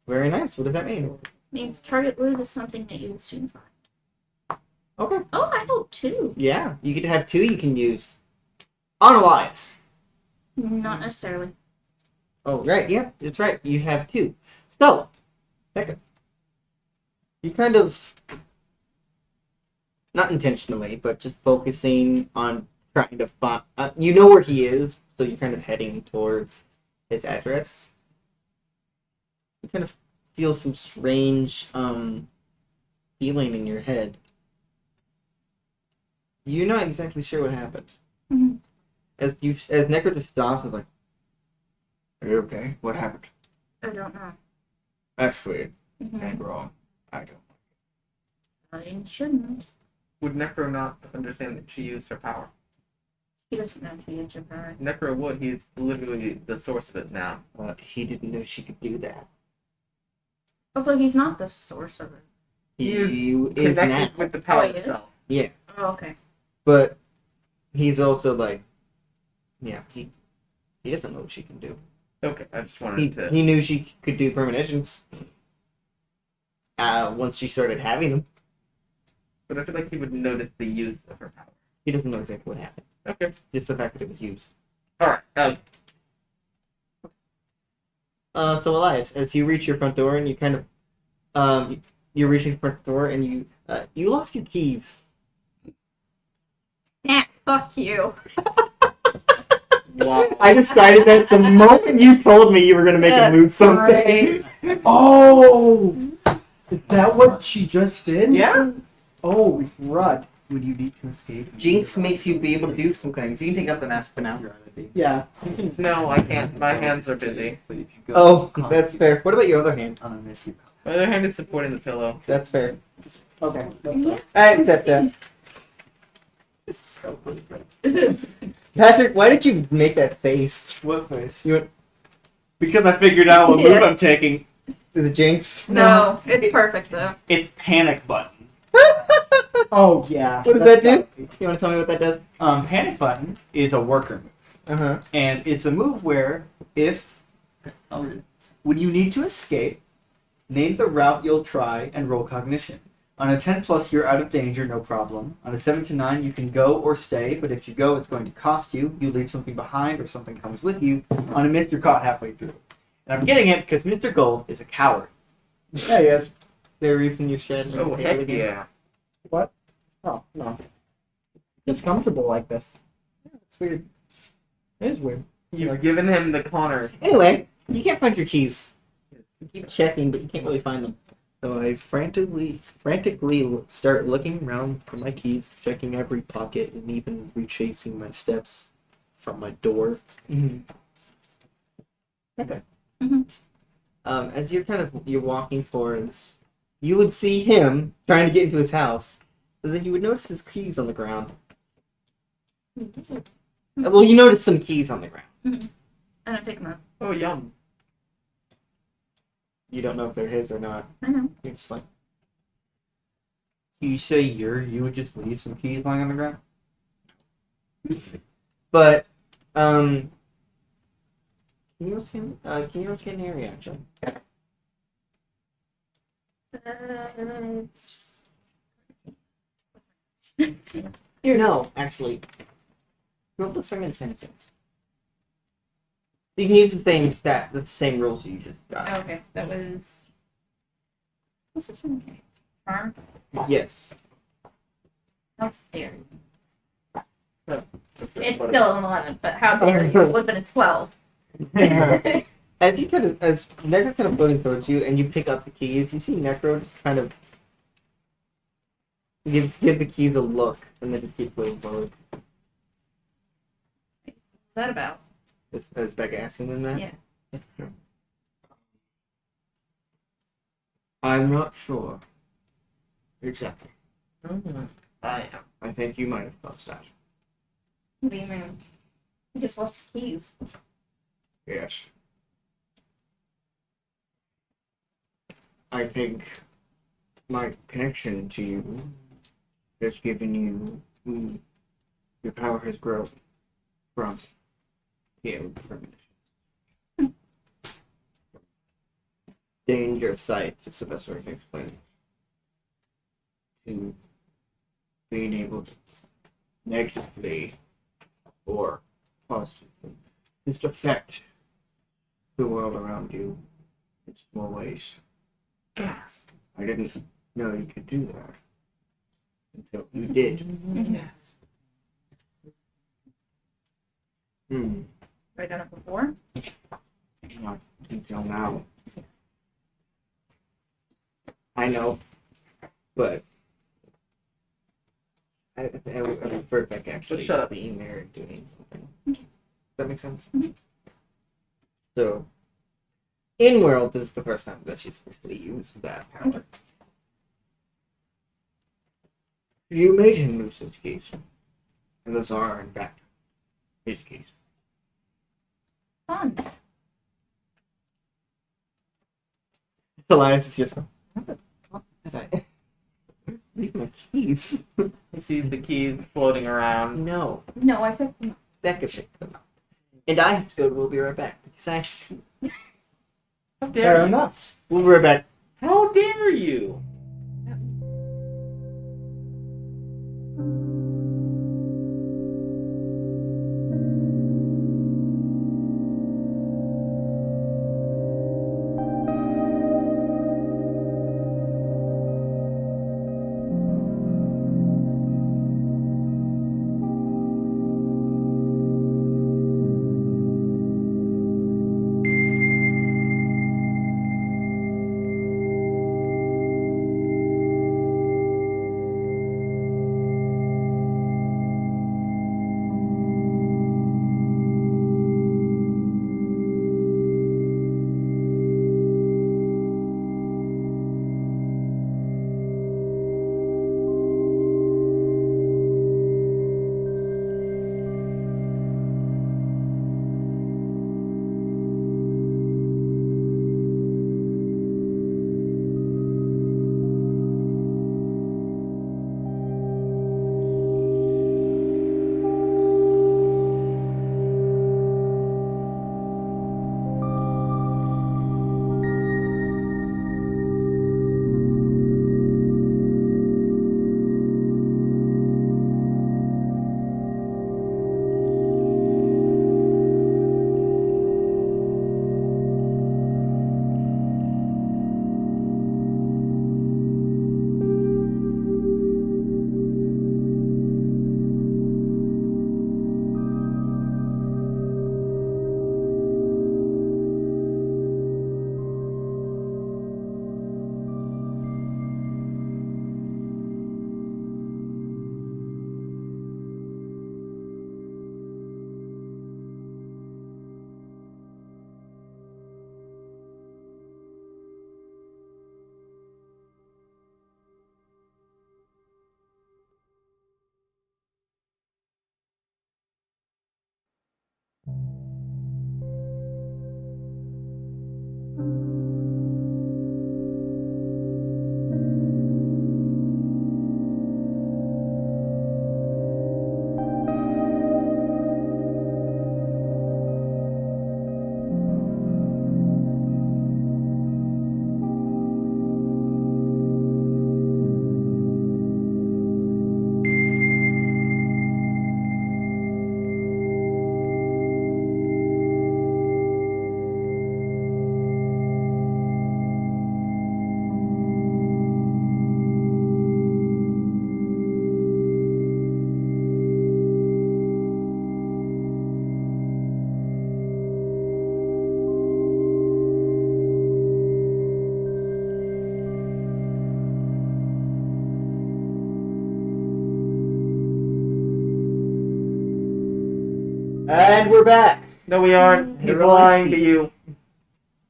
Very nice. What does that mean? Means target loses something that you will soon find. Okay. Oh, I rolled 2. Yeah, you can have 2 you can use. On Elias. Not necessarily. Oh, right. Yep, that's right. You have 2. So, Becca, you kind of, not intentionally, but just focusing on trying to find. You know where he is, so you're kind of heading towards his address. You kind of feel some strange feeling in your head. You're not exactly sure what happened. Mhm. As Necro just stops, is like, "Are you okay? What happened?" I don't know. That's weird Mhm. and wrong. I don't. I shouldn't. Would Necro not understand that she used her power? He doesn't know if he is your power. Necro would. He's literally the source of it now. He didn't know she could do that. Also, he's not the source of it. He He is now, connected with the power Oh, he is? itself. Oh, okay. but he's also like, yeah, he doesn't know what she can do. Okay, I just wanted to. He knew she could do premonitions. Once she started having them, But I feel like he would notice the use of her power. he doesn't know exactly what happened. Okay. Just the fact that it was used. Alright. So Elias, as you reach your front door and you kind of, you're reaching the front door and you lost your keys. Yeah, fuck you. Wow. I decided that the moment you told me you were gonna make him move something. Oh! Is that what she just did? Yeah. Oh, crud. Would you need to escape? Jinx makes you be able to do some things. You can take up the mask for now. Yeah. No, I can't. My hands are busy. But if you go, Oh, that's fair. What about your other hand? I'm gonna miss you. My other hand is supporting the pillow. That's fair. Okay. Yeah. I accept that. It's so good. Patrick, why did you make that face? What face? You went, Because I figured out what move Yeah. I'm taking. is it Jinx? No, it's perfect though. It's panic button. Oh, yeah. What does that do? You want to tell me what that does? Panic button is a worker move, Uh-huh. and it's a move where when you need to escape, name the route you'll try and roll cognition. On a 10 plus, you're out of danger, no problem. On a 7 to 9, you can go or stay, but if you go, it's going to cost you. You leave something behind or something comes with you. On a miss, you're caught halfway through. And I'm getting it because Mr. Gold is a coward. Yeah, he is. Is there a reason you're straddling Oh, the table heck again? yeah. Oh, no. It's comfortable like this. It's weird. It is weird. You've given him the Connor. Anyway, you can't find your keys. You keep checking, but you can't really find them. So I frantically start looking around for my keys, checking every pocket, and even retracing my steps from my door. Mm-hmm. Okay. Mhm. As you're walking towards, you would see him trying to get into his house, but then you would notice his keys on the ground. Well, you notice some keys on the ground. I don't pick him up. Oh, yum. You don't know if they're his or not. I know. You're just like, You say you would just leave some keys lying on the ground? but can you roll scan area action? No, actually. Roll the song intelligence. You can use the same stat, the same rules you just got. Oh, okay, that was. What's this one? Charm? Yes. How dare you? That's It's what still an 11, but how dare you? It would have been a 12. As Necro's kind of floating towards you, and you pick up the keys, you see Necro just kind of give the keys a look, and then just keep floating forward. What's that about? Is Becca asking them that? Yeah. I'm not sure. Exactly. I am. I think you might have caused that. What do you mean? You just lost keys. Yes. I think my connection to you has given you your power has grown from premonition. Danger of sight is the best way to explain it. To being able to negatively or positively just affect the world around you in small ways. Gasp. I didn't know you could do that until you did. Yes. Have I done it before? Not until now. I know, but I prefer Becka actually shut up. being there and doing something. Does that make sense? Mhm. So, in world, this is the first time that she's officially used that power. You made him lose his keys, and those are, in fact, his keys. Fun. Elias is just, how the fuck did I leave my keys? He sees the keys floating around. No, No, I picked them up. Becka picked them up. And I have to go, we'll be right back. Because How dare Fair you? enough. we'll be right back. How dare you? And we're back. No, we aren't. He's You're lying lying. to you.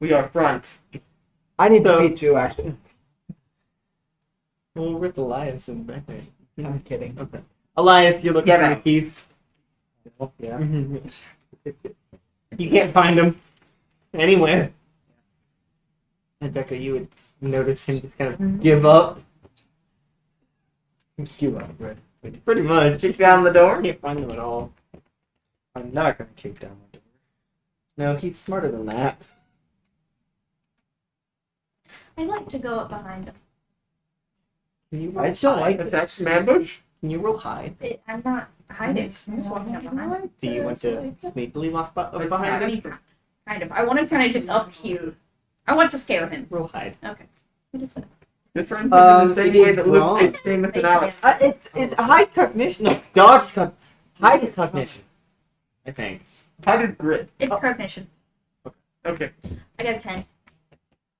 We are front. I need So- to pee too, actually. Well, we're with Elias and Becka. I'm kidding. Okay. Elias, you're looking Get for your out. keys. Yeah. You can't find them anywhere. And Becca, you would notice him just kind of give up. You are right. Pretty much. Kick down the door. Can't find them at all. I'm not gonna kick down the door. No, he's smarter than that. I'd like to go up behind him. Can you I roll don't hide? like Attack from ambush. Can you roll hide? I'm not hiding. I'm just walking up behind him. Do you want to sneakily walk up I behind him? mean, kind of. I want to kind of just up here. I want to scare him. Roll hide. Okay. What is it? You're trying to do the same way that Luke wrong. did Seamus and Alex. It's hide cognition. No, dodge hide is cognition. I think. How did grit? It's cognition. Okay. I got a 10.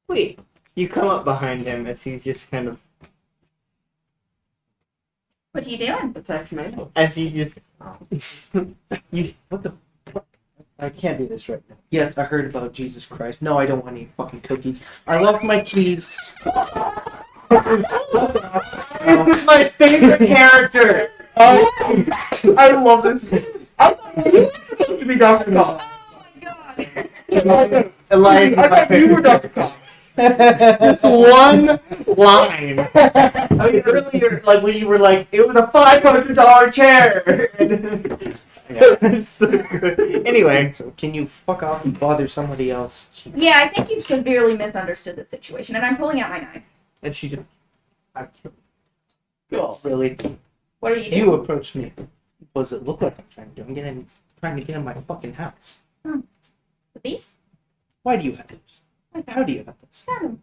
Wait. You come up behind him as he's just kind of What are you doing? Attack from ambush. as you just You what the fuck? I can't do this right now. Yes, I heard about Jesus Christ. No, I don't want any fucking cookies. I left my keys. This is my favorite character. I love this. I thought you were supposed to be Dr. Cox. Elias, I thought you were Dr. Cox. just one line. I mean, earlier, like when you were like, it was a $500 chair. so good. Anyway, So can you fuck off and bother somebody else? Yeah, I think you've severely misunderstood the situation, and I'm pulling out my knife. and she just, I killed. Oh, really? What are you doing? You approached me. What does it look like I'm trying to do? I'm trying to get in my fucking house. With these? Why do you have this? How do you have this? Found them.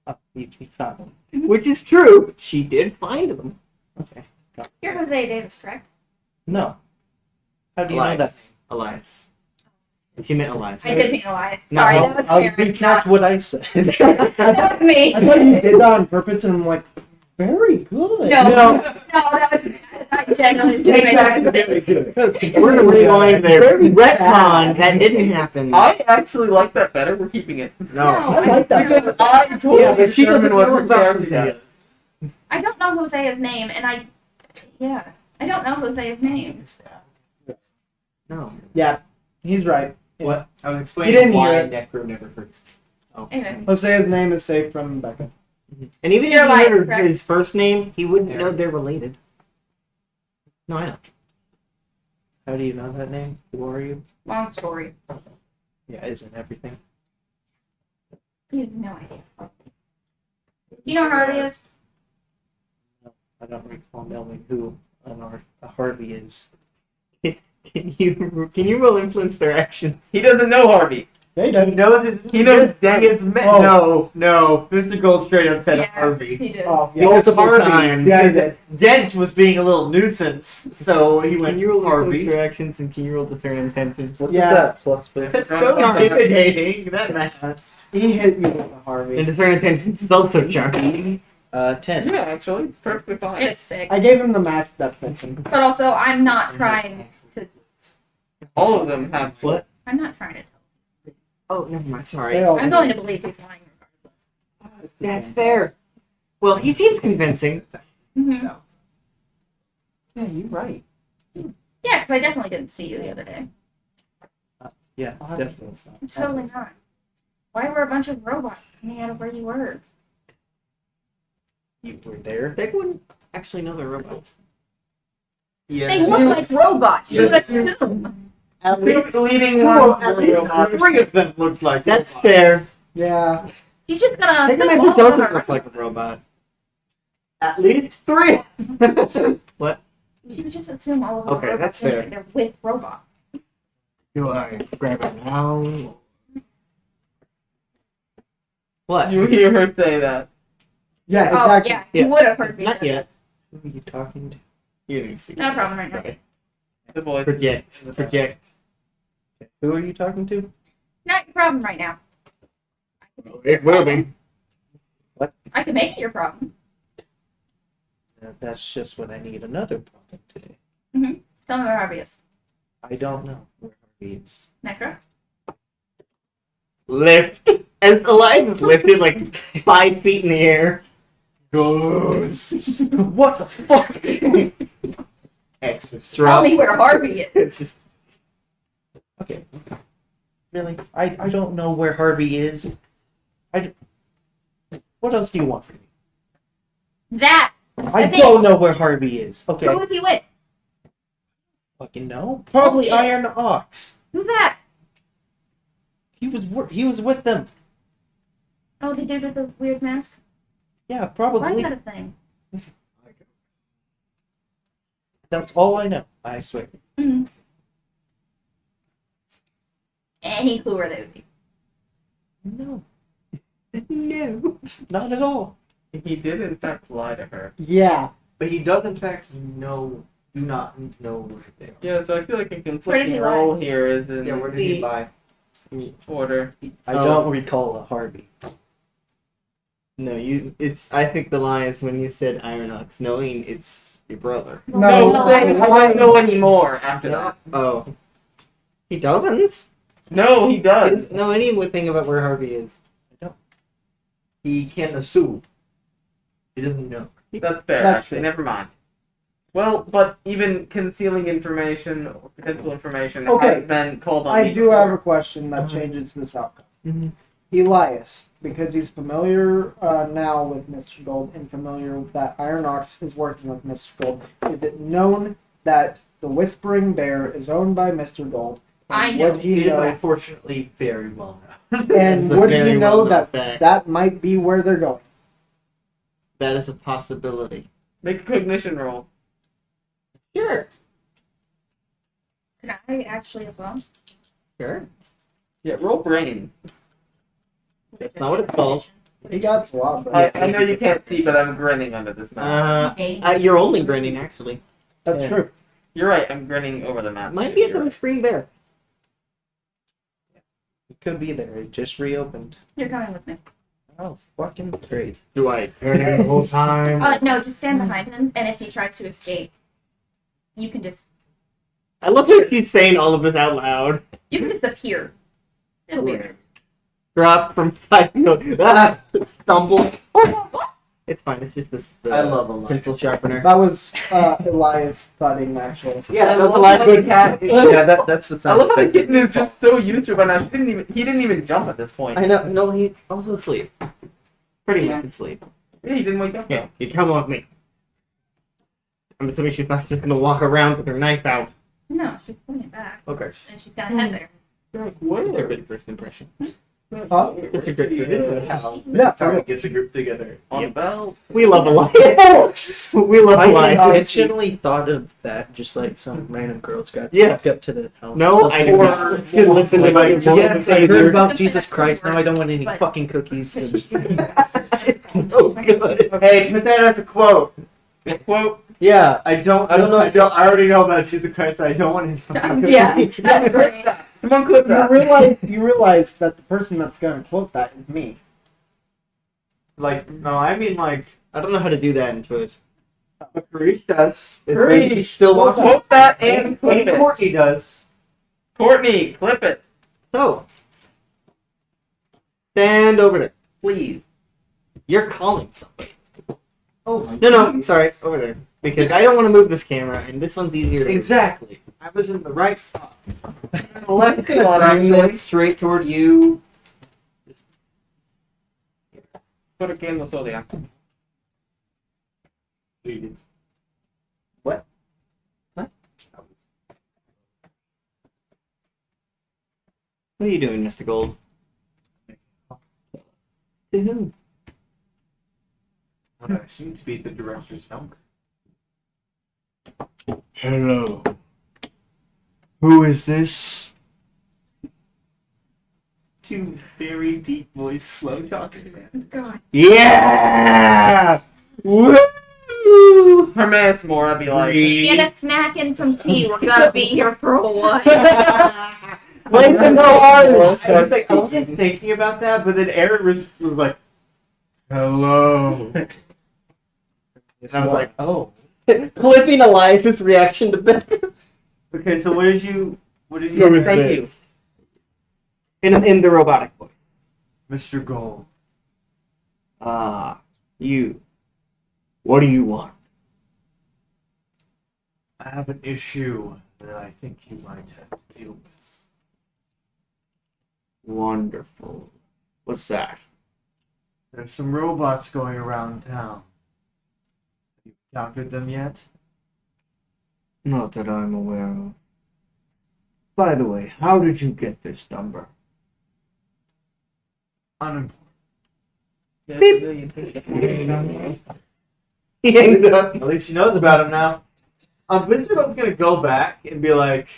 Oh, you found them. Which is true. She did find them. Okay. You're Hosea Davis, correct? No. How do you know that? Elias. She meant Elias. I did mean Elias. No, Sorry, I'll, that was I'll Karen, retract not- what I said. that was me. I thought you did that on purpose, and I'm like, very good. No, that was I genuinely did Take make that that to mistake. We're gonna rewind there. Retcon. That didn't happen. I actually like that better. We're keeping it. No. I like that. Because I totally Yeah, but she doesn't determined what know her about character Hosea. is. I don't know Hosea's name, and I don't know Hosea's name. No. Yeah, he's right. What? I was He explaining didn't why hear it. Necro never hurts. Anyway, Hosea's name is safe from Becca. And even You're if right, you heard correct. his first name, he wouldn't Yeah. know they're related. No, I know. How do you know that name? Who are you? long story. Yeah, isn't everything? You have no idea. You know who Harvey is? I don't recall knowing who a Harvey is. Can you roll influence their actions? He doesn't know Harvey. They He don't. knows his. He knows He has met. Oh. No. Mr. Gold straight up said Yeah, Harvey. he did. Oh, Yeah, it's Harvey. Yeah, he did. Dent was being a little nuisance, so he went Can you roll influence Harvey. their actions and can you roll discern intentions? What Yeah. is that plus? But That's so intimidating. That matters. He hit you with the And Harvey. discern intentions is also charming. 10. Yeah, actually, perfectly fine. It is sick. I gave him the mask that fits him. But also, I'm not trying to. All of them have What? I'm not trying to. Oh, never mind. Sorry. They all I'm going to believe he's lying regardless. That's fair. Well, he seems convincing. Mm-hmm. Yeah, you're right. Yeah, because I definitely didn't see you the other day. Yeah, I'll have to definitely. fix that. I'm totally not. Why were a bunch of robots coming out of where you were? You were there. They wouldn't actually know they're robots. Yeah. They look like robots. You would assume. At least leading two, one. at least Three of them looked like. That's fair. Yeah. She's just gonna. assume Technomancer all of them doesn't are look like a robot. At least three. What? You just assume all of them Okay, are that's robots anyway. fair. They're with robots. Do I grab it now? What? You hear her say that. Yeah, Oh, exactly. yeah. Yeah. You would have heard me. Not yet. Who are you talking to? You didn't speak. No problem right now. Sorry. The voice. Project. Who are you talking to? Not your problem right now. It will be. I can make it your problem. That's just what I need another problem today. Tell me where Harvey is. I don't know where Harvey is. Necro? Lift. As Elias is lifted like 5 feet in the air. Goes. What the fuck? Exorcist. Tell me where Harvey is. It's just. Okay. Really? I don't know where Harvey is. What else do you want from me? That I That's it. don't know where Harvey is. Okay. Who is he with? Fucking no. Probably Bullshit. Iron Ox. Who's that? He was with them. Oh, the dude with the weird mask? Yeah, Why is probably. that a thing? That's all I know. I swear. Mm-hmm. Any clue where they would be? No, No. not at all. He did in fact lie to her. Yeah. But he does in fact do not know where they are. Yeah, so I feel like a Where did conflicting he lie? role here is in Yeah, where did he lie? order. I Oh. don't recall a Harvey. No, you. It's. I think the lie is when you said Iron Ox, knowing it's your brother. No, I don't know anymore after that. Oh. He doesn't. No, he He does. doesn't know anything about where Harvey is. He can't assume. He doesn't know. That's fair, That's actually. true. Never mind. Well, but even concealing information or potential information Okay. has been called on I me do before. have a question that changes this outcome. Mhm. Elias, because he's familiar now with Mr. Gold and familiar that Iron Ox is working with Mr. Gold, is it known that the Whispering Bear is owned by Mr. Gold? I And know. Would he It is know? unfortunately very well known. And But would he very know well-known that fact. that might be where they're going? That is a possibility. Make a cognition roll. Sure. Can I actually as well? Sure. Yeah, roll brain. That's not what it's called. He got a lot, but I know you can't see, but I'm grinning under this map. You're only grinning, actually. that's Yeah. true. You're right, I'm grinning over the map. Might be at You're the right. Whispering Bear. It could be there. It just reopened. You're coming with me. Oh, fucking great. Do I turn in the whole time? No, just stand behind him, and if he tries to escape, you can just I love that he's saying all of this out loud. appear. It'll be there. Drop from 5 feet. Stumble. It's fine. It's just this I love Elias. pencil sharpener. That was Elias thudding, actually. Yeah, I that's love the last how the good cat- Yeah, that's the I sound love how the effect. kitten is just so used to it by now. He didn't even jump at this point. I know. No, he's also asleep. Pretty much asleep. Yeah, he didn't wake up. Yeah, you come with me. I'm assuming she's not just gonna walk around with her knife out. No, she's putting it back, Okay. and she's gonna head there. You're like, Such a where? good first impression. Huh? Such a good first impression. Yeah, Time to get the group together. On Yep. belt. We love Elias. We love I Elias. intentionally thought of that, just like some random Girl Scouts Yeah. walk up to the house. No, I did not. To listen to my Yes, I heard about But- Jesus Christ. Now I don't want any But- fucking cookies. It's so good. Hey, put that as a quote. Quote. Yeah, I don't know. I I already know about Jesus Christ. I don't want any fucking Yeah, cookies. that's great. Someone clip that. You realize that the person that's going to quote that is me. Like, no, I mean like, I don't know how to do that in Twitch. Karish does. Hurry, Still watching. quote that and clip And it. Courtney does. Courtney, clip it, So, stand over there. please. You're calling somebody. Oh my No, sorry, over there. Because I don't want to move this camera, and this one's easier to Exactly. I was in the right spot. I'm just gonna turn this straight toward you. Put a candle so yeah. What? What? What are you doing, Mr. Gold? To whom? What I assume to be the director's number. Hello. Who is this? Two very deep voice, slow talking man. God. Yeah! Woo! Hermes Mora be like, Get a snack and some tea. We're gonna be here for a while. Play some cards! I was like, I wasn't thinking about that, but then Aaron was like, Hello. and I was like, oh. Clipping Elias's reaction to Becka. Okay, so what did you Who is thank this? you. In the robotic voice. Mr. Gold? You. What do you want? I have an issue that I think you might have to deal with. Wonderful. What's that? There's some robots going around town. You conquered them yet? Not that I'm aware of. By the way, how did you get this number? Unimportant. Yeah, Beep. civilian. He hangs up. At least he knows about him now. Vincero's gonna go back and be like,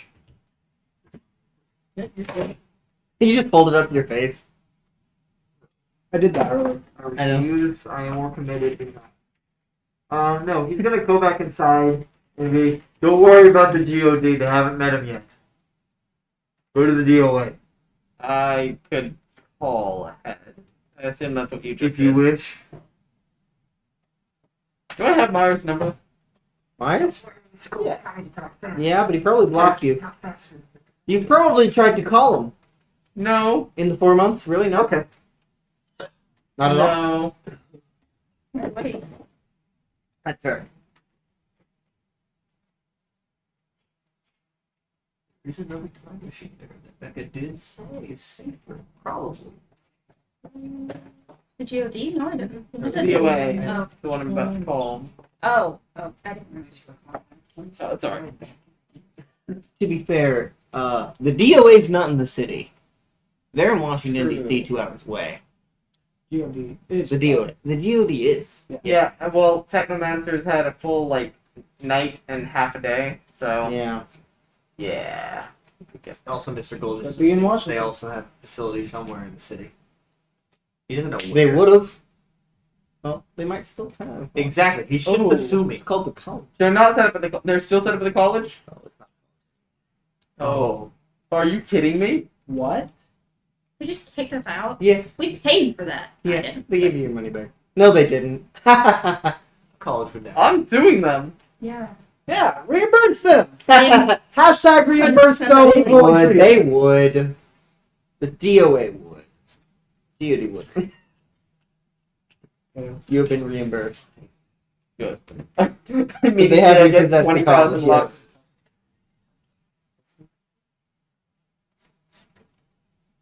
You just hold it up to your face. I did that earlier. I know. I am more committed than that. No, he's gonna go back inside and be, don't worry about the GOD, they haven't met him yet. Go to the DOA. I could call ahead. I assume that's what you just If you did. wish. Do I have Myers' number? Myers? Yeah, but he probably blocked you. You probably tried to call him No. in the 4 months. Really? No. Okay. Not at all. No. Wait. That's fair. There's another time machine there that Becka did say is safer, probably. The GOD? No, I didn't. Who said DOA. Oh. The one I'm about to call. Oh, I didn't remember. Oh, it's alright. To be fair, the DOA's not in the city. They're in Washington, True. D.C., 2 hours away. GOD is The DOA. The DOD is. Yeah, well, Technomancer's had a full, night and half a day, so, Yeah. yeah. Also, Mr. Gold Could is be in Washington. They also have a facility somewhere in the city. He doesn't know where. They would have. Well, they might still have. Exactly. He shouldn't Oh. assume It's it. called the college. They're not set up at the, they're still set up at the college? Oh, it's not. Oh. Are you kidding me? What? They just kicked us out. Yeah. We paid for that. I Yeah. didn't. They gave you your money back. No, they didn't. College would never. I'm suing them. Yeah. Yeah, reimburse them. They- Hashtag reimburse them. They would. They would. The DOA would. DOD would. You have been reimbursed. Good. I mean, They have I you get possess the 20,000 college, bucks.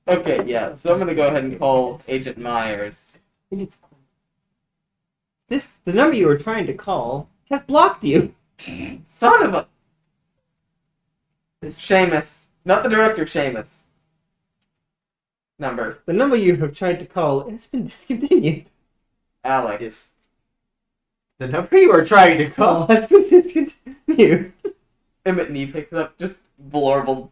Okay, yeah, so I'm gonna go ahead and call Agent Myers. The number you were trying to call has blocked you. Son of a... It's Seamus. Not the director, Seamus. Number. The number you have tried to call has been discontinued. Alex. Yes. The number you are trying to call. Call has been discontinued. Emmett Knee picks up, just blurble.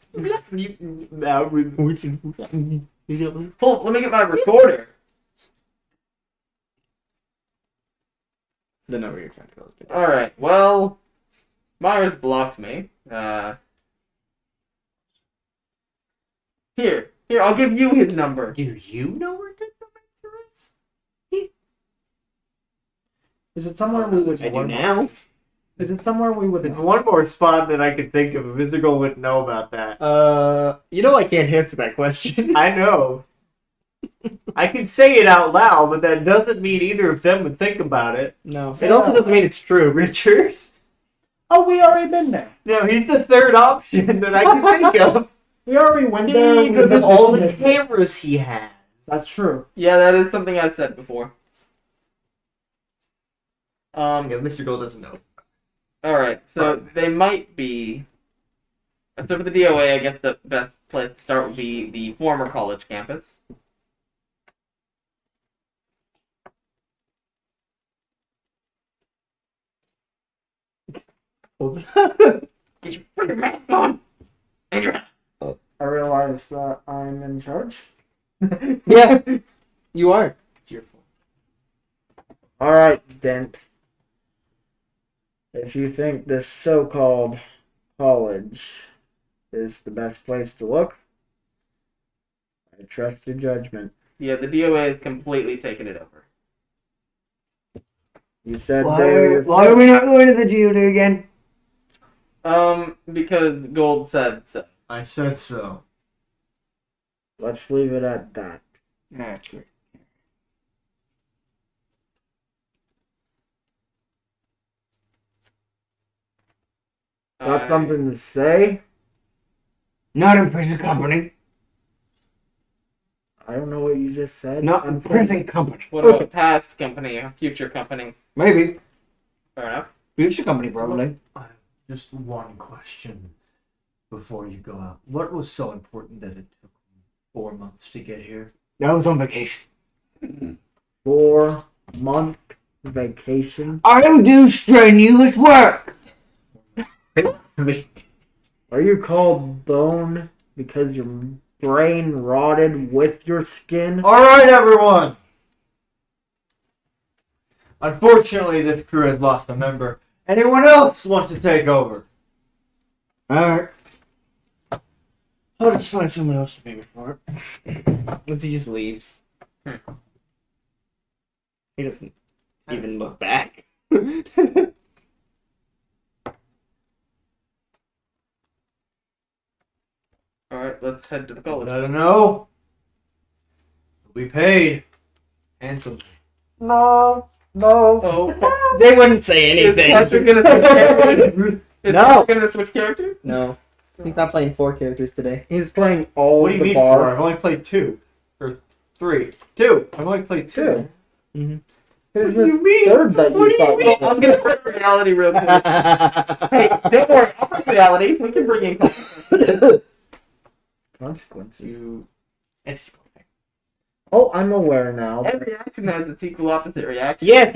Hold, let me get my recorder. The number you're trying to call has been Alright, well... Myers blocked me. Here, I'll give you his number. Do you know where Technomancer is? Is it somewhere we would? I do now. Is it somewhere we would? There's one more spot that I could think of. Mr. Gold wouldn't know about that. You know I can't answer that question. I know. I could say it out loud, but that doesn't mean either of them would think about it. No. It also doesn't mean it's true. Richard? Oh, we already been there. No, he's the third option that I can think of. We already went there. we Because of did all the this. cameras he has. That's true. Yeah, that is something I've said before. Yeah, Mr. Gold doesn't know. Alright, so they might be... So for the DOA, I guess the best place to start would be the former college campus. Get your freaking mask on! And your... I realize that I'm in charge. Yeah, you are. It's your fault. Alright, Dent. If you think this so-called college is the best place to look, I trust your judgment. Yeah, the DOA has completely taken it over. You said Why are we not going to the GOD again? Because Gold said so. I said so. Let's leave it at that. Actually. Got something to say? Not in present company. I don't know what you just said. Not in I'm sorry. present company. What about past company or future company? Maybe. Fair enough. Future company, probably. Just one question before you go out. What was so important that it took 4 months to get here? I was on vacation. 4-month vacation. I do strenuous work. Are you called bone because your brain rotted with your skin? All right, everyone. Unfortunately, this crew has lost a member. Anyone else want to take over? Alright. I'll just find someone else to pay me for it. Unless he just leaves. He doesn't even look back. Alright, let's head to the college. I don't know. We paid handsomely. No. Oh, They wouldn't say is anything. Patrick gonna switch characters? Is No. Patrick gonna switch characters? No. He's not playing 4 characters today. He's playing all What do you the mean bar. 4? I've only played 2. Or 3. 2. I've only played 2. Two. Mm-hmm. Who's What do you this mean? third that What you do you thought mean? was I'm gonna break reality real quick. Hey, don't worry, I'll break reality. We can bring in consequences? you. It's Oh, I'm aware now. every action has its equal opposite reaction. yes.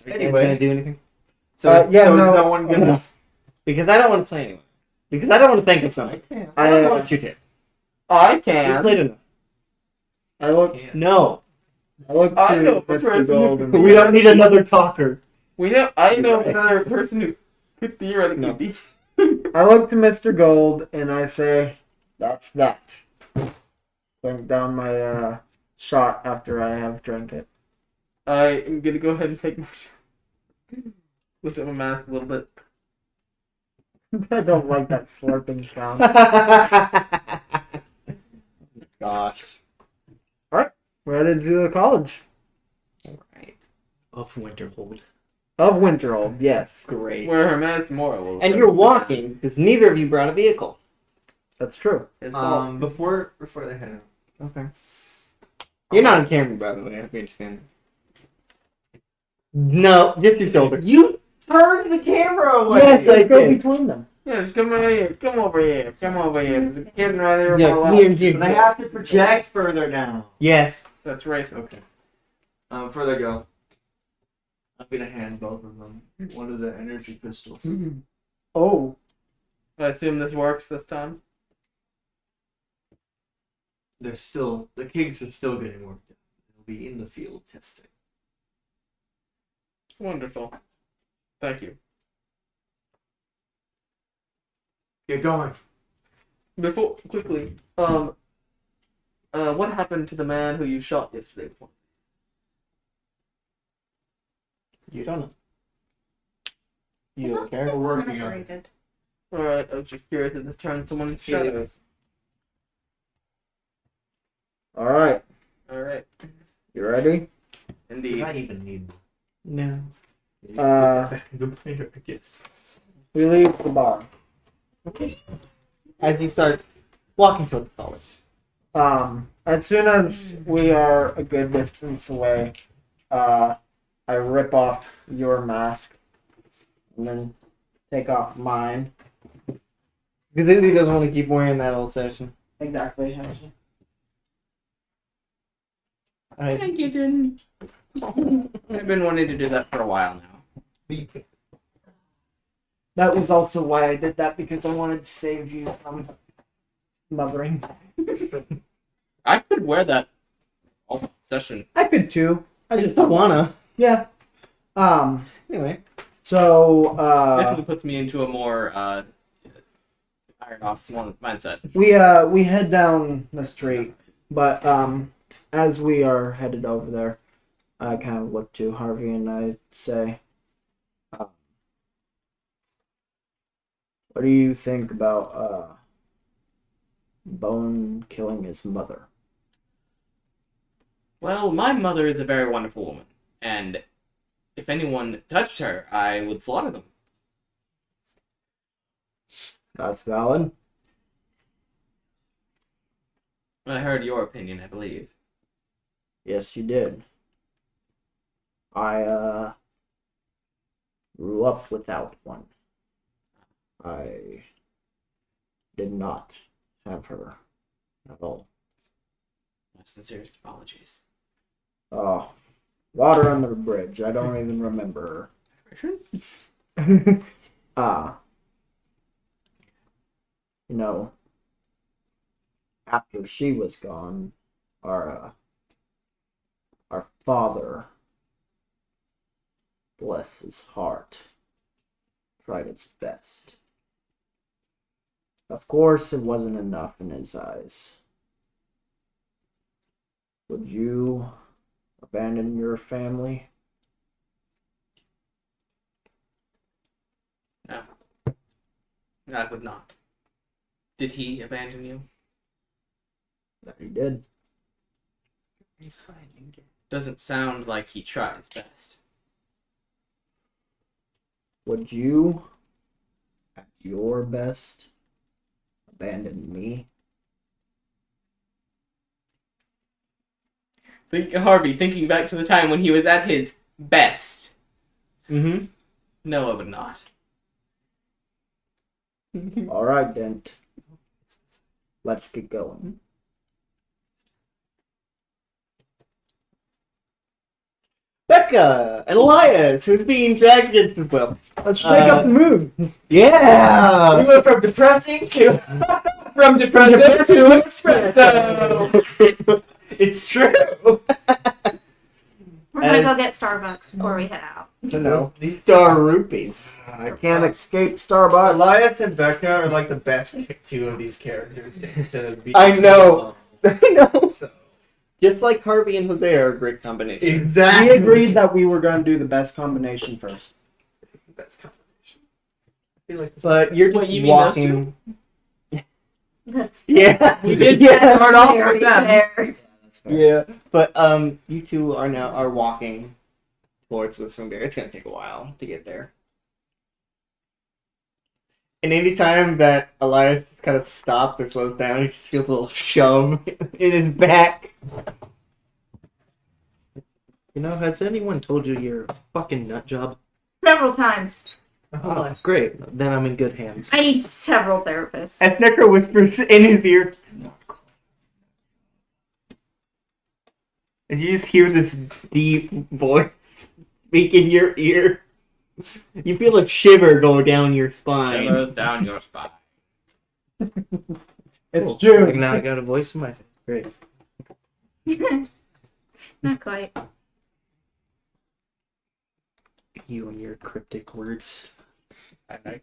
Are you guys Anyway. gonna do anything? So, Yeah, so no. is no one gonna... Because I don't want to play anymore. Because I don't want to think of something. I don't I, want you to. I You can. played enough. I look No. to I know a Mr. person Gold who- and We don't need another talker. I know another person who could theoretically No. be. I look to Mr. Gold and I say, "That's that." Putting down my shot after I have drank it. I am gonna go ahead and take my shot. Lift up my mask a little bit. I don't like that slurping sound. Gosh. We're headed to the college Alright. Of Winterhold. of Winterhold. Yes, Great. Where her mask more will. And you're walking, because neither of you brought a vehicle. that's true. It's all- Before they head out. Okay. You're not on camera, by the way. I hope you understand. No, just your shoulder. You turned the camera away! Yes, I Go did. between them. Yeah, just come right here. Come over here. Come over here. There's a kid right there. Yeah, with my me and lap. Jim. But I have to project further down. Yes. That's racist. Okay. Before they go, I'm gonna hand both of them one of the energy pistols. Oh, I assume this works this time. The kinks are still getting worked out. They'll be in the field testing. Wonderful. Thank you. Get going. Before quickly, what happened to the man who you shot yesterday? You don't know. You don't care. We're working on it. All right, I was just curious if this turned someone into shadows. all right. All right, You ready? indeed. I even need them. No. Put that back in the binder, I guess. We leave the bar. As you start walking toward the college. As soon as we are a good distance away, I rip off your mask and then take off mine. Because he doesn't want to keep wearing that old session. Exactly. I, Thank you, Jen. I've been wanting to do that for a while now. That was also why I did that, because I wanted to save you from smothering. I could wear that all session. I could too. I just don't wanna. Yeah. Anyway. So Definitely puts me into a more iron off small mindset. we head down the street, but as we are headed over there, I kind of look to Harvey and I say, "What do you think about Bone killing his mother?" Well, my mother is a very wonderful woman, and if anyone touched her, I would slaughter them. That's valid. I heard your opinion, I believe. Yes, you did. I grew up without one. I did not have her at all. My sincerest apologies. Oh, water under the bridge. I don't even remember her. You know, after she was gone, our father, bless his heart, tried its best. Of course, it wasn't enough in his eyes. Would you abandon your family? No. I would not. Did he abandon you? That he did. He's fine. You did. Doesn't sound like he tried his best. Would you, at your best, abandon me? Harvey, thinking back to the time when he was at his best. Mm-hmm. No, I would not. All right, Dent. Let's get going. Becka and Elias, who's being dragged against his will. Let's shake up the mood. Yeah! We went from depressing to From depressive to espresso. It's true! We're gonna As- go get Starbucks before we head out. No, these star rupees. I can't escape Starbucks. Elias and Becca are like the best two of these characters to be. I know. I know. Just like Harvey and Hosea are a great combination. Exactly. We agreed that we were going to do the best combination first. Best combination. I feel like But you're just Wait, you mean those walking. That's Yeah. We did Yeah. start off very with them. fair. That's fair. Yeah. But you two are walking towards the swing bear. It's gonna take a while to get there. And anytime that Elias just kind of stops or slows down, he just feels a little shove in his back. You know, has anyone told you you're a fucking nut job? Several times. Oh, great. Then I'm in good hands. I need several therapists. As Necro whispers in his ear, and you just hear this deep voice speak in your ear. You feel a shiver go down your spine. Shiver down your spine. It's Like June. now I got a voice in my head. Great. Not quite. You and your cryptic words.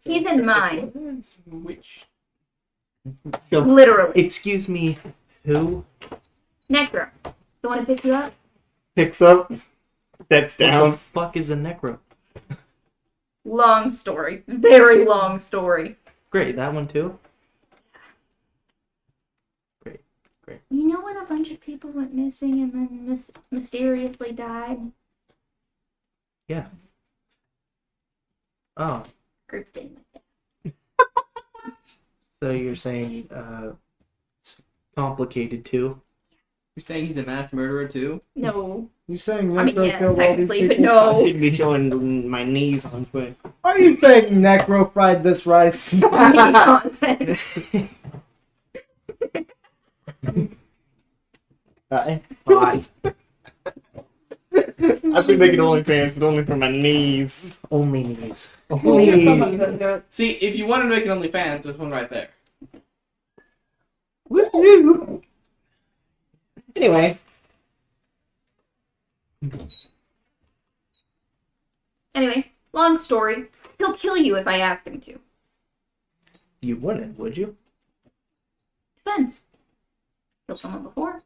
He's in mine. Which? Literally. Excuse me, who? Necro. The one who picks you up? Picks up, sets What down. the fuck is a necro? Long story. Very long story. Great, that one too? You know when a bunch of people went missing and then mysteriously died? Oh, Scripting. so you're saying it's complicated too? You're saying he's a mass murderer too? No. You saying I mean, Necro yeah, killed all these technically, but people? I no. should be showing my knees on Twitch. Are you saying Necro fried this rice? Meat content. Hot. I've been making OnlyFans, but only for my knees. Only knees. Only. See, if you wanted to make an OnlyFans, there's one right there. Woo-hoo. Anyway, Anyway, long story. He'll kill you if I ask him to. You wouldn't, would you? Depends. Killed someone before?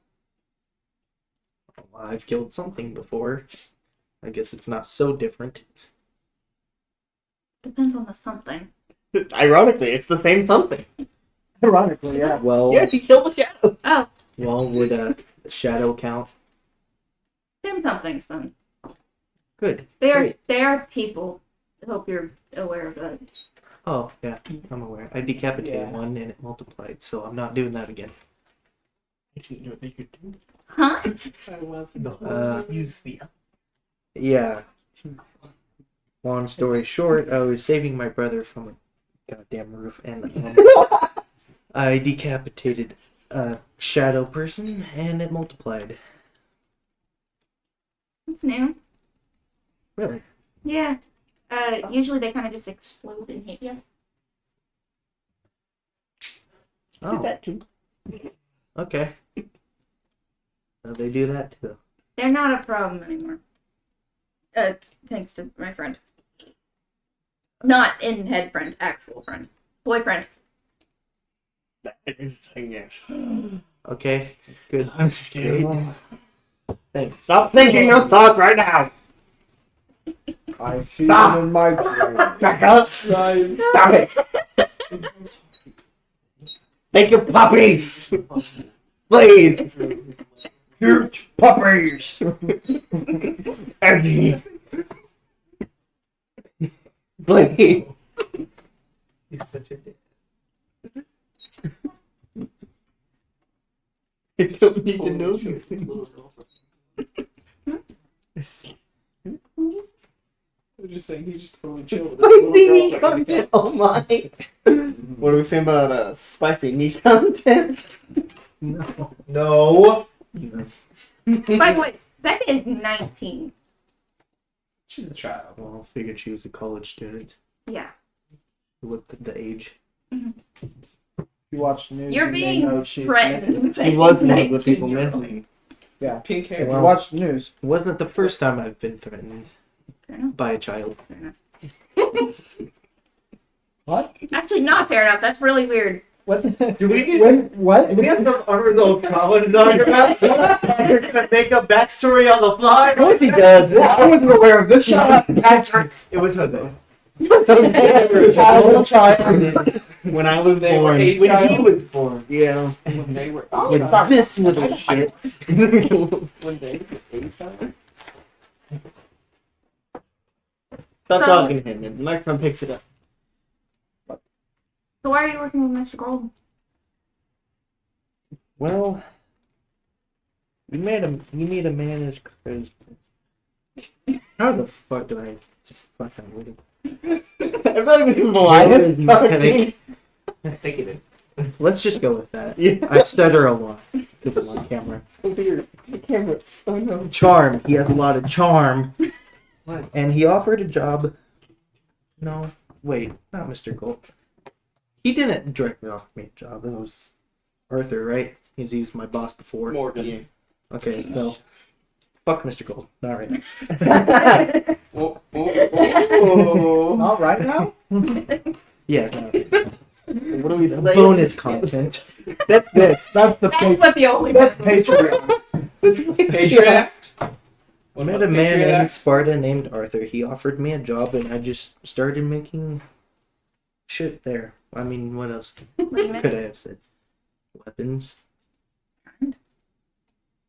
Well, I've killed something before. I guess it's not so different. Depends on the something. ironically, it's the same something. Ironically, yeah. Well, Yeah, he killed the shadow. Oh, well, would a shadow count? same somethings then. Good. They are people. I hope you're aware of that. Oh, yeah, I'm aware. I decapitated Yeah. one and it multiplied, so I'm not doing that again. I didn't know they could do Huh? that. Uh, use the Yeah. Long story short, I was saving my brother from a goddamn roof, and I decapitated a shadow person, and it multiplied. It's new. Really? Yeah. Usually they kind of just explode and hit you. Oh, okay. So they do that too. They're not a problem anymore. Thanks to my friend. Not in-head friend, actual friend. Boyfriend. Okay, good. I'm scared. Thanks. Stop thinking those thoughts right now. I see Stop. them in my dream. Back up. Stop it. Think of puppies. Please. Cute puppies. Eddie. Please. He's such a dick. I don't need to know these things. I'm just saying, he just totally chilled. Spicy meat content. Oh my. What are we saying about spicy meat content? No. By the way, Becca is 19. She's a child. Well, I figured she was a college student. Yeah. Looked at the age. You watch the news. You're and they being know she's threatened. She was one of the people 19-year-old. missing. Pink hair. If you Well- watch the news. It wasn't the first time I've been threatened Fair enough. by a child. What? Actually, not fair enough. That's really weird. What? Do we need? What? Do we have some unresolved trauma to talk about? You're gonna make a backstory on the fly. Of course he does. I wasn't aware of this. Shut up, Patrick. It was Jose. When I was They were born. eight When he child. was born. Yeah. When they were With this little shit. when they were eight child. Stop So- talking to him. The microphone picks it up. So why are you working with Mr. Gold? Well, you need a man as crazy. How the fuck do I just fucking with him? I feel like this is Elias Where is talking. I think it is. Let's just go with that. Yeah. I stutter a lot because I'm on camera. The camera. Oh no. Charm. He has a lot of charm. And he offered a job. No, wait, not Mr. Gold. He didn't directly offer me a job. It was Arthur, right? He's my boss before. Morgan. Yeah. Okay, so fuck Mr. Gold. Not right now. Oh. Not right now. Yeah, no. What are we saying? Bonus content. That's this. That's the That's what the only That's Patreon. That's Patreon. I met a man in Sparta named Arthur. He offered me a job, and I just started making shit there. I mean, what else What do you mean? could I have said? Weapons. Kind.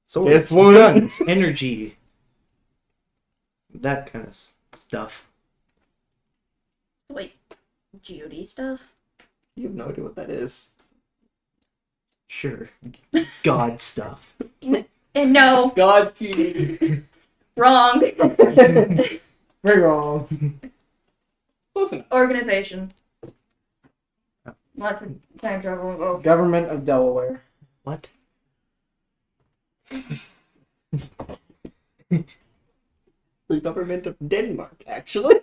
Swords, This one. guns, energy. That kind of stuff. Wait, GOD stuff? You have no idea what that is. Sure. God stuff. And no, God to you. wrong. Very wrong. Listen. Organization. Lots of time travel involved. Government of Delaware. What? The government of Denmark, actually.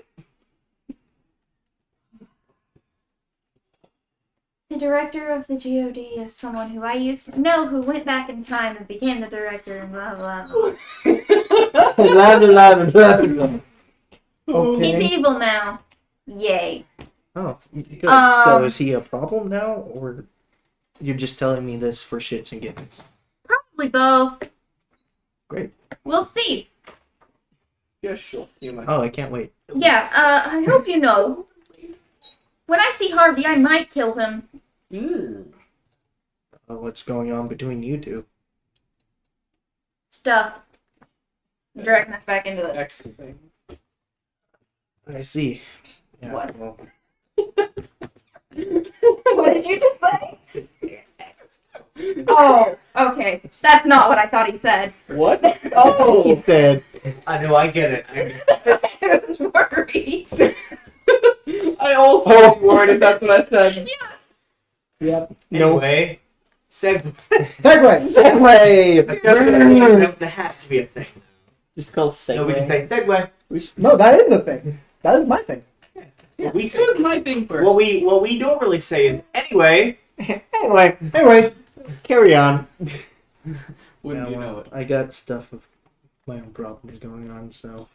The director of the GOD is someone who I used to know who went back in time and became the director and blah blah blah. Blah, blah, blah, blah. Okay. He's evil now. Yay. Oh, good. So is he a problem now, or you're just telling me this for shits and giggles? Probably both. Great. We'll see. Yeah, sure. You might. Oh, I can't wait. Yeah, I hope you know. When I see Harvey, I might kill him. What's going on between you two? Stuff. Directing us back into this. Excellent things. I see. Yeah, What? well, What did you just say? Oh, okay. That's not what I thought he said. What? Oh, he said. I know, I get it. I was worried. I also was worried if that's what I said. Yep. Anyway, segue. Segue. Segway! That has to be a thing. Just call Segway. No, we can say segue. No, that is the thing. That is my thing. What we This say. was my thing first. What we normally say is anyway. Anyway, Carry on. Wouldn't you know it? I got stuff of my own problems going on, so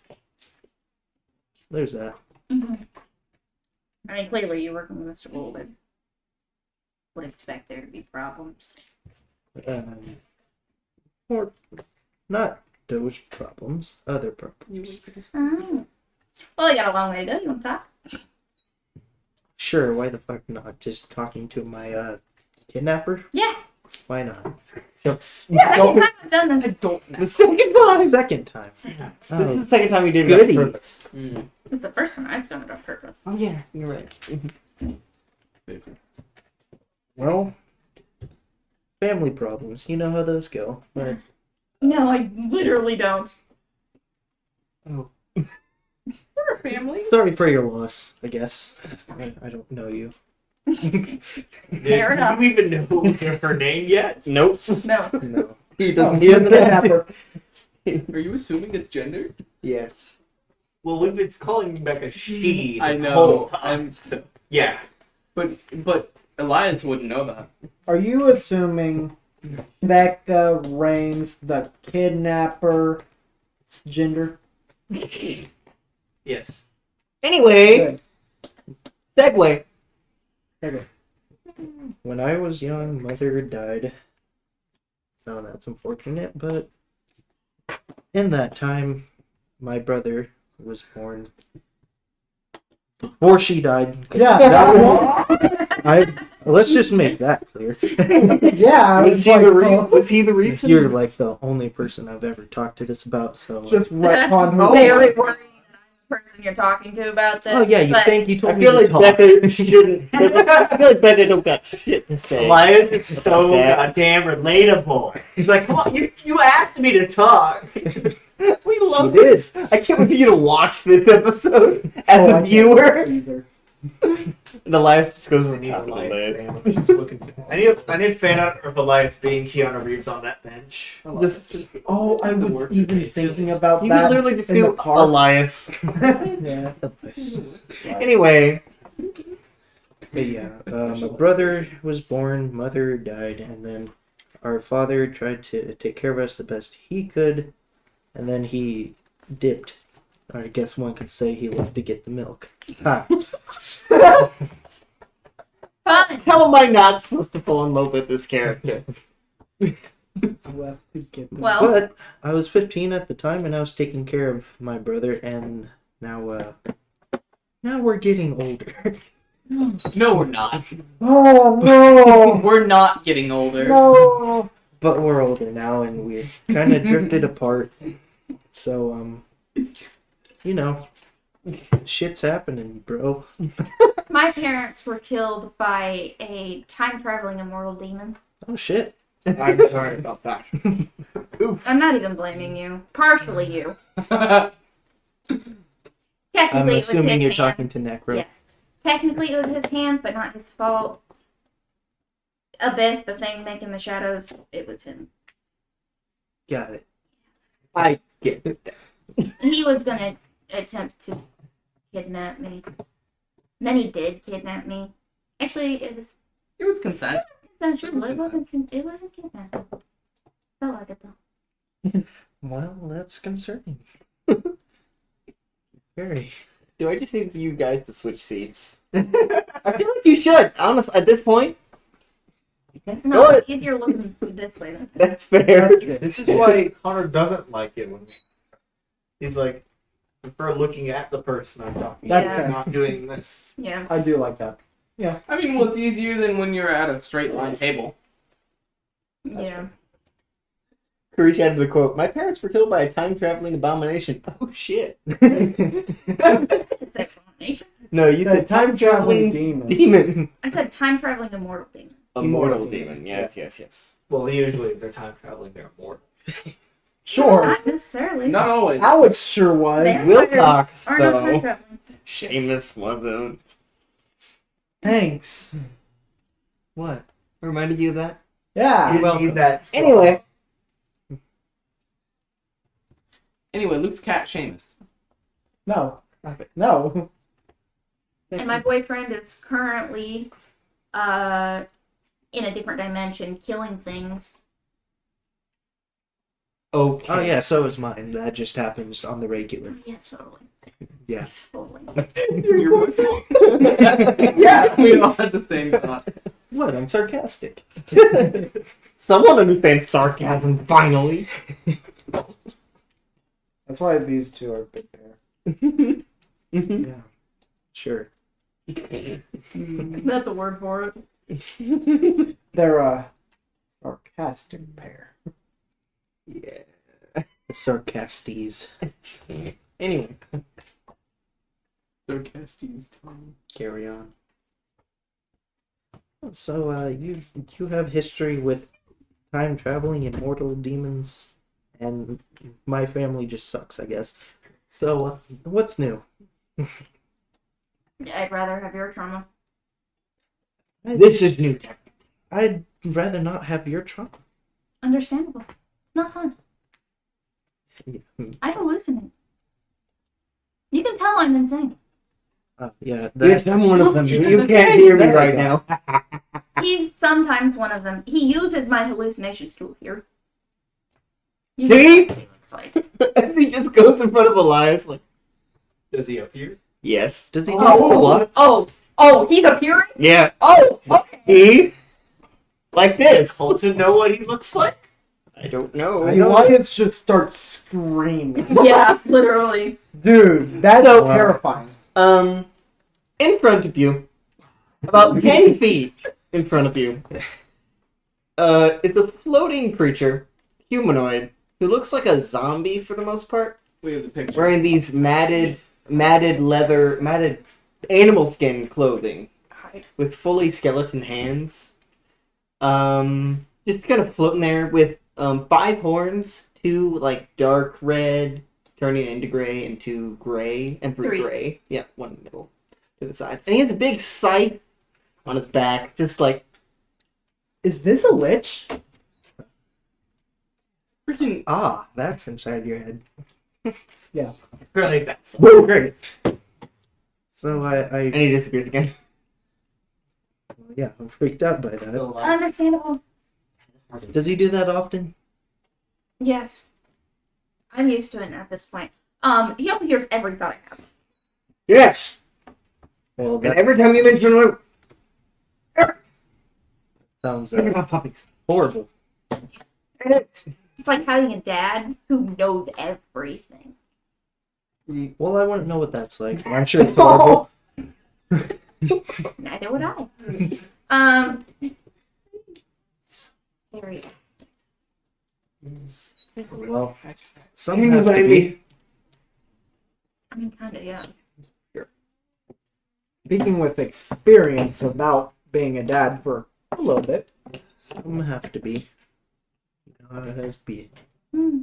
there's that. I mean, clearly you're working with Mr. Golden. Would expect there to be problems. Or not those problems, other problems. Oh. Well, you got a long way to go. You want to talk? Sure, why the fuck not? Just talking to my kidnapper? Yeah. Why not? Yeah, second time I've done I this. don't know. The second time! Second time. This is Oh, the second time you did it goody. on purpose. Mm. This is the first time I've done it on purpose. Oh yeah, you're right. well, family problems. You know how those go. But No, I literally don't. We're a family. sorry for your loss, I guess. I don't know you. Fair enough. Do you even know her name yet? Nope. No. No. He doesn't. Oh, He doesn't have kidnapper. Are you assuming it's gender? Yes. Well, we've been calling Becca she. I this whole know. time. I'm. Yeah. But Elias wouldn't know that. Are you assuming Becca reigns the kidnapper's gender? Yes. Anyway, Good. Segway. Okay. When I was young, mother died. So that's unfortunate, but in that time, my brother was born before she died. Yeah, Let's just make that clear. yeah. I was like, Was he the reason? You're like the only person I've ever talked to this about, so. just retcon who. Very worried that I'm the person you're talking to about this. Oh yeah, you but think you told I me feel to like talk. Becca shouldn't. I feel like Becca don't got shit to say. Elias is so that. goddamn relatable. He's like, come on, you asked me to talk. We love You did. this. I can't wait for you to watch this episode as Oh, I a can't viewer. either. And Elias just goes I on need top of the Elias. list. Just looking. I need a fan art of Elias being Keanu Reeves on that bench. This, oh, I The was worst even case. thinking about You that. could literally just in the do park. Elias. Yeah. Anyway, But yeah, my brother was born, mother died, and then our father tried to take care of us the best he could, and then he dipped. Or I guess one could say he left to get the milk. Ha. fun. how am I not supposed to fall in love with this character? Well, Well, But I was 15 at the time, and I was taking care of my brother, and now we're getting older. No, we're not. oh no! We're not getting older. No! But we're older now, and we're kind of drifted apart. So, you know, shit's happening, bro. my parents were killed by a time-traveling immortal demon. Oh shit. I'm sorry about that. I'm not even blaming you. Partially you. I'm Technically, it was assuming his you're hands. talking to Necro. Yes. Technically, it was his hands, but not his fault. Abyss, the thing making the shadows, it was him. Got it. I get it. He was gonna attempt to kidnap me. Then he did kidnap me. Actually, it was It was consent. consensual. It wasn't kidnapping. Felt like it though. Well, that's concerning. Very. Do I just need you guys to switch seats? I feel like you should. Honestly, at this point, No, ahead. easier looking this way than that's fair. This is why Connor doesn't like it when he's like, I prefer looking at the person I'm talking That's to, fair. not doing this. yeah. I do like that. I mean, what's easier than when you're at a straight line table? Yeah. Karish added the quote, "My parents were killed by a time-traveling abomination." Oh, shit. It's explanation. No, you said time-traveling demon. demon. I said time traveling immortal demon. Immortal demon. Yes, yes, yes. Well, usually if they're time traveling, they're immortal. Sure. Not necessarily. Not always. Alex sure was. Vampires Wilcox, are not time though. traveling. Seamus wasn't. Thanks. What? Reminded you of that? Yeah. You welcome. need that. Anyway. Anyway, Luke's cat, Seamus. No. No. And my boyfriend is currently in a different dimension, killing things. Okay. Oh yeah, so is mine. That just happens on the regular. Yeah, totally. Yeah. Totally. Your boyfriend? Yeah, we all had the same thought. What? I'm sarcastic. Someone understands sarcasm, finally. That's why these two are big pair. Mhm. Yeah. Sure. That's a word for it. They're a sarcastic pair. Yeah. The sarcasties. Anyway. Sarcastic tongue. Carry on. So, you have history with time traveling, immortal demons, and my family just sucks, I guess. So, what's new? I'd rather have your trauma. This is new tech. I'd rather not have your trauma. Understandable. It's not fun. I hallucinate. You can tell I'm insane. Yeah. Yes, I'm one of them. You can't hear me right now. He's sometimes one of them. He uses my hallucinations to appear. You See? know what he looks like. As he just goes in front of Elias, like, Does he appear? yes. Does he? Oh, what? Oh, he's appearing? Yeah. Oh, okay. See? Like this. Colton know what he looks like? I don't know. Elias just starts screaming. Yeah, literally. Dude, that's So- terrifying. In front of you, about 10 feet in front of you, is a floating creature, humanoid, who looks like a zombie for the most part, We have the picture. wearing these matted animal skin clothing with fully skeleton hands. Just kind of floating there with 5 horns, 2 like dark red, turning into gray, and 2 gray, and 3 Three. gray. Yeah, 1 in the middle to the sides. And he has a big scythe on his back, just like Is this a lich? Freaking. Ah, that's inside your head. Really, that's Great. So and he disappears again. yeah, I'm freaked out by that. Understandable. Does he do that often? Yes. I'm used to it at this point. He also hears every thought I have. Yes! Well, And that every time you mention Luke, sounds think about puppies. horrible. It's like having a dad who knows everything. Well, I wouldn't know what that's like. I'm sure it's horrible. Neither would I. Scary. Well, Can some you have to blame be. me? I mean, kinda, yeah. Speaking with experience about being a dad for a little bit. Some have to be. You know how it has to be. Hmm.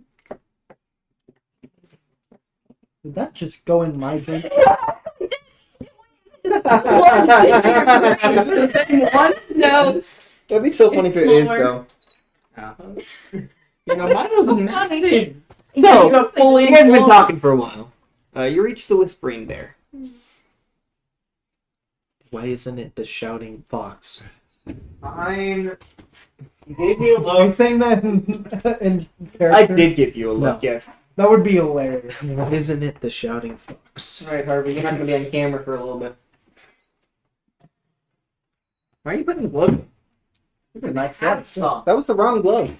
Did that just go in my drink? One? No. That'd be so funny if it is, though. You know, mine was a massive. No, You got fully. You guys have been talking for a while. You reach the Whispering Bear. Why isn't it the shouting fox? Fine. You gave me a Are you look. saying that in I character? did give you a look, yes. That would be hilarious. Why isn't it the shouting fox? Alright, Harvey, you're not gonna be on camera for a little bit. Why are you putting the gloves on? These are nice Have gloves. some. That was the wrong glove.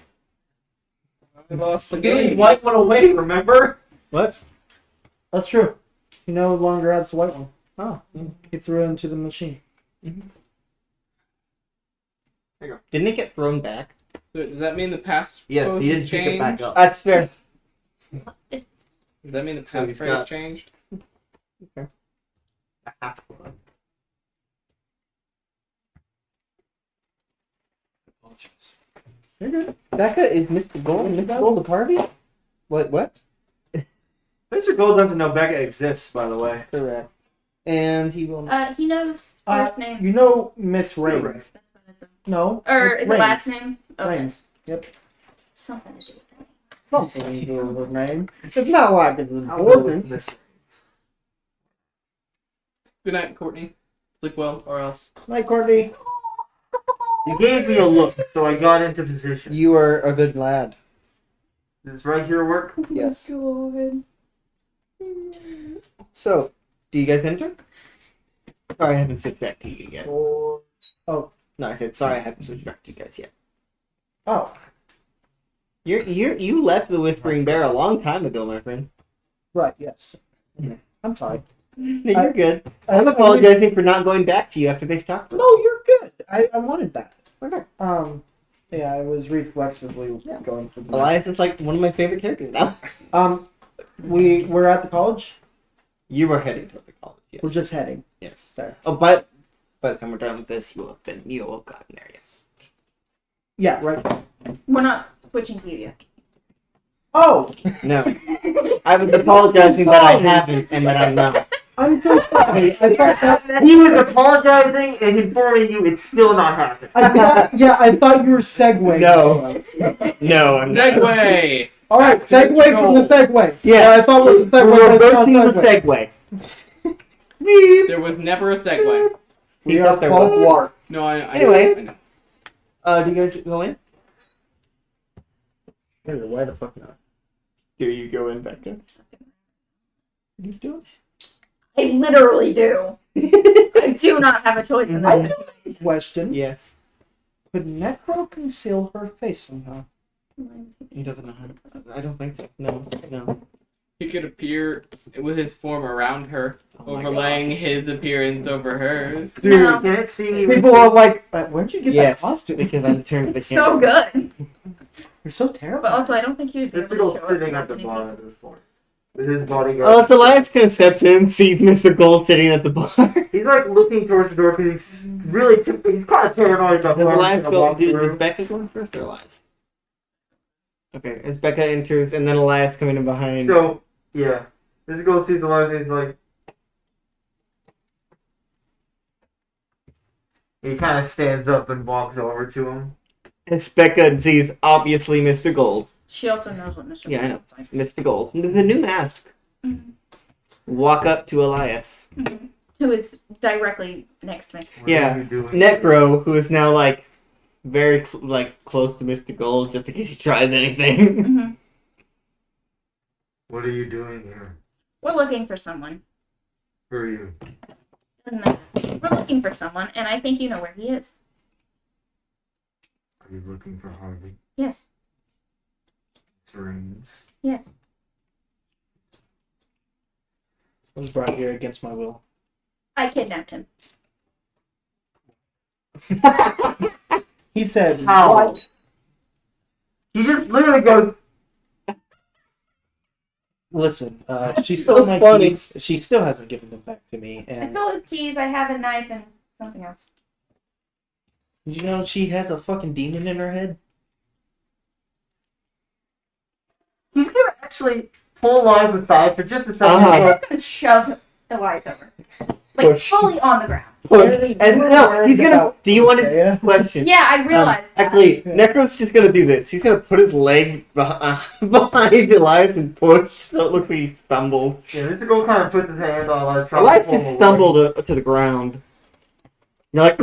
I lost the Gave game. white one away, remember? What? That's true. He no longer has the white one. Oh. He threw it into the machine. There you go. Didn't it get thrown back? So does that mean the pass? Yes, phrase he didn't pick it changed? back up. That's fair. Does that mean the So pass he's phrase got- changed? Becka is Mr. Gold and Mr. Gold of Harvey? What? Mr. Gold doesn't know Becca exists, by the way. Correct. And he will. He knows first name. You know Miss You're right. Rains. No. Or it's is the last name? Okay. Rains. Yep. Something to do with that. Something to do with her name. It's not like it's I'll go with important. Miss Rains. Good night, Courtney. Sleep well, or else. Night, Courtney. You gave me a look, so I got into position. You are a good lad. Does right here work? Yes. God. So, do you guys enter? Sorry, I haven't switched back to you yet. Oh. No, I said sorry, I haven't switched back to you guys yet. Oh. You left the Whispering Bear a long time ago, my friend. Right. Yes. I'm sorry. No, you're good. I'm apologizing for not going back to you after they've talked. No, you're good. I wanted that. Okay. Yeah, I was reflexively going for the. Elias is like one of my favorite characters now. We're at the college. You are heading toward the college. Yes. We're just heading. Yes. There. Oh, but by the time we're done with this, you will have gotten there. Yes. Yeah. Right. We're not switching to you yet. Oh, No. I was apologizing that I haven't and that I'm not. I'm so sorry. I thought that. He was apologizing and informing you it's still not happening. I thought you were segueing. No. No, I'm not. Segway! All right, segue from the segue. Yeah. I thought it was the segue. We're but it's not reversing the segue. segue. There was never a segue. We He are thought there Cold was. War. No, I Anyway. know. I know. Do you guys go in? Sure, why the fuck not? Do you go in, Becca? You do I literally do. I do not have a choice in I this. do have a question. Yes. Could Necro conceal her face somehow? He doesn't know how. I don't think so. No. He could appear with his form around her, Oh my overlaying his appearance over hers. Dude, No. Can it see me? people are like, where'd you get Yes, that costume? because I'm turned the It's so camera. good. You're so But terrible. also, I don't think you'd be Mr. able Gold's to show sitting it at the to bar many at this point. With his bodyguard. Oh, so Elias kind of steps in, sees Mr. Gold sitting at the bar. He's like looking towards the door because he's really he's kind of paranoid about Does Harvey's Elias gonna go? walk Is through. Becca going first or Elias? Okay, as Becca enters, and then Elias coming in behind. So, yeah. Mr. Gold sees Elias and he's like... He kind of stands up and walks over to him. As Becca sees, obviously, Mr. Gold. She also knows what Mr. Yeah, I know. looks like. Mr. Gold. The new mask. Mhm. Walk up to Elias. Mhm. Who is directly next to me. What Yeah. are you doing? Necro, who is now, like, very, close to Mr. Gold, just in case he tries anything. hmm What are you doing here? We're looking for someone. Who are you? Doesn't matter. We're looking for someone, and I think you know where he is. Are you looking for Harvey? Yes. Serines. Yes. I was brought here against my will. I kidnapped him. He said, How? what? He just literally goes... Listen, she so stole my funny. keys. She still hasn't given them back to me, I and stole his keys, I have a knife, and something else. you know she has a fucking demon in her head. He's gonna actually pull Elias aside for just a second. Uh-huh. and go, I'm just gonna shove Elias over. Like, Push. fully on the ground. And no, he's gonna. Do you want to question? Yeah, I realized that. Actually, Necro's just gonna do this. He's gonna put his leg behind Elias and push, so it looks like he stumbles. Yeah, Mr. Gold kind of puts his hand on Elias, trying Elias to pull him just away. stumbled to the ground. You're like,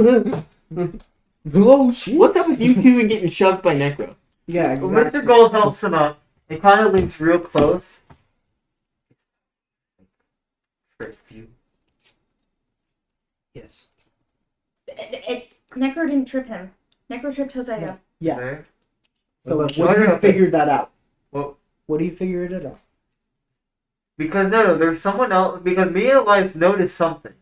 oh shit! What's up with you two and getting shoved by Necro? Yeah, Well, exactly. Mr. Gold helps him up. He kind of leans real close. Great view. Yes. Necro didn't trip him. Necro tripped Hosea. Yeah. There. So What what do you figured that out? Well, What do you figure it out? because no, there's someone else. Because me and Elias noticed something.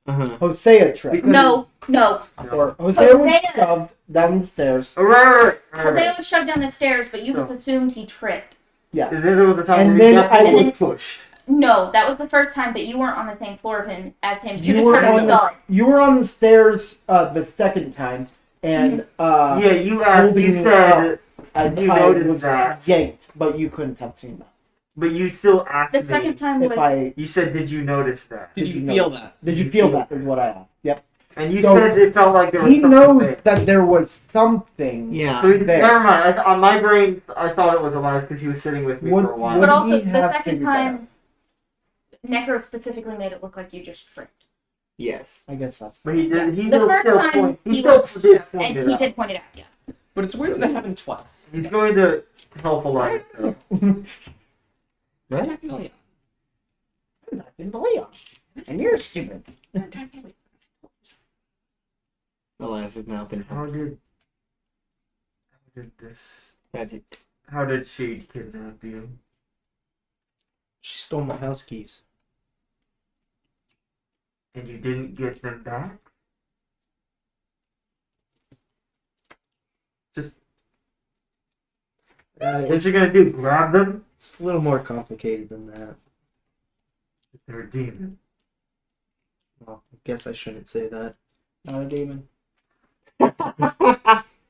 Hosea tripped. Because- No. Or Hosea was Hosea. shoved down the stairs. Oh, right. Hosea was shoved down the stairs, but you So- just assumed he tripped. Yeah. And then there was a time And where he then I definitely was- was pushed. No, that was the first time, but you weren't on the same floor of him as him. You You just were heard him on the thud. you were on the stairs the second time, and Yeah, you asked. You holding said I you noticed was that. yanked, but you couldn't have seen that. But you still asked The me. second time If was I You said, "Did you notice that?" Did Did you you feel notice? that? did you feel that? Is what I asked. Yep. And you So, said it felt like there was He something knows there. that there was something. Yeah. So there. never mind. On my brain, I thought it was Elias because he was sitting with me Would- for a while. would- but also he the have second figured that time Necro specifically made it look like you just tripped. Yes. I guess that's. But he did. He The still first time point. He he still was did point and it he out. did point it out, yeah. But it's weird that it happened twice. He's going to help Elias. Though. Right? And you're stupid. Elias has now been How did this? magic. How did she kidnap you? She stole my house keys. And you didn't get them back? Just. What you gonna do? Grab them? It's a little more complicated than that. They're a demon. Well, I guess I shouldn't say that. Not a demon.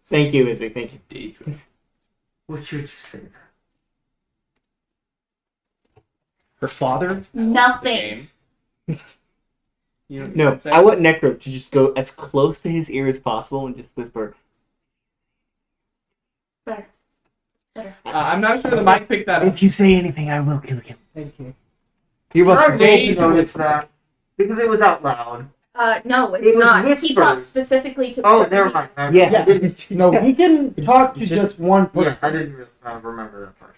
Thank you, Izzy. Thank you. What should you say? Her father? Nothing. You know, No, I want Necro to just go as close to his ear as possible and just whisper. Better. I'm not sure the mic picked that up. If you say anything, I will kill you. Thank you. You're Not welcome. made to notice that because it was out loud. No, It it's was not. He whispered. talked specifically to Oh, never mind. Never mind. Yeah. No, he can talk to just one person. Yeah, I didn't really, remember that part.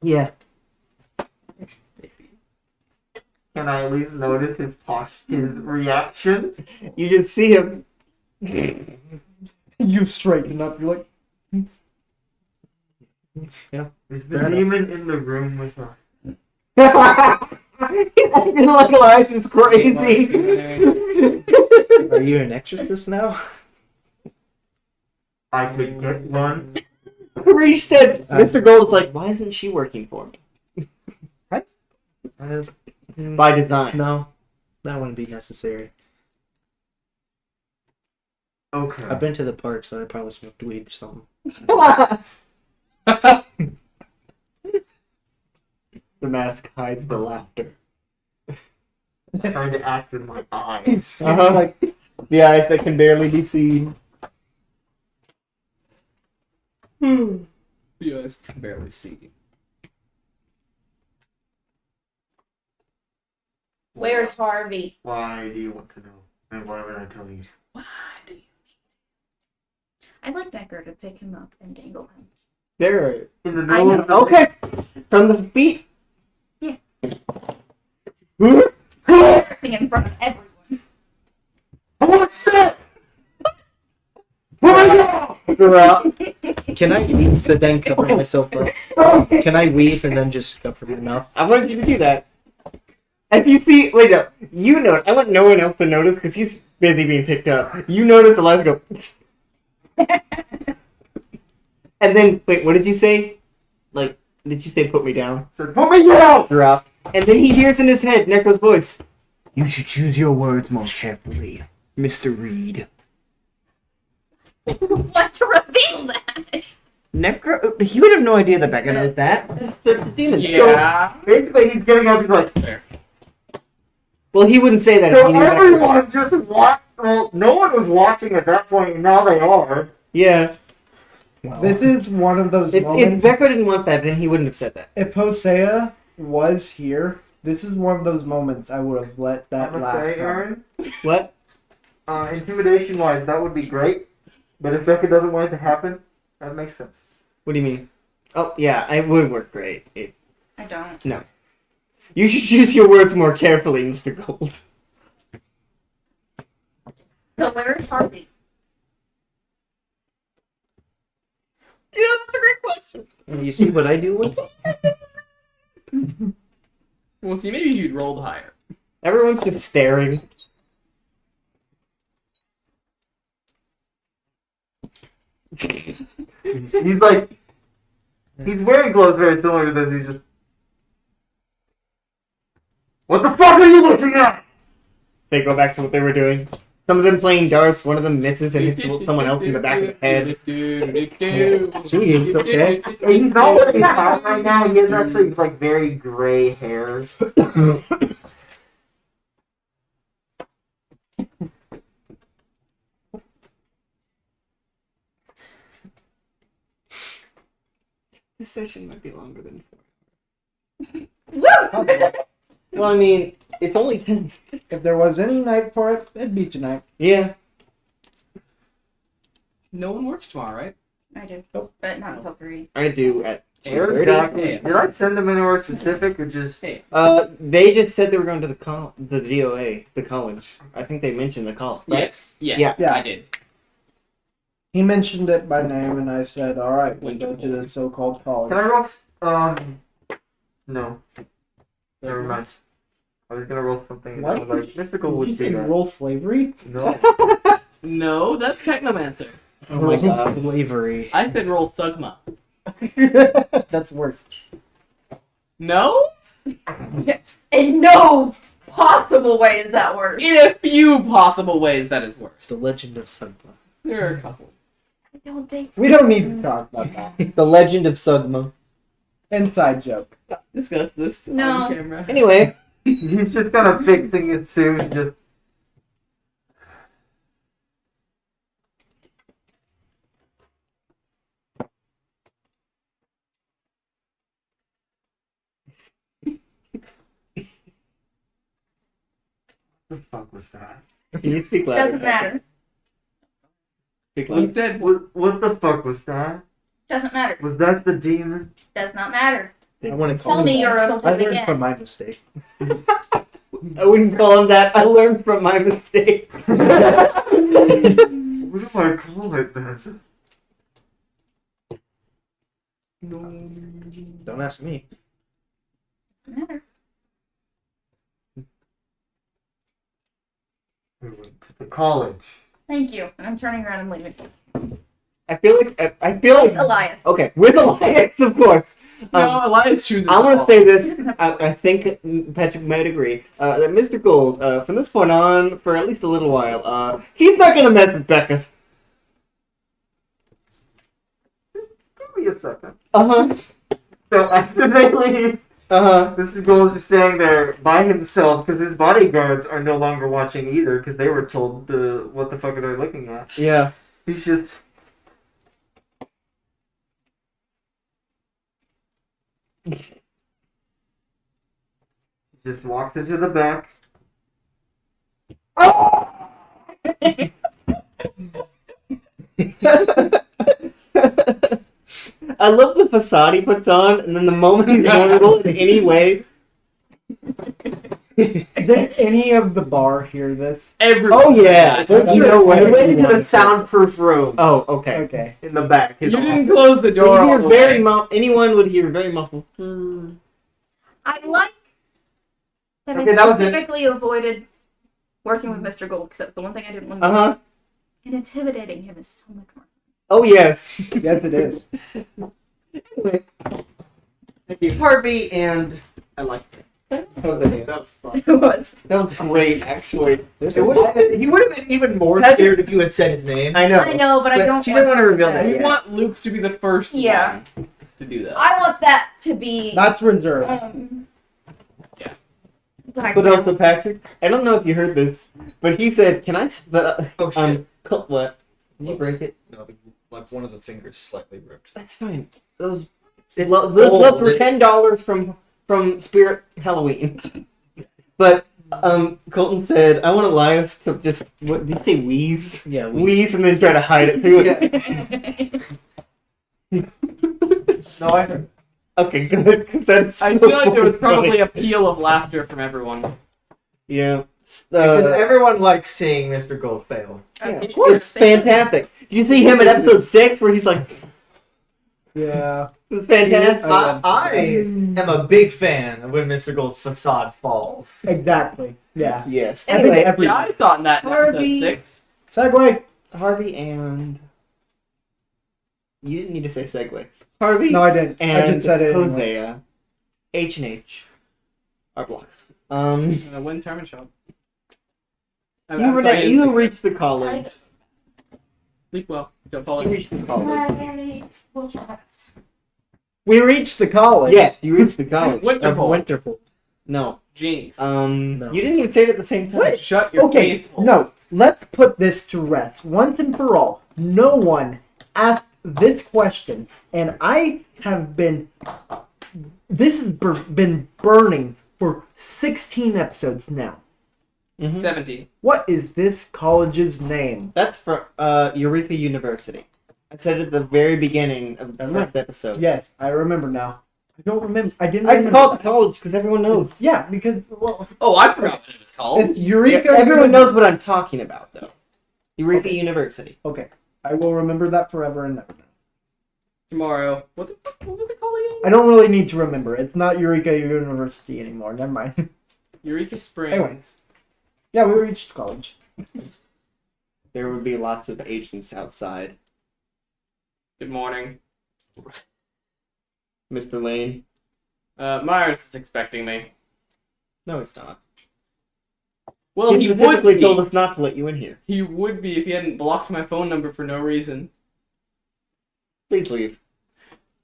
Yeah. Can I at least notice his his reaction? You just see him. You straighten up. You're like, Is the Fair enough. demon in the room with us? I feel like Elias is crazy. Are you an exorcist now? I could get one. Reese said, Mr. Gold is like, why isn't she working for me? By design. No, that wouldn't be necessary. Okay. I've been to the park, so I probably smoked weed or something. The mask hides the laughter. I'm trying to act with my eyes. Like the eyes that can barely be seen. Yes, can barely see. Where's Harvey? Why do you want to know? And why would I tell you? I'd like Decker to pick him up and dangle him. There. In the I middle know. of the Okay. From the feet. Yeah. Huh? Embarrassing in front of everyone. What's that? Throughout. Can I wheeze and then cover myself up? Can I wheeze and then just cover my mouth? I wanted you to do that. As you see, wait, no. You know, I want no one else to notice because he's busy being picked up. You notice Elias go. And then, wait, what did you say? Like, did you say put me down? said, "Put me down!" Throughout. And then he hears in his head Necro's voice. You should choose your words more carefully, Mr. Reed. Want to reveal that? Necro? He would have no idea that Becca knows that. The demon. Yeah. Basically, he's getting up. He's like, Fair. Well, he wouldn't say that if so he knew that. everyone just watched. Well, no one was watching at that point, and now they are. Yeah. this is one of those If moments. Becca didn't want that, then he wouldn't have said that. If Hosea was here, this is one of those moments I would have let that I'm gonna laugh say, come. Aaron, What? intimidation-wise, that would be great. But if Becca doesn't want it to happen, that makes sense. What do you mean? Oh, yeah, it would work great. I don't. You should choose your words more carefully, Mr. Gold. So where's Harvey? Yeah, that's a great question. You see what I do with it? Well, see, maybe you'd rolled higher. Everyone's just staring. He's like, he's wearing clothes very similar to this. He's just, what the fuck are you looking at? They go back to what they were doing. Some of them playing darts, one of them misses and hits someone else in the back of the head. Jeez, okay. He's not wearing a hat right now. He has actually like very gray hair. This session might be longer than 4. Well, I mean, it's only 10. If there was any night for it, it'd be tonight. Yeah. No one works tomorrow, right? I do, but not until 3. I do at Exactly. 2:30. Did I send them anywhere specific or just? They just said they were going to the DOA, the college. I think they mentioned the college. Right? Yes, Yeah. I did. He mentioned it by name, and I said, "All right, we'll go to the so-called college." Can I roll? No. Never mind. I was gonna roll something. What? I was like, mystical Did would you be say that. roll slavery? No. No, that's Technomancer. Oh my god. Slavery. I said roll Sugma. That's worse. No? In no possible way is that worse. In a few possible ways, that is worse. The Legend of Sugma. There are a couple. I don't think so. We don't need to talk about that. The Legend of Sugma. Inside joke. Discuss this No. on camera. Anyway, He's just kind of fixing it soon. Just. The fuck was that? can you speak louder? Doesn't matter. Speak He louder. said, What the fuck was that? Doesn't matter. Was that the demon? Does not matter. I want to call Tell him me that. you're a I learned again. from my mistake. I wouldn't call him that. I learned from my mistake. What do I call it then? Don't ask me. Doesn't matter. We went to the college. Thank you. And I'm turning around and leaving. I feel like Elias. okay, with Elias, of course. no, Elias chooses. I want to to say this. I think Patrick might agree that Mr. Gold, from this point on, for at least a little while, he's not gonna mess with Becca. Give me a second. Uh So after they leave, huh. Mr. Gold is just standing there by himself because his bodyguards are no longer watching either because they were told what the fuck are they looking at. Yeah. He's just. Just walks into the back. I love the facade he puts on, and then the moment he's vulnerable in any way. Did any of the bar hear this? Everyone. Oh yeah. That's You what- know I what? went into the soundproof room Oh, okay. Okay. in the back. You His didn't close the So door. you all hear the very way. anyone would hear very muffled. I like that Okay, I that was it. specifically avoided working with Mr. Gold, except the one thing I didn't want to Uh huh. And intimidating him is so much more. Oh yes. Yes, it is. Thank you, Harvey, and I liked it. That was fun. It was. That was great, actually. He would have been even more scared if you had said his name. I know. I know, but I don't She didn't want to reveal that We yet. want Luke to be the first Yeah. one to do that. I want that to be. That's reserved. Yeah. Black But man. also, Patrick, I don't know if you heard this, but he said, "Can I?" Oh shit. What? Did you break it? No, like one of the fingers slightly ripped. That's fine. Those It's gloves old. were $10 from Spirit Halloween. But Colton said, "I want Elias to just what did you say? Wheeze, Yeah, wheeze, and then try to hide it." No, I heard. Okay, good, because that's. I feel like there was probably a peal of laughter from everyone. Yeah. Because everyone likes seeing Mr. Gold fail. It's fantastic. Did you see him in episode 6 where he's like, Yeah. it was fantastic. I am a big fan of when Mr. Gold's facade falls. Exactly. Yeah. Yes. I think Anyway, every Yeah, I saw in that in episode Harvey. 6. segue. Harvey and you didn't need to say segue. Harvey No, I didn't. I and just said it. Anyway. Hosea, H and H, are blocked. Wind Termin Shop. You reached the college. Sleep well. Don't fall You asleep. reached the college. I will try my best. We reached the college. Yes, you reached the college. Winterfall. Winterful. No. Jinx. No. You didn't even say it at the same time. What? Shut your Okay, face hole. no. Let's put this to rest once and for all. No one asked this question, and I have been. This has been burning for 16 episodes now. 17. What is this college's name? That's for Eureka University. I said it at the very beginning of the first episode. Yes, I remember now. I don't remember. I didn't I remember. call it the college because everyone knows. Yeah, because well, Oh, I forgot what it was called. it's Eureka. Everyone knows what I'm talking about, though. Eureka University. Okay, I will remember that forever and ever. Tomorrow. What was it called again? I don't really need to remember. It's not Eureka University anymore. Never mind. Eureka Springs. Anyways. Yeah, we reached college. There would be lots of agents outside. Good morning. Mr. Lane. Myers is expecting me. No, it's not. Well, he would specifically be. told us not to let you in here. He would be if he hadn't blocked my phone number for no reason. Please leave.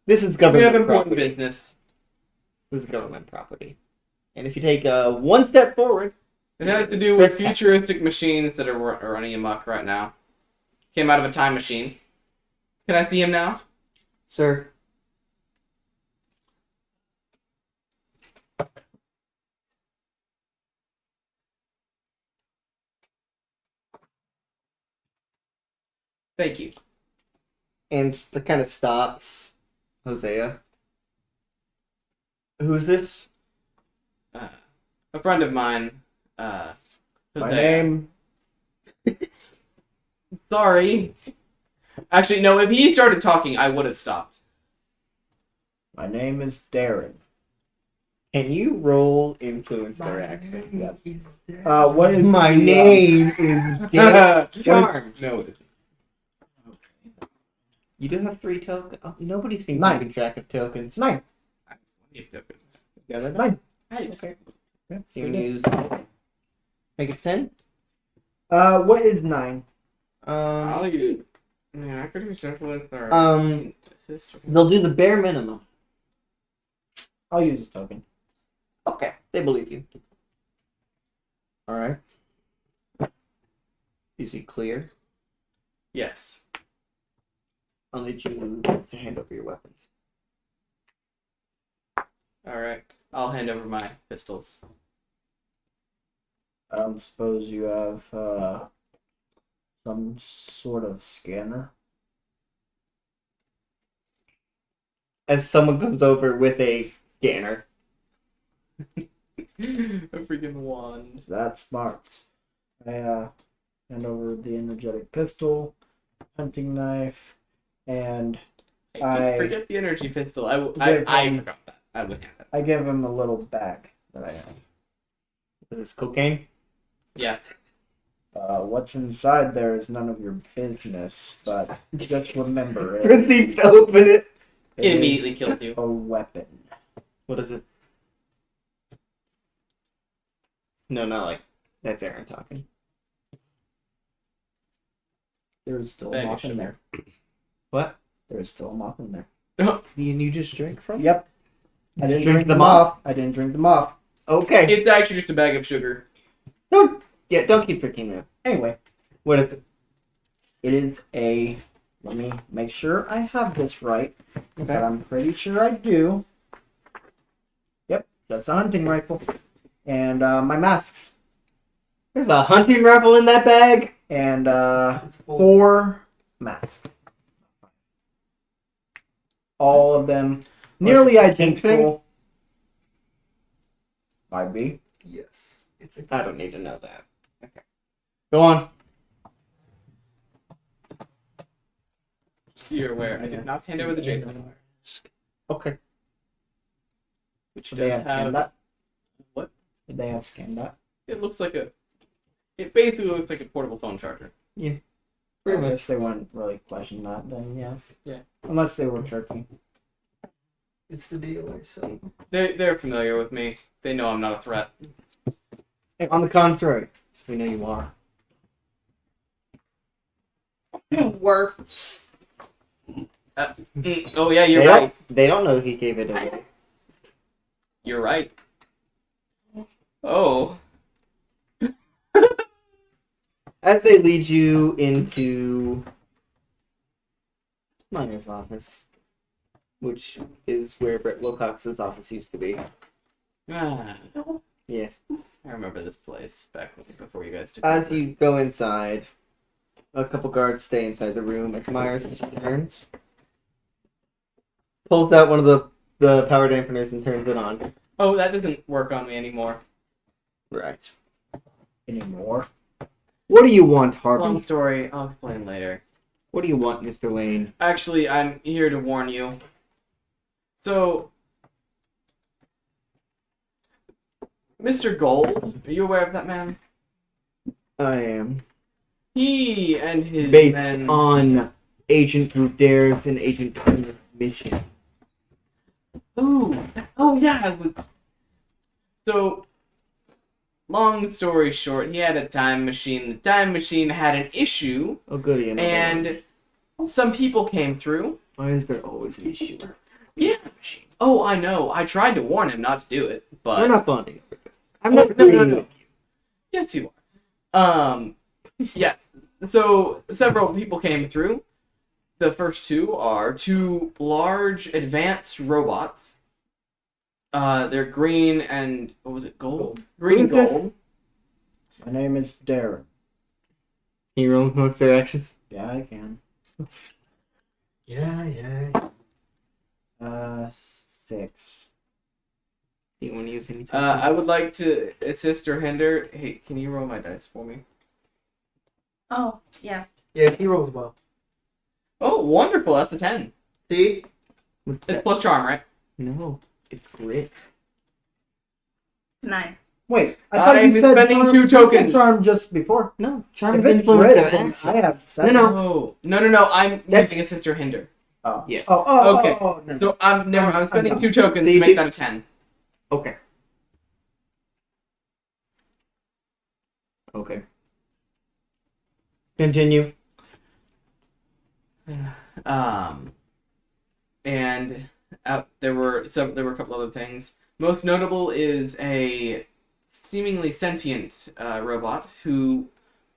This is We government have important property. business. This is government property. And if you take one step forward... It has to do with futuristic machines that are running amok right now. Came out of a time machine. Can I see him now? Sir. Thank you. And the kind of stops. Hosea. Who's this? A friend of mine. My Hosea. name. Sorry. Actually, no, if he started talking, I would have stopped. My name is Darren. Can you roll influence their action? Yes. What is My the, name is Darren. Charm. No, it isn't. You do have 3 tokens. Oh, nobody's been 9. keeping track of tokens. 9. Yeah, they're 9. Okay. So you use. Make it 10. What is 9? I'll use. Yeah, I could do simple with our sister. They'll do the bare minimum. I'll use a token. Okay, they believe you. All right. Is he clear? Yes. I'll need you to hand over your weapons. Alright. I'll hand over my pistols. I don't suppose you have some sort of scanner. As someone comes over with a scanner. A freaking wand. That's smart. I hand over the energetic pistol, hunting knife, and I forget the energy pistol. I Yeah, forgot that. I would have it. I give him a little bag that I have. Is this cocaine? Yeah. What's inside there is none of your business, but just remember it. Proceeds to open it. It is immediately kills you. a weapon. What is it? No, not like. That's Aaron talking. There's still a Bag of moth in sugar. there. What? There's still a moth in there. And you just drank from? Yep. I didn't Drink drink them them off. I didn't drink them off. Okay. It's actually just a bag of sugar. Don't keep drinking that. Anyway, What is it? it is a. Let me make sure I have this right, but I'm pretty sure I do. Yep, that's a hunting rifle, and my masks, There's a hunting rifle in that bag. and It's full. 4 masks. All of them nearly it the pink thing? identical. Might be. Yes. It's a I don't need to know that. Okay. Go on. So you're aware, I did not hand over the Jason. Okay. Which Did they does have scanned have that? what? Did they have scanned that? It looks like a. It basically looks like a portable phone charger. Pretty I much. guess they wouldn't really question that then, yeah. Yeah. Unless they were turkey. It's the DOA, so They're familiar with me. They know I'm not a threat. On the contrary, we know you are. Work. Oh yeah, you're They right. They don't know he gave it away. You're right. Oh. As they lead you into Miner's office, which is where Brett Wilcox's office used to be. Ah, Yes. I remember this place back before you guys took As over. you go inside, a couple guards stay inside the room as Myers just turns, pulls out one of the power dampeners and turns it on. Oh, that doesn't work on me anymore. Right. Anymore. What do you want, Long Harvey? story. I'll explain later. What do you want, Mr. Lane? Actually, I'm here to warn you. So, Mr. Gold, are you aware of that man? I am. He and his Based men. on Agent Ruder's and Agent Turner's mission. Oh yeah. So, long story short, he had a time machine. The time machine had an issue, Oh, goody. Another one. and some people came through. Why is there always an issue? Yeah. Oh, I know. I tried to warn him not to do it, but We're not bonding. I'm Oh, not no, no, agreeing no. with you. yes, you are. Yeah. So several people came through. The first two are two large advanced robots. They're green and what was it? Gold. Green and Who's this? gold. My name is Darren. Can you roll notes their actions? Yeah, I can. Yeah. 6. Do you want to use any? I would like to assist or hinder. Hey, can you roll my dice for me? Oh, yeah. Yeah, he rolls well. Oh, wonderful! That's a 10. See? It's plus charm, right? No, it's grit. 9. Wait, I thought I'm you said spending charm, 2 tokens. Charm just before. No, charm If is it's influence grit, of then action. I have 7. No. I'm That's- using assist or hinder. Oh. Yes. Okay. No. So I'm spending done. 2 tokens So to you make did- that a 10. Okay. Okay. Continue. And there were a couple other things. Most notable is a seemingly sentient robot who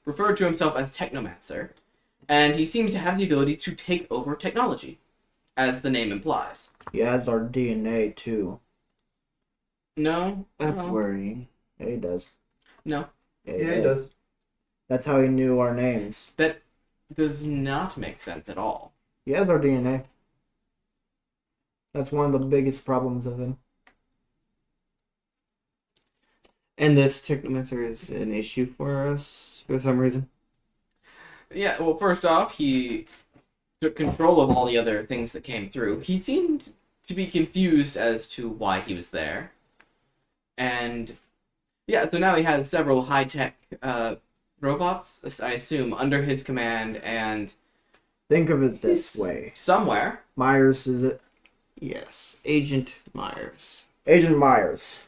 referred to himself as Technomancer, and he seemed to have the ability to take over technology, as the name implies. He has our DNA too. No, That's no, worrying. Yeah, he does. no, Yeah, Yeah, he does. That's how he knew our names. that does not make sense at all. He has our DNA. That's one of the biggest problems of him. And this Technomancer is an issue for us for some reason. Yeah, well, first off, he took control of all the other things that came through. He seemed to be confused as to why he was there. And, yeah, so now he has several high-tech robots, I assume, under his command, and Think of it this he's way. somewhere. Myers, is it? Yes, Agent Myers. Agent Myers.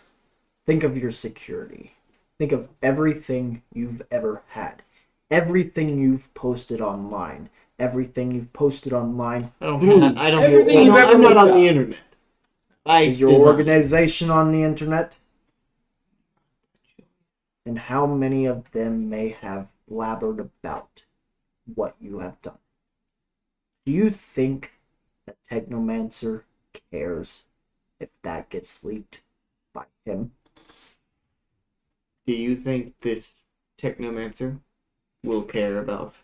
Think of your security. Think of everything you've ever had. Everything you've posted online. Everything you've posted online. I don't. I don't. Everything you've ever I'm not looked on up. the internet. Is your organization on the internet? And how many of them may have blabbered about what you have done? Do you think that Technomancer cares if that gets leaked by him? Do you think this Technomancer will care about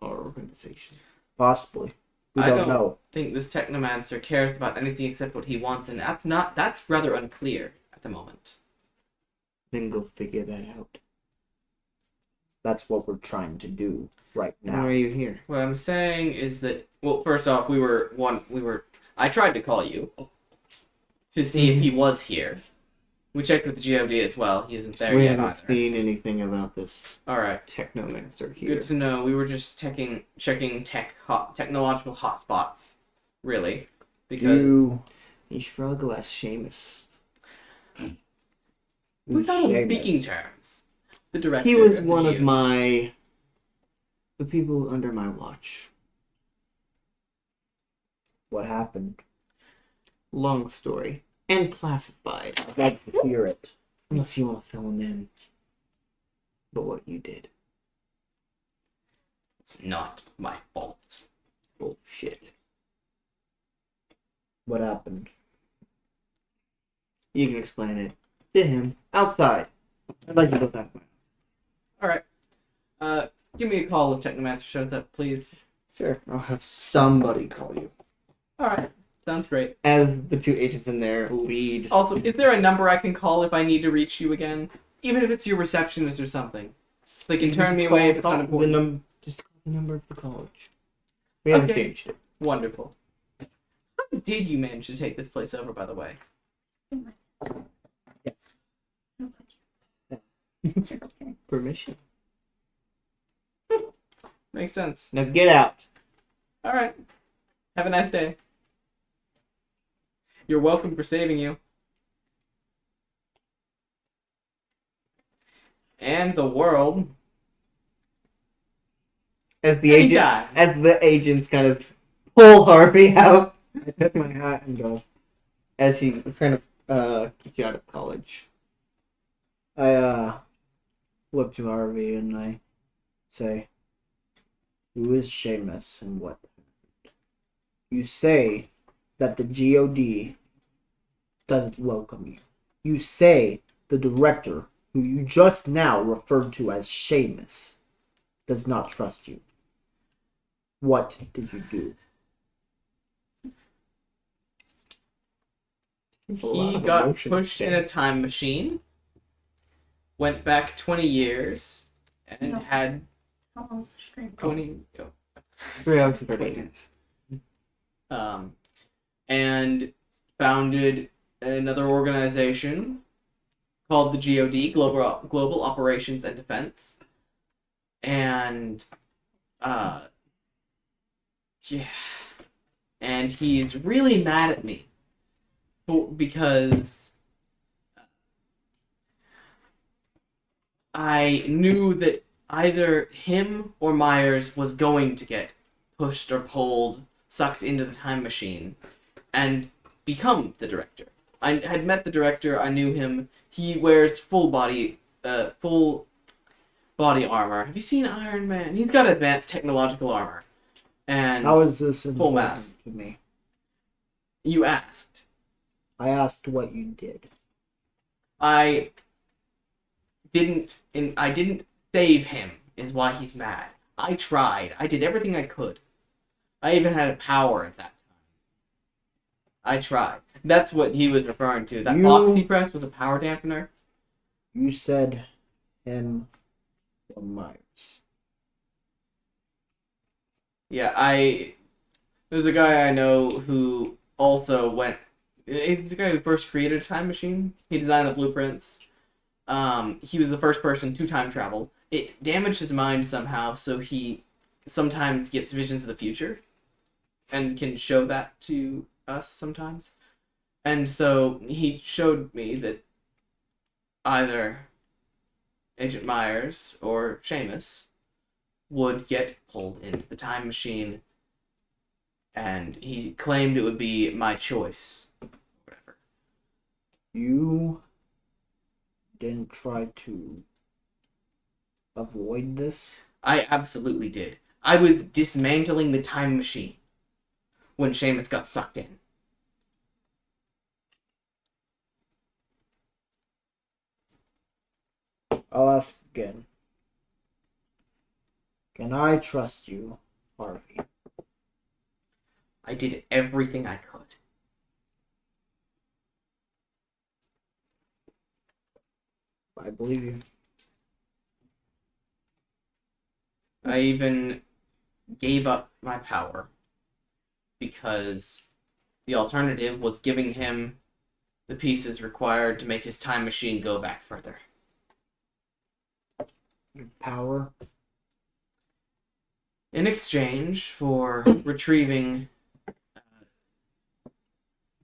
our organization? Possibly. We I don't don't- know. I think this Technomancer cares about anything except what he wants, and that's rather unclear at the moment. Then go figure that out. That's what we're trying to do right Why now. are you here? What I'm saying is that, well, first off, I tried to call you to see if he was here. We checked with the GOD as well. He isn't there We yet haven't either. seen anything about this Alright, Technomancer here. good to know. We were just checking technological hotspots, really. Because You... You should probably go ask Seamus. we're not on Seamus. speaking terms. The director. He was of the one of GOD. my The people under my watch. What happened? Long story. And classified. I'd like to hear it. Unless you want to fill them in. But what you did. It's not my fault. Bullshit. What happened? You can explain it to him outside. I'd like to go that way. Alright. Give me a call if Technomancer shows up, please. Sure. I'll have somebody call you. Alright. Sounds great. As the two agents in there lead. Also, is there a number I can call if I need to reach you again? Even if it's your receptionist or something. So they can turn me away if it's not important. Just call the number of the college. We haven't Okay. changed it. Wonderful. How did you manage to take this place over, by the way? Yes. Permission. Makes sense. Now get out. Alright. Have a nice day. You're welcome for saving you. And the world. As the agent, Anytime. as the agents kind of pull Harvey out, I tip my hat and go. as he kind of gets you out of college. I look to Harvey and I say, "Who is Seamus and what happened? You say that the GOD doesn't welcome you. You say the director, who you just now referred to as Seamus, does not trust you. What did you do?" There's a lot He of got emotions pushed in there. a time machine, went back 20 years, and No. had How long's the stream? 20... 3 hours and 30 minutes. And founded another organization called the GOD, Global Operations and Defense. And, yeah. And he's really mad at me because I knew that either him or Myers was going to get pushed or pulled, sucked into the time machine, and become the director. I had met the director. I knew him. He wears full body armor. Have you seen Iron Man? He's got advanced technological armor. And How is this Full important mask. to me? You asked. I asked what you did. I didn't save him. Is why he's mad. I tried. I did everything I could. I even had a power at that time. I tried. That's what he was referring to. That Oxy press was a power dampener. You said him or Myers. Yeah, there's a guy I know who also went. He's the guy who first created a time machine. He designed the blueprints. He was the first person to time travel. It damaged his mind somehow, so he sometimes gets visions of the future, and can show that to us sometimes. And so he showed me that either Agent Myers or Seamus would get pulled into the time machine, and he claimed it would be my choice. Whatever. You didn't try to avoid this? I absolutely did. I was dismantling the time machine when Seamus got sucked in. I'll ask again. Can I trust you, Harvey? I did everything I could. I believe you. I even gave up my power because the alternative was giving him the pieces required to make his time machine go back further. Your power? In exchange for retrieving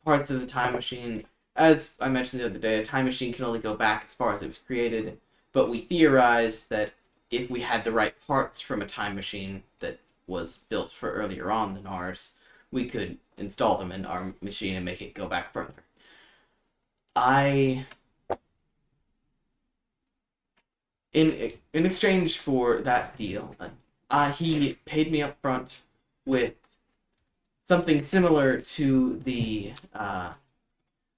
parts of the time machine, as I mentioned the other day, a time machine can only go back as far as it was created, but we theorized that if we had the right parts from a time machine that was built for earlier on than ours, we could install them in our machine and make it go back further. In exchange for that deal, he paid me up front with something similar to the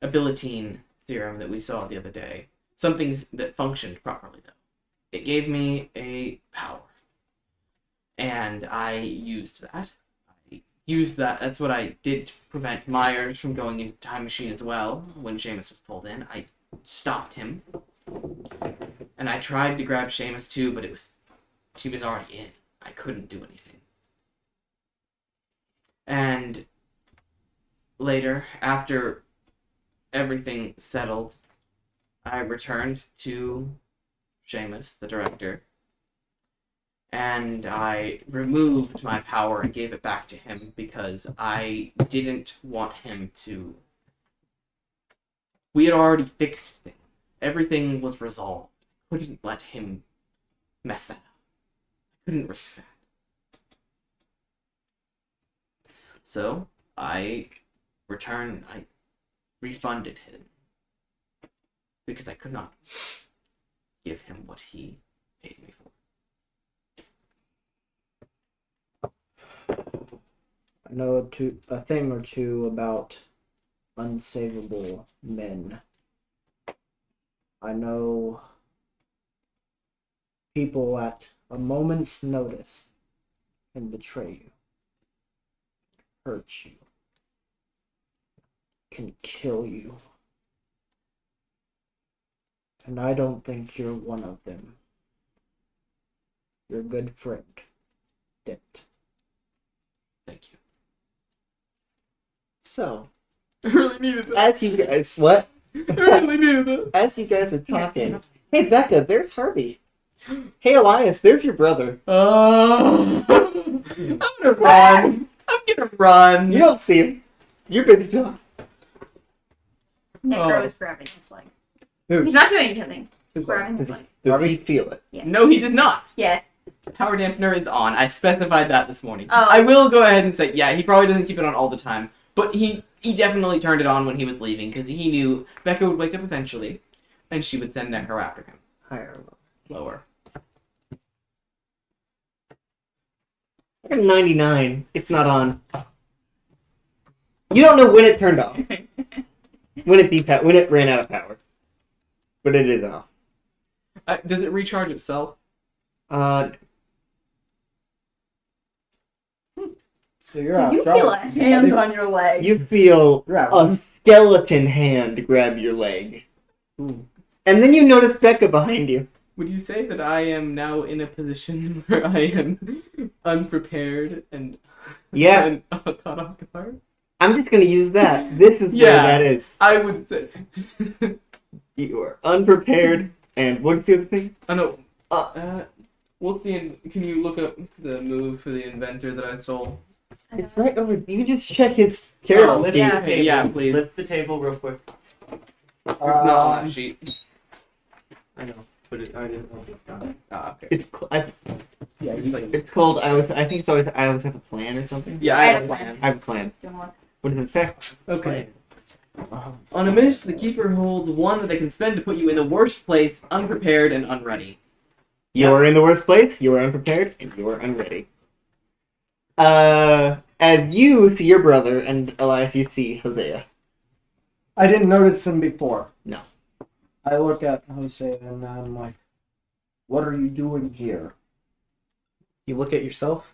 abilitine serum that we saw the other day. Something that functioned properly, though. It gave me a power. And I used that. That's what I did to prevent Myers from going into Time Machine as well. When Seamus was pulled in, I stopped him. And I tried to grab Seamus too, but she was already in. I couldn't do anything. And later, after everything settled, I returned to Seamus, the director, and I removed my power and gave it back to him because I didn't want him to... We had already fixed things. Everything was resolved. I couldn't let him mess that up. I couldn't risk that. So, I refunded him. Because I could not give him what he paid me for. I know a thing or two about unsavable men. I know people at a moment's notice can betray you, hurt you, can kill you. And I don't think you're one of them. Your good friend didn't. Thank you. So, I really needed that. as you guys, what? I really needed that. As you guys are talking, hey Becca, there's Harvey. Hey Elias, there's your brother. I'm gonna run. I'm gonna run. You don't see him. You're busy talking. Necro Oh. is grabbing his leg. Who? He's not doing anything. He's Who's grabbing his Does leg. Does he feel it? No, he does not. Yeah. Power dampener is on. I specified that this morning. Oh. I will go ahead and say, yeah, he probably doesn't keep it on all the time, but he definitely turned it on when he was leaving because he knew Becca would wake up eventually, and she would send Necro after him. Higher. Lower. 99. It's not on. You don't know when it turned off. When it ran out of power. But it is off. Does it recharge itself? So you're So out you of trouble. feel a hand on your leg. You feel You're out. a skeleton hand grab your leg. Ooh. And then you notice Becca behind you. Would you say that I am now in a position where I am unprepared and Yeah, caught off guard? I'm just gonna use that. This is where Yeah. that is. I would say. You are unprepared, and what's the other thing? Oh no. What's the? Can you look up the move for the inventor that I stole? It's right over. You can just check his character Oh, sheet. yeah. Okay, yeah, please. Lift the table real quick. It's not on that sheet. I know, but I didn't know if it's got it. Okay. Yeah, Like- it's called. I think it's always. I always have a plan or something. Yeah, I have a plan. I have a plan. Do you wanna look? What does it say? Okay. On a miss, the keeper holds one that they can spend to put you in the worst place, unprepared and unready. You're in the worst place. You are unprepared, and you are unready. As you see your brother, and Elias, you see Hosea. I didn't notice him before. No. I look at Hosea and I'm like, what are you doing here? You look at yourself.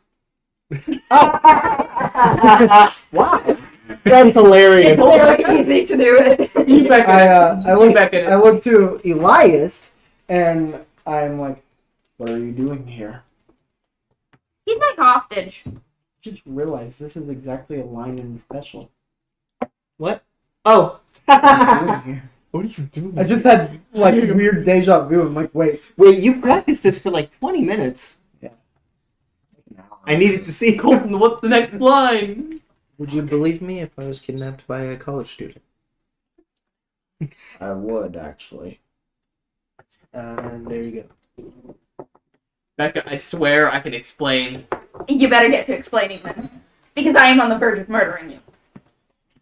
Wow. That's hilarious. It's very easy to do it. You back at I it. look, You back at I it. look to Elias and I'm like, what are you doing here? He's my hostage. Just realized this is exactly a line in the special. What? Oh. What are you doing here? What are you doing? I just had like weird deja vu. I'm like, wait. Wait, you practiced this for like 20 minutes. Yeah. I needed to see. Colton, what's the next line? Would you believe me if I was kidnapped by a college student? I would actually. And there you go. Becca, I swear I can explain. You better get to explaining then. Because I am on the verge of murdering you.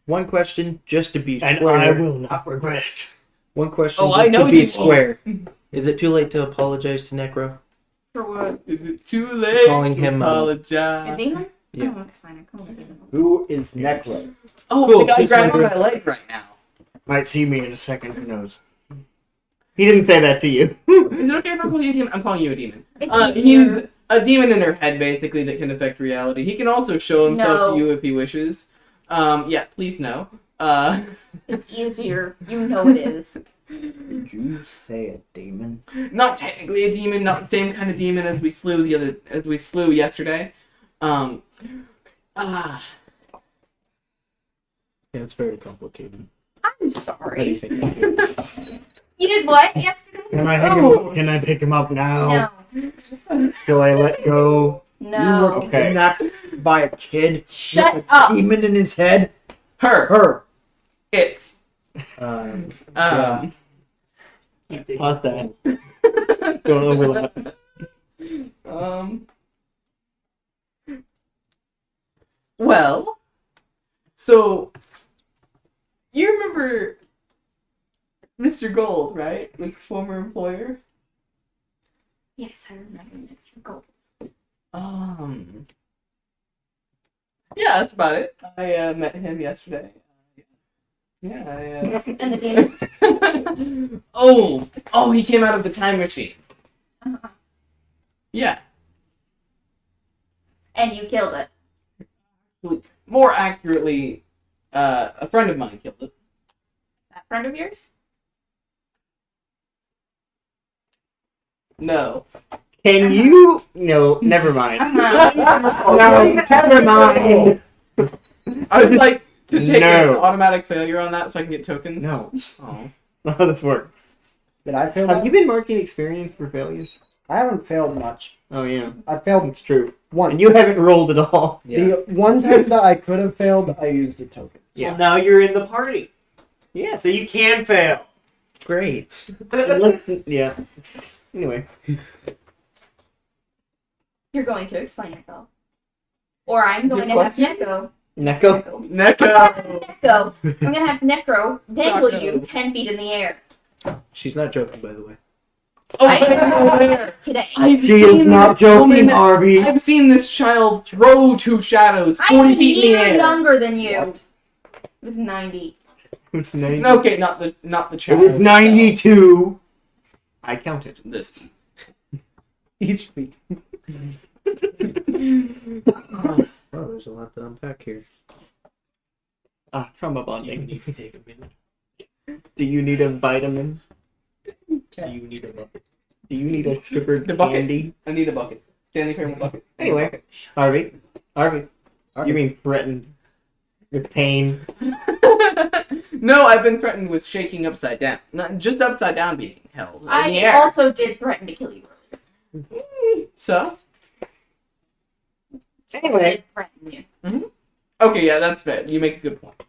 One question, just to be And square. I will not regret. One question, Oh, just I know to you be won't. square. Is it too late to apologize to Necro? For what? Is it too late Calling to him, A apologize? demon? Yeah. Oh, it's fine. I call him a demon. Who is Necro? Oh, Cool, the guy just grabbing wondering. my leg right now. Might see me in a second. Who knows? He didn't say that to you. Is it okay if I call you a demon? I'm calling you a demon. It's He's easier. a demon in her head, basically, that can affect reality. He can also show himself No. to you if he wishes. Yeah, please no. It's easier. You know it is. Did you say a demon? Not technically a demon, not the same kind of demon as we slew yesterday. Yeah, it's very complicated. I'm How do you sorry. think? You did what yesterday? Can I pick him up? Can I pick him up now? No. So I let go. You No. were kidnapped by a kid Shut with a up. demon in his head? Her. Her. It's. Yeah. Pause that. Don't overlap. Well. So. You remember Mr. Gold, right? Luke's former employer? Yes, I remember Mr. Gold. Yeah, that's about it. I met him yesterday. Yeah, And the demon? oh, he came out of the time machine. Uh-huh. Yeah. And you killed it. More accurately, a friend of mine killed it. That friend of yours? No. Can you? No, never mind. Uh-huh. No, never mind. I would like to take No. an automatic failure on that so I can get tokens. No, Oh. that's how this works. Did I fail Have that? you been marking experience for failures? I haven't failed much. Oh yeah, I failed it's true. once. And you haven't rolled at all. The one time that I could have failed, I used a token. Yeah. Well, now you're in the party, Yeah. so you can fail. Great. Unless, yeah. Anyway, You're going to explain yourself. Or I'm going to Your have Necro. Neko. Neko. Necro. I'm going to have Necro dangle Taco. you 10 feet in the air. She's not joking, by the way. Oh, I I'm aware. Today. I've She is seen not this joking, woman- Harvey. I've seen this child throw two shadows 40 I'm a feet in the year air. younger than you. It was 90. It was 90. Okay, not the It child. was 92. I counted. This. Each feet. Oh, there's a lot to unpack here. Trauma bonding. need to take a minute. Do you need a vitamin? Do you need a bucket? Do you need a sugared The bucket. candy? I need a bucket. Stanley Parable bucket. Anyway, Harvey, you're being threatened with pain. No, I've been threatened with shaking upside down. Not just upside down being held in the I air. also did threaten to kill you earlier. So? I Anyway, did threaten you. Okay, yeah, that's fair. You make a good point.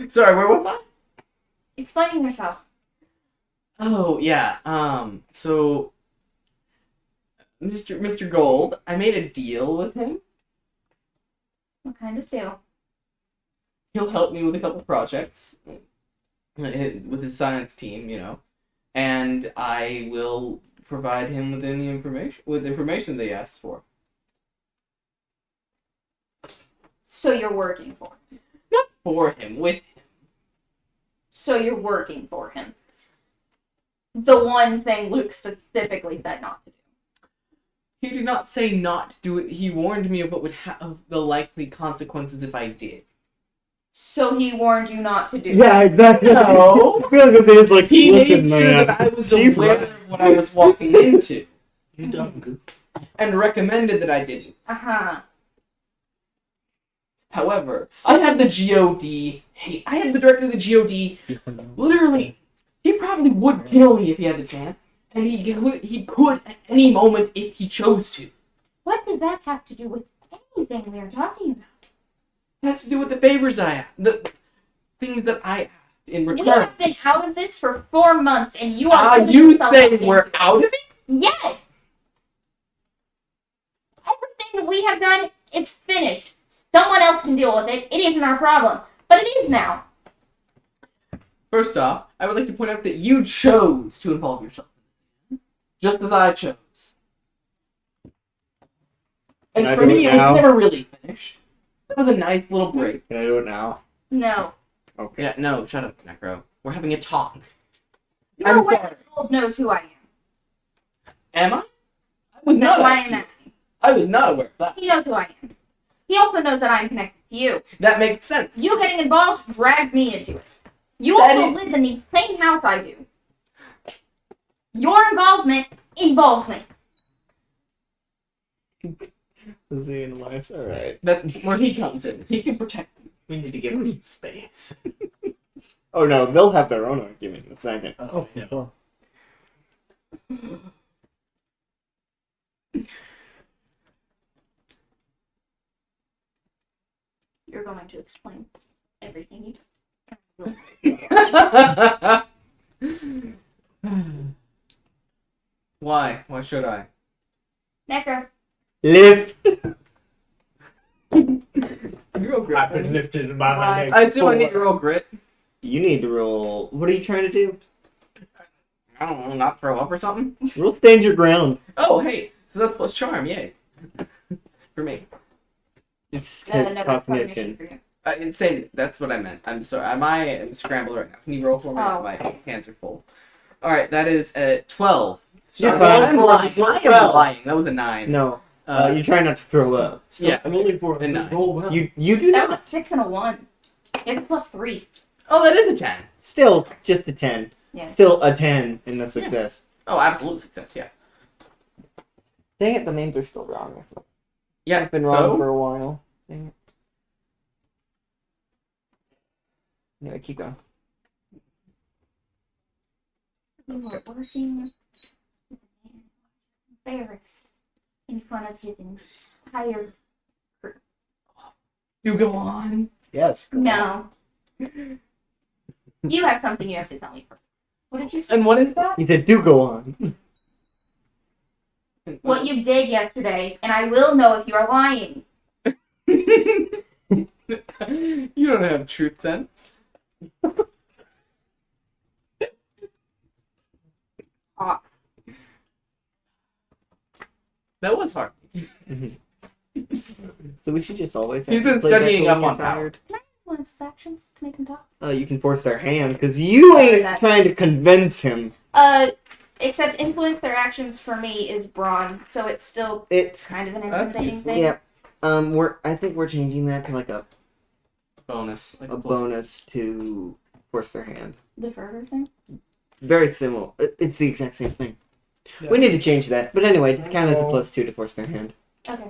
Sorry, where was I? Explaining yourself. Oh, yeah. So Mr. Gold, I made a deal with him. What kind of deal? He'll help me with a couple projects with his science team, you know, and I will provide him with any information they ask for. So you're working for him. Not for him, with him. So you're working for him. The one thing Luke specifically said not to do. He did not say not to do it. He warned me of what would have the likely consequences if I did. So he warned you not to do it. yeah, exactly. No. I feel like this is like, He listen, made sure man. that I was She's aware right. of what I was walking into, You dumb goof. and recommended that I didn't. Uh-huh. However, I had the GOD. Hey, I had the director of the GOD. Literally, he probably would kill me if he had the chance, and he could at any moment if he chose to. What does that have to do with anything we are talking about? It has to do with the favors I asked, the things that I asked. in We return. have been out of this for 4 months, and you are. putting You yourself say into we're it. out of it? Yes. Everything we have done, it's finished. Someone else can deal with it. It isn't our problem, but it is now. First off, I would like to point out that you chose to involve yourself. Just as I chose. And Can I for do it me, it now? was never really finished. It was a nice little break. Can I do it now? No. Okay. Yeah, no, shut up, Necro. We're having a talk. You're I'm aware sorry. that Gold knows who I am. Am I? I was That's not. why I'm actually. asking. I was not aware of that. He knows who I am. He also knows that I'm connected to you. That makes sense. You getting involved drags me into it. You That also is- live in the same house I do. Your involvement involves me. Hosea and Elias, alright. That's where he comes in. He can protect me. We need to give him space. Oh no, they'll have their own argument in a second. Oh, no. You're going to explain everything you Why? Why should I? Necker. Lift! You're grit. I've been lifted by my Why? neck. I assume I need to roll grit. You need to roll. What are you trying to do? I don't know, not throw up or something. Roll stand your ground. Oh, hey, so that's plus charm, yay. For me. It's No, that's cognition. for you. Insane. That's what I meant. I'm sorry. I'm scrambled right now. Can you roll for me? Oh. My hands are full. Alright, that is 12. You're Sorry, fine. I'm lying. I am 12. lying. That was a 9. No, you're trying not to throw up. Yeah. Rolling for A 9. roll well. You do That was not. a 6 and a 1. It's a +3. Oh, that is a 10. Still, just a 10. Yeah. Still a 10 in the success. Oh, absolute success, yeah. Dang it, the names are still wrong. Yeah, I've been so, wrong for a while. Dang it. Anyway, keep going. We were working with a man embarrassed in front of his entire. you go on. Yes. No. You have something you have to tell me first. What did you say? And what is that? He said, do go on. What you did yesterday, and I will know if you are lying. You don't have truth sense. Talk. That was hard. So we should just always. He's have to been play back studying when up you're on power. tired. Influence his actions to make him talk. You can force their hand because you ain't trying to convince him. Except influence their actions for me is brawn, so it's still It. kind of an That's intimidating useless. thing. Yeah. I think we're changing that to like a Bonus. Like bonus to force their hand. The further thing. Very similar. It's the exact same thing. Yeah. We need to change that. But anyway, count as a +2 to force their hand. Okay.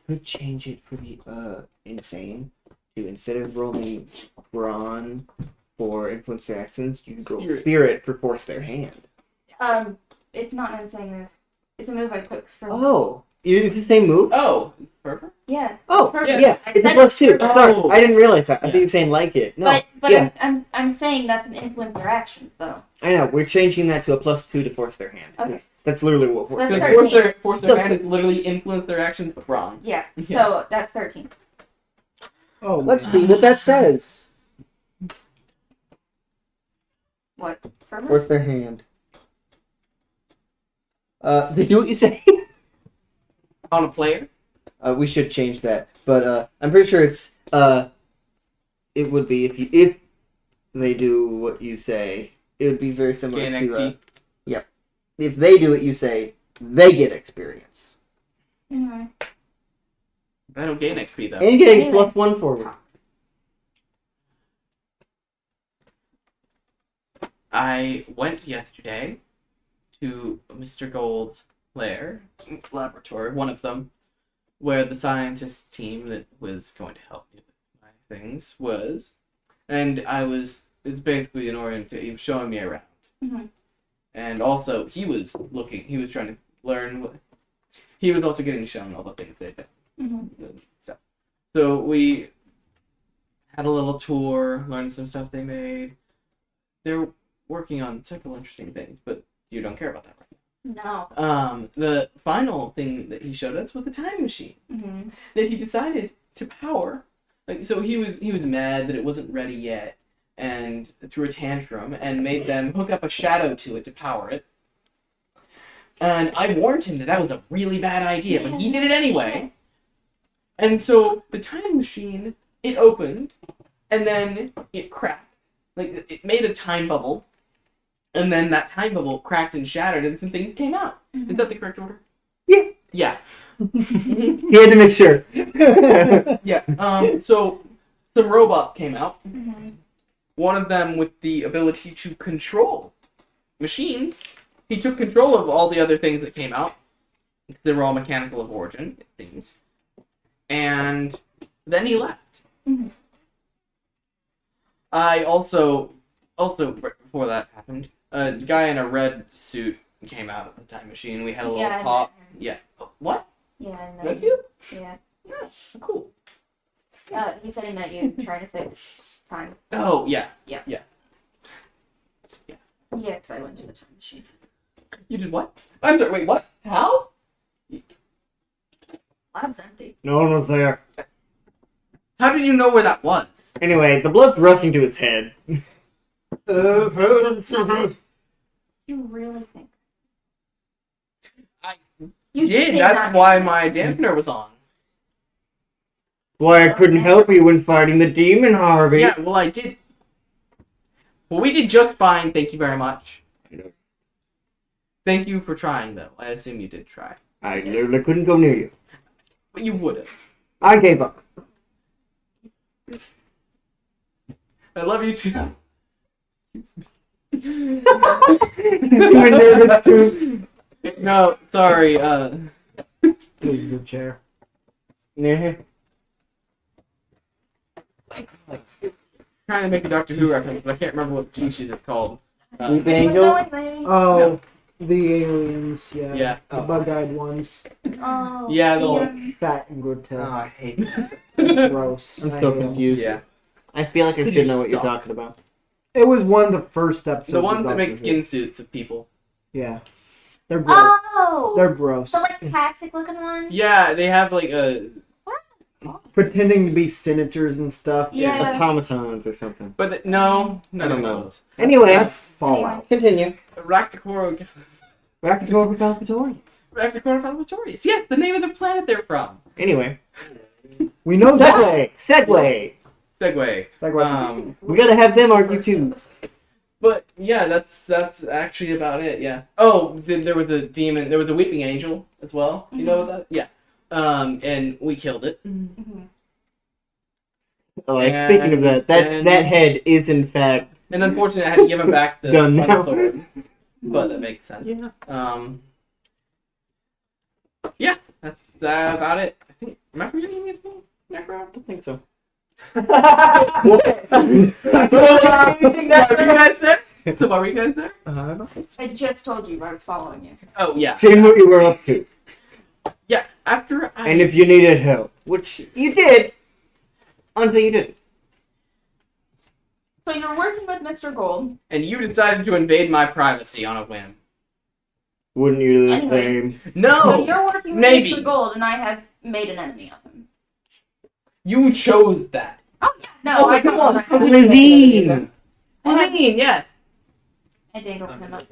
We change it for the insane to instead of rolling brawn for influence their actions, you can roll spirit for force their hand. It's not an insane move. It's a move I took from. Oh, is it the same move? Oh, perfect. Yeah. Oh, Perfect. yeah, I it's a said +2. perfect. Sorry, Oh. I didn't realize that. I Yeah. thought you were saying like it. No, But yeah, I'm saying that's an influence their actions though. I know. We're changing that to a +2 to force their hand. 'cause Okay. That's literally what force That's their Because hand. force their hand is literally influence their actions, but wrong. Yeah. Yeah. So that's 13. Oh, Let's see what that says. What? Further? Force their hand. They do what you say. On a player? We should change that, but I'm pretty sure it's it would be if they do what you say, it would be very similar Gain to XP. if they do what you say, they get experience Mm-hmm. I don't gain XP though. and you get a Anyway. +1 forward. I went yesterday to Mr. Gold's laboratory, one of them, where the scientist team that was going to help me with my things was, and it's basically an orientation, he was showing me around. Mhm. And also, he was trying to learn he was also getting shown all the things they'd done. stuff. So we had a little tour, learned some stuff they made. They're working on several interesting things, but you don't care about that right No. now. The final thing that he showed us was a time machine that he decided to power. Like, so he was mad that it wasn't ready yet, and threw a tantrum and made them hook up a shadow to it to power it. And I warned him that that was a really bad idea, but he did it anyway. And so the time machine, it opened, and then it cracked. Like, it made a time bubble, and then that time bubble cracked and shattered, and some things came out. Is that the correct order? Yeah. Yeah. He had to make sure. Yeah. So some robots came out. One of them with the ability to control machines. He took control of all the other things that came out. They were all mechanical of origin, it seems. And then he left. I also right before that happened, a guy in a red suit came out of the time machine. We had a little Yeah, I talk. met him. Yeah. What? Yeah, I met Met you. you? Yeah. Yeah. Cool. He said he met you trying to fix time. Oh, yeah. Yeah, because I went to the time machine. You did what? I'm sorry, wait, what? How? Lab's empty. No one was there. How did you know where that was? Anyway, the blood's rushing to his head. You really think? I You did, not that's why make my dampener was on. Why I couldn't help you when fighting the demon, Harvey. Yeah, well, I did. Well, we did just fine, thank you very much. Thank you for trying, though. I assume you did try. I literally couldn't go near you. But you would have. I gave up. I love you too. Doing nervous too. No, sorry, Please, your chair. Nah. trying to make a Doctor Who reference, but I can't remember what species it's called. Sleep Angel? Oh, No. the aliens, yeah. Yeah. The bug-eyed ones. Oh. Yeah, the whole... Fat and grotesque. Oh, I hate that. Gross. I'm I so hate 'em. confused. Yeah. I feel like I Could should you know what you're stop? talking about. It was one of the first episodes. The of ones that Doctor make Who. skin suits of people. Yeah. They're gross. Oh! They're gross. The like plastic looking one? Yeah, they have like a... Pretending to be senators and stuff. Yeah. Automatons or something. But no, I none don't of know. those. Anyway, That's Fallout. continue. Racticoro... Back to Global Palpatorians. Racticoro Falvatorius. Yes, the name of the planet they're from. Anyway. We know that. Segway! Segway. It's like what? We gotta have them argue too. But yeah, that's actually about it. Yeah. Oh, there was a demon. There was a weeping angel as well. You know that? Yeah. And we killed it. Oh, speaking of that, that head is in fact And unfortunately, I had to give him back the done one now. sword. But that makes sense. Yeah. Yeah, that's about it. I think. Am I forgetting anything, Necro? I don't think so. So are you guys there? I don't think so. I just told you I was following you. Oh yeah. Seen what you were up to. Yeah. After I. And if you needed help, which you did, until you didn't. So you're working with Mr. Gold. And you decided to invade my privacy on a whim. Wouldn't you do the Anyway. same? So No. you're working with maybe. Mr. Gold, and I have made an enemy of him. You chose that. Oh yeah, no, Oh, I come on. Levine! Levine, yes. I dangled him up.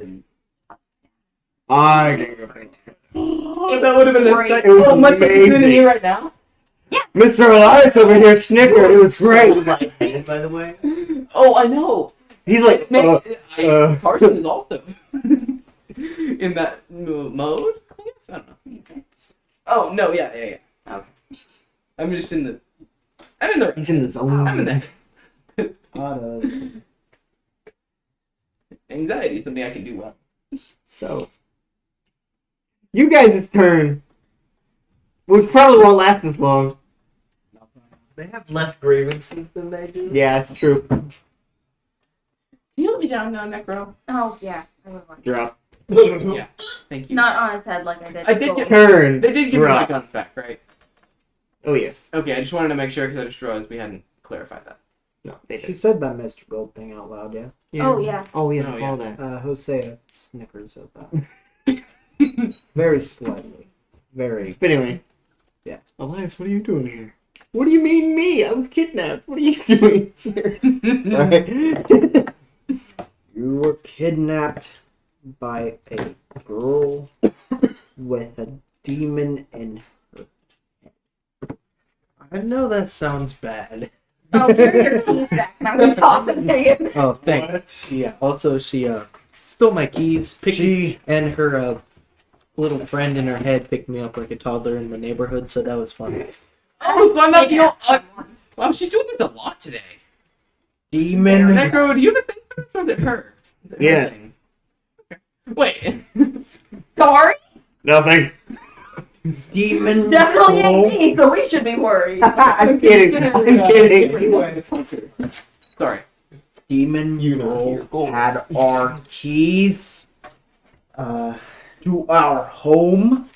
I did. Oh, that would have been a great. sight. It was Oh, much like you're doing to me amazing. right now. Mr. Elias over here snickered. It was great. Lightheaded, by the way. Oh, I know. He's like, Carson is also in that mode. I guess I don't know. Oh no, yeah. Okay. I'm just in the. I'm in the. he's in the zone. I'm in the. Anxiety is something I can do well. So, you guys' turn. We probably won't last this long. They have less grievances than they do. Yeah, it's true. Can you let me down now, Necro? Oh yeah, I would like. Drop. Yeah. Thank you. Not on his head like I did. I did Gold. get- Turn. They did give me my Drop. guns back, right? Oh yes. Okay, I just wanted to make sure because I just realized we hadn't clarified that. No, they She did. said that Mr. Gold thing out loud, yeah. Oh, yeah. Oh yeah. Oh, yeah. All that. Hosea snickers at that. Very slightly. Very. But anyway. Yeah. Elias, what are you doing here? What do you mean me? I was kidnapped. What are you doing here? Sorry. You were kidnapped by a girl with a demon in. I know that sounds bad. Oh, give me your keys back. I'm going to toss them to you. Oh, thanks. Yeah. Also, she stole my keys, and her little friend in her head picked me up like a toddler in the neighborhood, so that was fun. Oh, so I'm not the only. Wow, she's doing this a lot today. Demon. Necro, do you have a thing for this, or is it her? Is it her Yeah. thing? Okay. Wait. Sorry? Nothing. Demon. Definitely girl. ain't me, so we should be worried. I'm kidding. I'm kidding. Anyway, Sorry. demon girl had our keys to our home.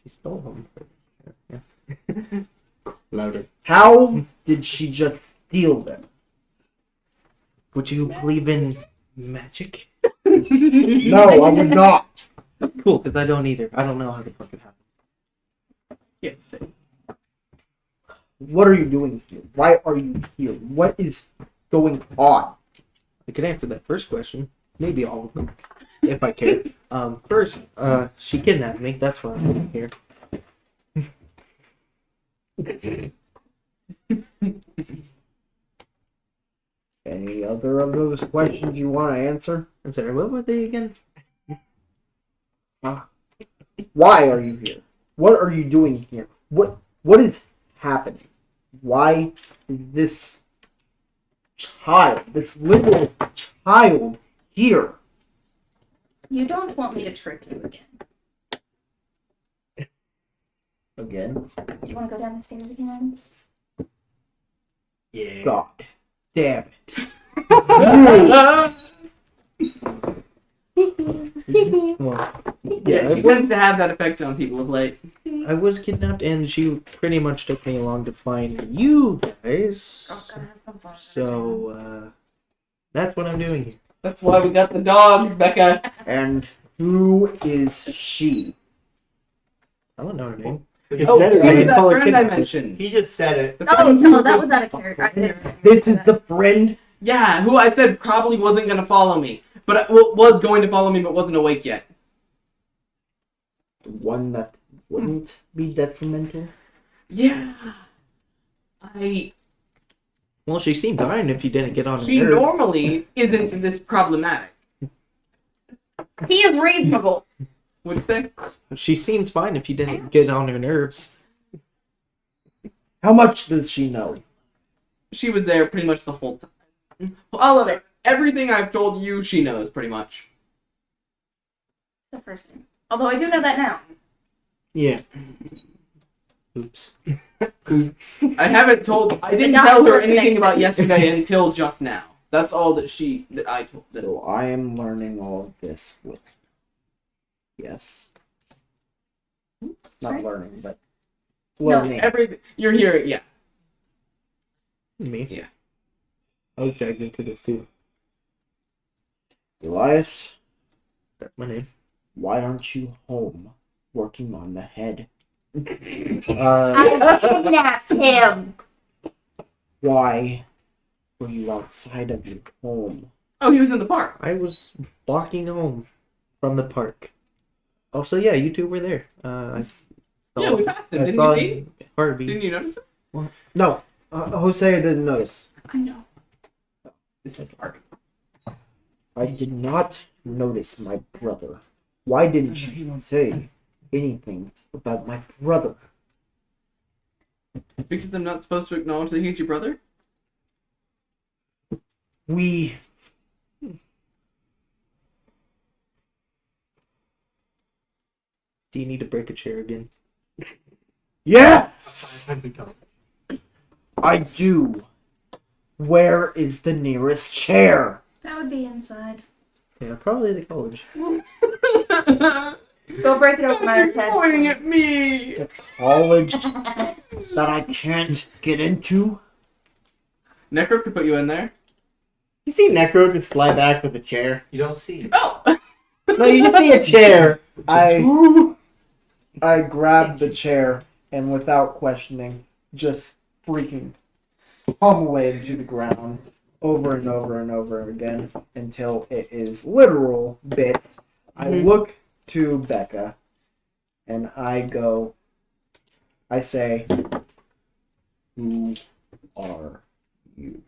She stole them. Louder. How did she just steal them? Would you believe in magic? No, I would not. Cool, because I don't either. I don't know how the fuck it happened. Yes. What are you doing here? Why are you here? What is going on? I could answer that first question. Maybe all of them, if I care. First, she kidnapped me. That's why I'm here. Any other of those questions you want to answer? I'm sorry, what were they again? Why are you here? What are you doing here? What is happening? Why is this little child here? You don't want me to trick you again. Again? Do you want to go down the stairs again? Yeah. God damn it. Well, Yeah, yeah, he tends to have that effect on people of late. I was kidnapped, and she pretty much took me along to find you guys. Oh, gotta have some fun. So, that's what I'm doing here. That's why we got the dogs, Becca. And who is she? I don't know her name. Oh, better this is than- that call her friend I kidnappers. mentioned. He just said it. The Oh, friend no, who- that was out of character. I didn't. This is the friend. Yeah, who I said probably wasn't going to follow me. But was going to follow me, but wasn't awake yet. The one that wouldn't be detrimental. Yeah. Well, she seemed fine if you didn't get on her She nerves. normally isn't this problematic. He is reasonable. What'd you say? She seems fine if you didn't get on her nerves. How much does she know? She was there pretty much the whole time. All of it. Everything I've told you, she knows pretty much. The first thing. Although I do know that now. Yeah. Oops. Oops. I didn't not tell her working anything next about time. yesterday until just now. That's all that I told them. So I am learning all of this with. Yes. Not Right. learning, but No, learning. Everything you're hearing, yeah. Me? Yeah. I was dragged into this too. Elias, That's my name. why aren't you home working on the head? I kidnapped him. Why were you outside of your home? Oh, he was in the park. I was walking home from the park. Also, yeah, you two were there. I saw, Yeah, we passed him. I Didn't saw you see? Harvey. Didn't you notice it? No, Hosea didn't notice. I know. This is park. I did not notice my brother. Why didn't you say anything about my brother? Because I'm not supposed to acknowledge that he's your brother? We. Do you need to break a chair again? Yes! I do. Where is the nearest chair? That would be inside. Yeah, probably the college. Go break it open on his head. Pointing at me. The college. that I can't get into? Necro could put you in there. You see Necro just fly back with a chair. You don't see. Oh! No, you just see a chair. I grab the chair and without questioning, just freaking pummel it to the ground over and over and over again until it is literal bits. I look to Becca and I say, who are you?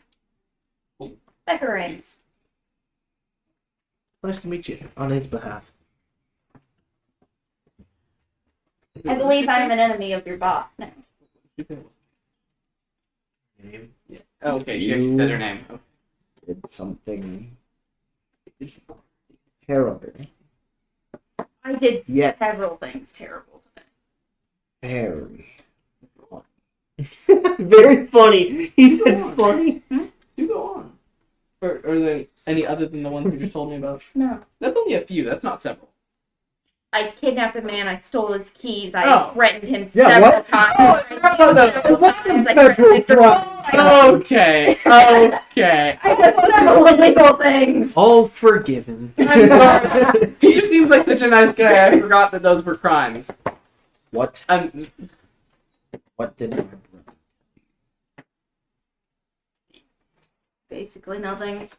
Becka reigns. Nice to meet you on his behalf. I believe I am an enemy of your boss now. Name. Yeah. Oh, okay, she actually said her name. Okay. It's something terrible. I did Yes. several things terrible today. Very very funny. He said funny. Do go on. Or are there any other than the ones you just told me about? No. That's only a few, that's not several. I kidnapped a man, I stole his keys, I Oh. threatened him Yeah, several what? times. Oh, I forgot about that. Several times, I That's threatened him right. Okay, okay. I did several illegal things. All forgiven. I'm sorry. He just seems like such a nice guy, I forgot that those were crimes. What did my brother? Basically nothing.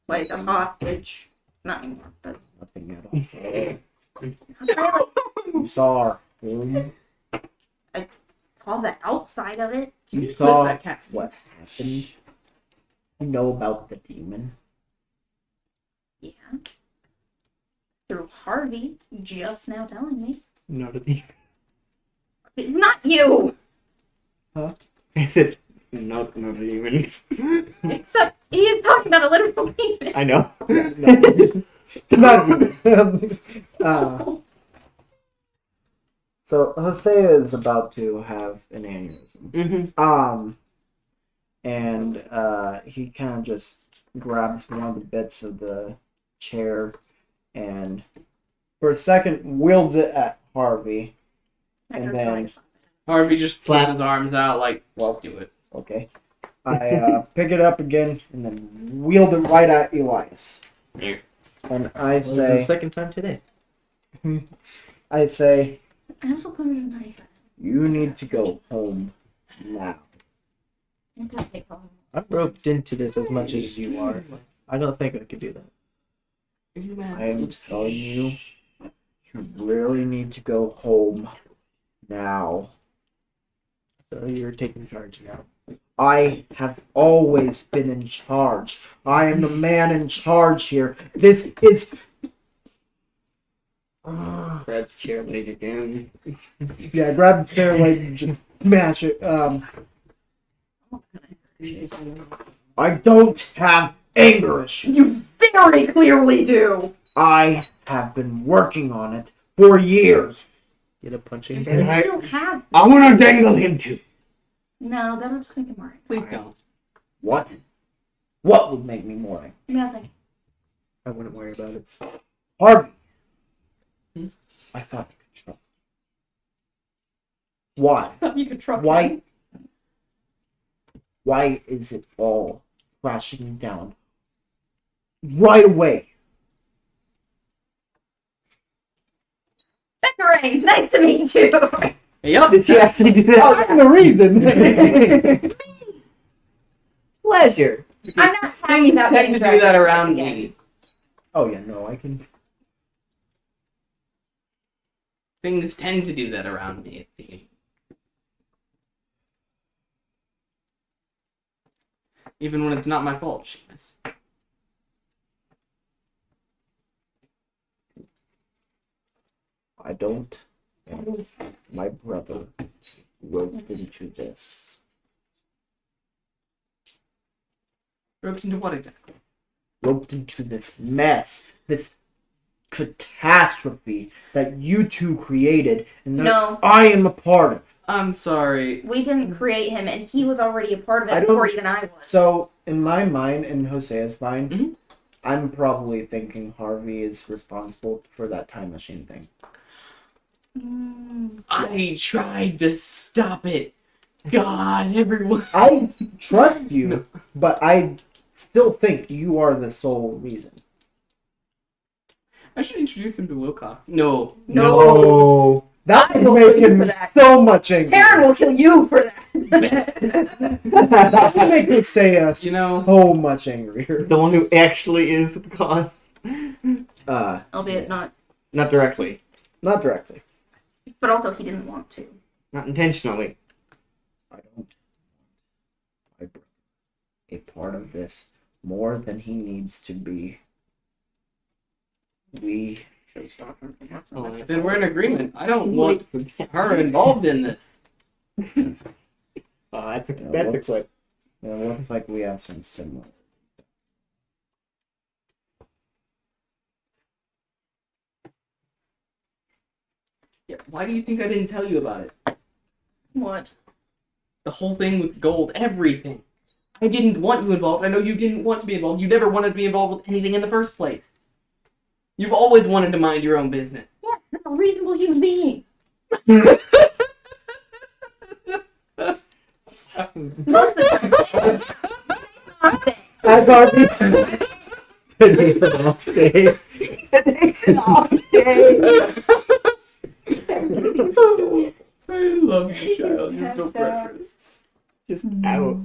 Plays a hostage. Not anymore, but Nothing at all. apparently You saw him. all the outside of it. You Put saw that cat what happened. You know about the demon. Yeah. Through Harvey just now telling me. Not a demon. It's not you! I said, not a demon. Except he is talking about a literal demon. I know. So Hosea is about to have an aneurysm. And he kind of just grabs one of the bits of the chair and For a second, wields it at Harvey. And And then- Harvey just puts Slap. his arms out like, Well. do it. okay. I pick it up again and then wield it right at Elias. Here. And I The say, second time today. I say, I also put his knife at You need to go home now. him. And take home. I'm roped into this as much as you are. I don't think I could do that. I am telling you, you really need to go home now. So you're taking charge now. I have always been in charge. I am the man in charge here. This is. Grabs chair leg again. yeah, grab the chair leg and just mash it. I don't have anger issues. You very clearly do! I have been working on it for years. Get a punching You bag. still have. I want to dangle him too. No, that'll just make him worry. Please don't. What? What would make me more angry? Nothing. I wouldn't worry about it. Harvey. I thought you could trust. Why? You could trust Why? me. Why is it all crashing down right away? Becka Reigns, nice to meet you! Yup. Did she actually do Oh, that? I'm the reason. Pleasure. I'm not happy Things about tend getting to do dragged that into around this again. me. Oh yeah, no, I can. Things tend to do that around me, it seems. Even when it's not my fault, Seamus. I don't want my brother roped into this. Roped into what exactly? Roped into this mess, this catastrophe that you two created, and that No. I am a part of. I'm sorry. We didn't create him, and he was already a part of I it don't- before even I was. So, in my mind, in Hosea's mind, Mhm. I'm probably thinking Harvey is responsible for that time machine thing. I tried to stop it. God, everyone. I trust you, but I still think you are the sole reason. I should introduce him to Wilcox. No. No. That I would will make kill you him for that. so much angry. Taryn will kill you for that. That would make Hosea You know- so much angrier. The one who actually is the cause. Albeit not. Not directly. Not directly. But also, he didn't want to. Not intentionally. I don't. My brother, a part of this more than he needs to be. We should stop him from happening. Then we're in agreement. I don't want her involved in this. That's a Yeah, clip. It looks like we have some similar. Yeah, why do you think I didn't tell you about it? What? The whole thing with gold, everything. I didn't want you involved. I know you didn't want to be involved. You never wanted to be involved with anything in the first place. You've always wanted to mind your own business. Yeah, you're a reasonable human being. Most of the time. As Harvey. Today's an off day. Today's an off day. I love you, child. You're so precious. Just out.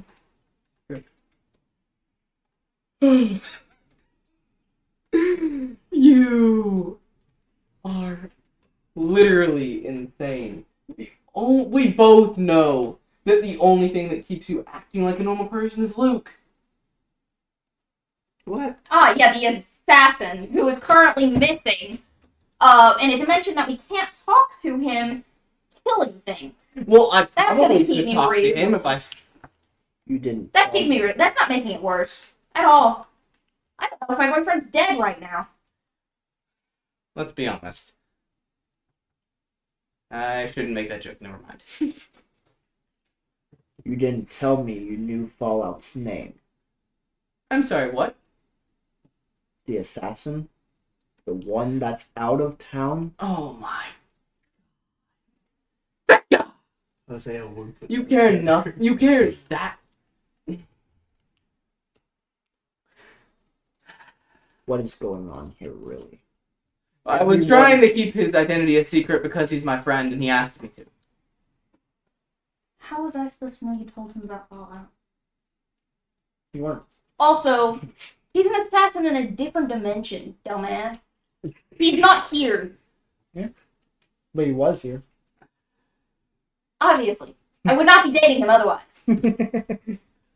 You are literally insane. We both know that the only thing that keeps you acting like a normal person is Luke. What? Ah, yeah, the assassin who is currently missing. In a dimension that we can't talk to him, killing things. Well, I That's gonna probably keep could me talk to him reasonable. if I. You didn't. That keep me. That's not making it worse at all. I don't know if my boyfriend's dead right now. Let's be honest. I shouldn't make that joke. Never mind. You didn't tell me you knew Fallout's name. I'm sorry. What? The assassin? The one that's out of town? Oh my. Becka! Hosea would put You care nothing. You care that. What is going on here, really? I was trying to keep his identity a secret because he's my friend and he asked me to. How was I supposed to know you told him about Fallout? You weren't. Also, he's an assassin in a different dimension, dumbass. He's not here. But he was here. Obviously. I would not be dating him otherwise.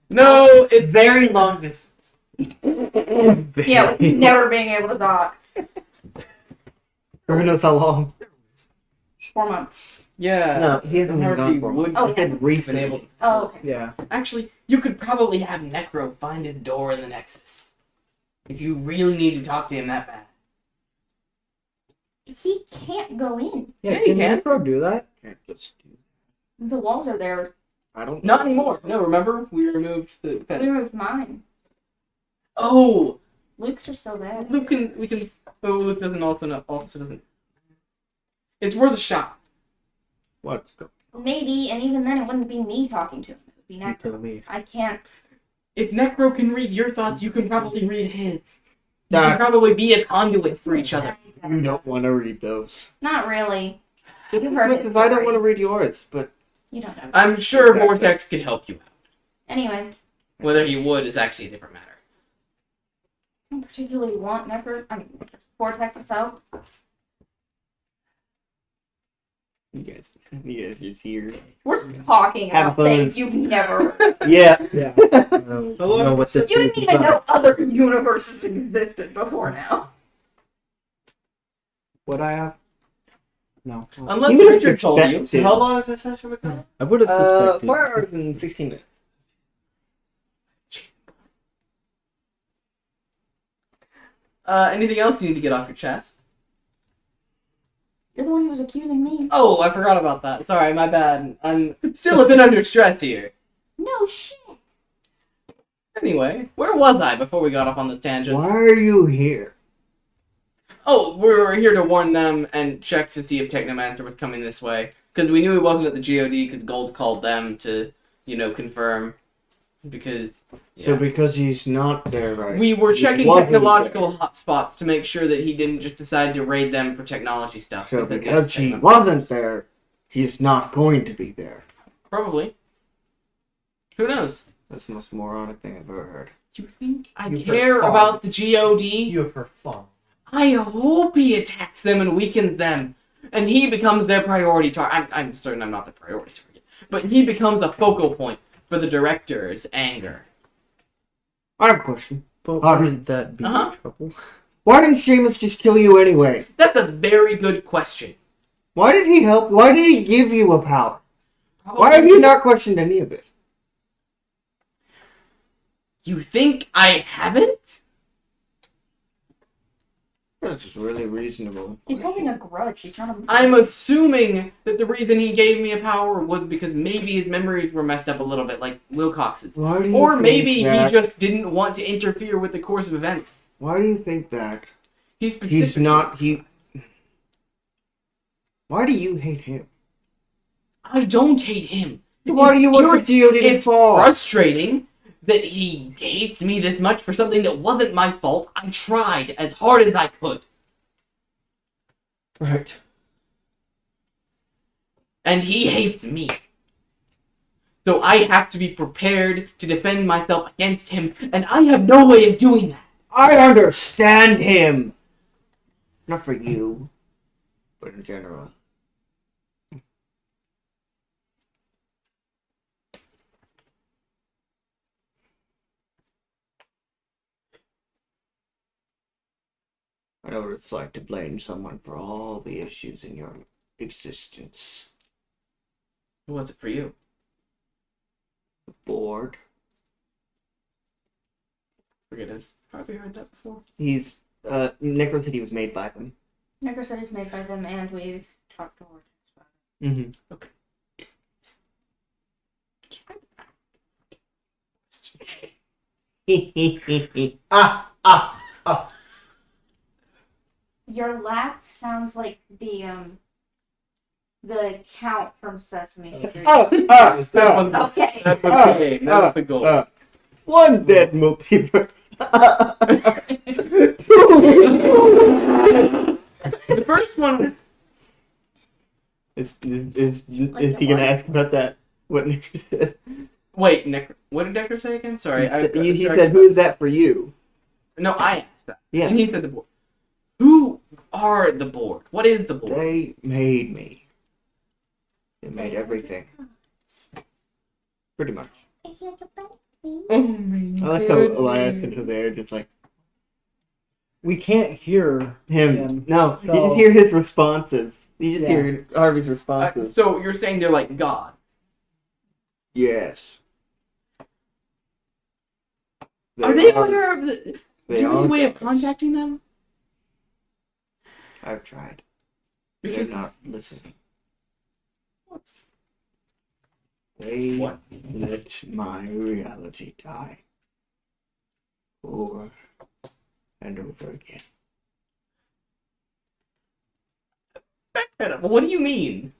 No, it's Very long distance. Yeah, with never being able to talk. Who knows how long? 4 months. yeah. No, he hasn't been Harvey gone for a would Oh, He have said been recently. able. Oh, okay. Yeah. Actually, you could probably have Necro find his door in the Nexus if you really need to talk to him that bad. He can't go in. Yeah, can you can. Necro do that? Can't just do The walls are there. I don't. Not anymore. No, remember we removed the We fence. removed mine. Oh, Luke's are still there. Luke can. We can. Oh, Luke doesn't also know. Also doesn't. It's worth a shot. What? Maybe, and even then it wouldn't be me talking to him. It would be You Necro. tell me. I can't. If Necro can read your thoughts, you can probably read his. You Nah. can probably be a conduit for each other. You don't want to read those. Not really. Just You heard it, because I don't sorry. want to read yours, but You don't know. I'm sure Exactly. Vortex could help you out. Anyway, Whether he would is actually a different matter. I don't particularly want Vortex itself. you guys just here. We're just talking Have about fun. things you've never. Yeah. Yeah. Know what this You is didn't even about. know other universes existed before now. Would I have? No. Unless You would Richard told you. expect to. How long is this session recording? I would have suspected. 4 hours and 16 minutes. Anything else you need to get off your chest? You're the one who was accusing me. Oh, I forgot about that. Sorry, my bad. I'm still a bit under stress here. No shit. Anyway, where was I before we got off on this tangent? Why are you here? oh, we were here to warn them and check to see if Technomancer was coming this way. Because we knew he wasn't at the GOD because Gold called them to, confirm. Because... So because he's not there, right? We were checking wasn't technological hotspots to make sure that he didn't just decide to raid them for technology stuff. So because because that's he Technomancer. wasn't there, he's not going to be there. Probably. Who knows? That's the most moronic thing I've ever heard. You think I You care heard about the GOD? You for fun. I hope he attacks them and weakens them, and he becomes their priority target. I'm certain I'm not the priority target, but he becomes a focal point for the director's anger. I have a question. But Harvey. wouldn't that be Uh-huh. trouble? Why didn't Seamus just kill you anyway? That's a very good question. Why did he help? Why did he give you a power? Why have you not questioned any of this? You think I haven't? This is really reasonable. He's holding a grudge. He's not a. I'm assuming that the reason he gave me a power was because maybe his memories were messed up a little bit, like Wilcox's. Why do you Or think maybe that? he just didn't want to interfere with the course of events. Why do you think that? He's specific. He's not. Why do you hate him? I don't hate him. Why do you want the GOD to It's fall? frustrating that he hates me this much for something that wasn't my fault. I tried as hard as I could. Right. And he hates me. So I have to be prepared to defend myself against him, and I have no way of doing that. I understand him. Not for you, but in general. I know what it's like to blame someone for all the issues in your existence. What's it for you? Bored. Forget his. Have you heard that before? He's Nicholas said he was made by them. Nicker said it's made by them, and we've talked to Origins about it. Mm-hmm. Okay. Your laugh sounds like the count from Sesame Street. That was Okay. that was the game. That was the goal. One dead multiverse. The first one. Is he gonna ask about that? What Nick just said? Wait, Nick. What did Decker say again? Sorry, He said, "Who is that for you?" No, I asked that. Yeah. And he said the board. Who are the board? What is the board? They made me. They made everything. Pretty much. Oh my I like how Elias and Hosea are just like We can't hear him. No, you So- just hear his responses. You just Yeah. hear Harvey's responses. So you're saying they're like gods? Yes. Are they aware of the? Do They you have any are way of gods. contacting them? I've tried. Because They're not listening. They What? let my reality die. Over and over again. Becka, what do you mean?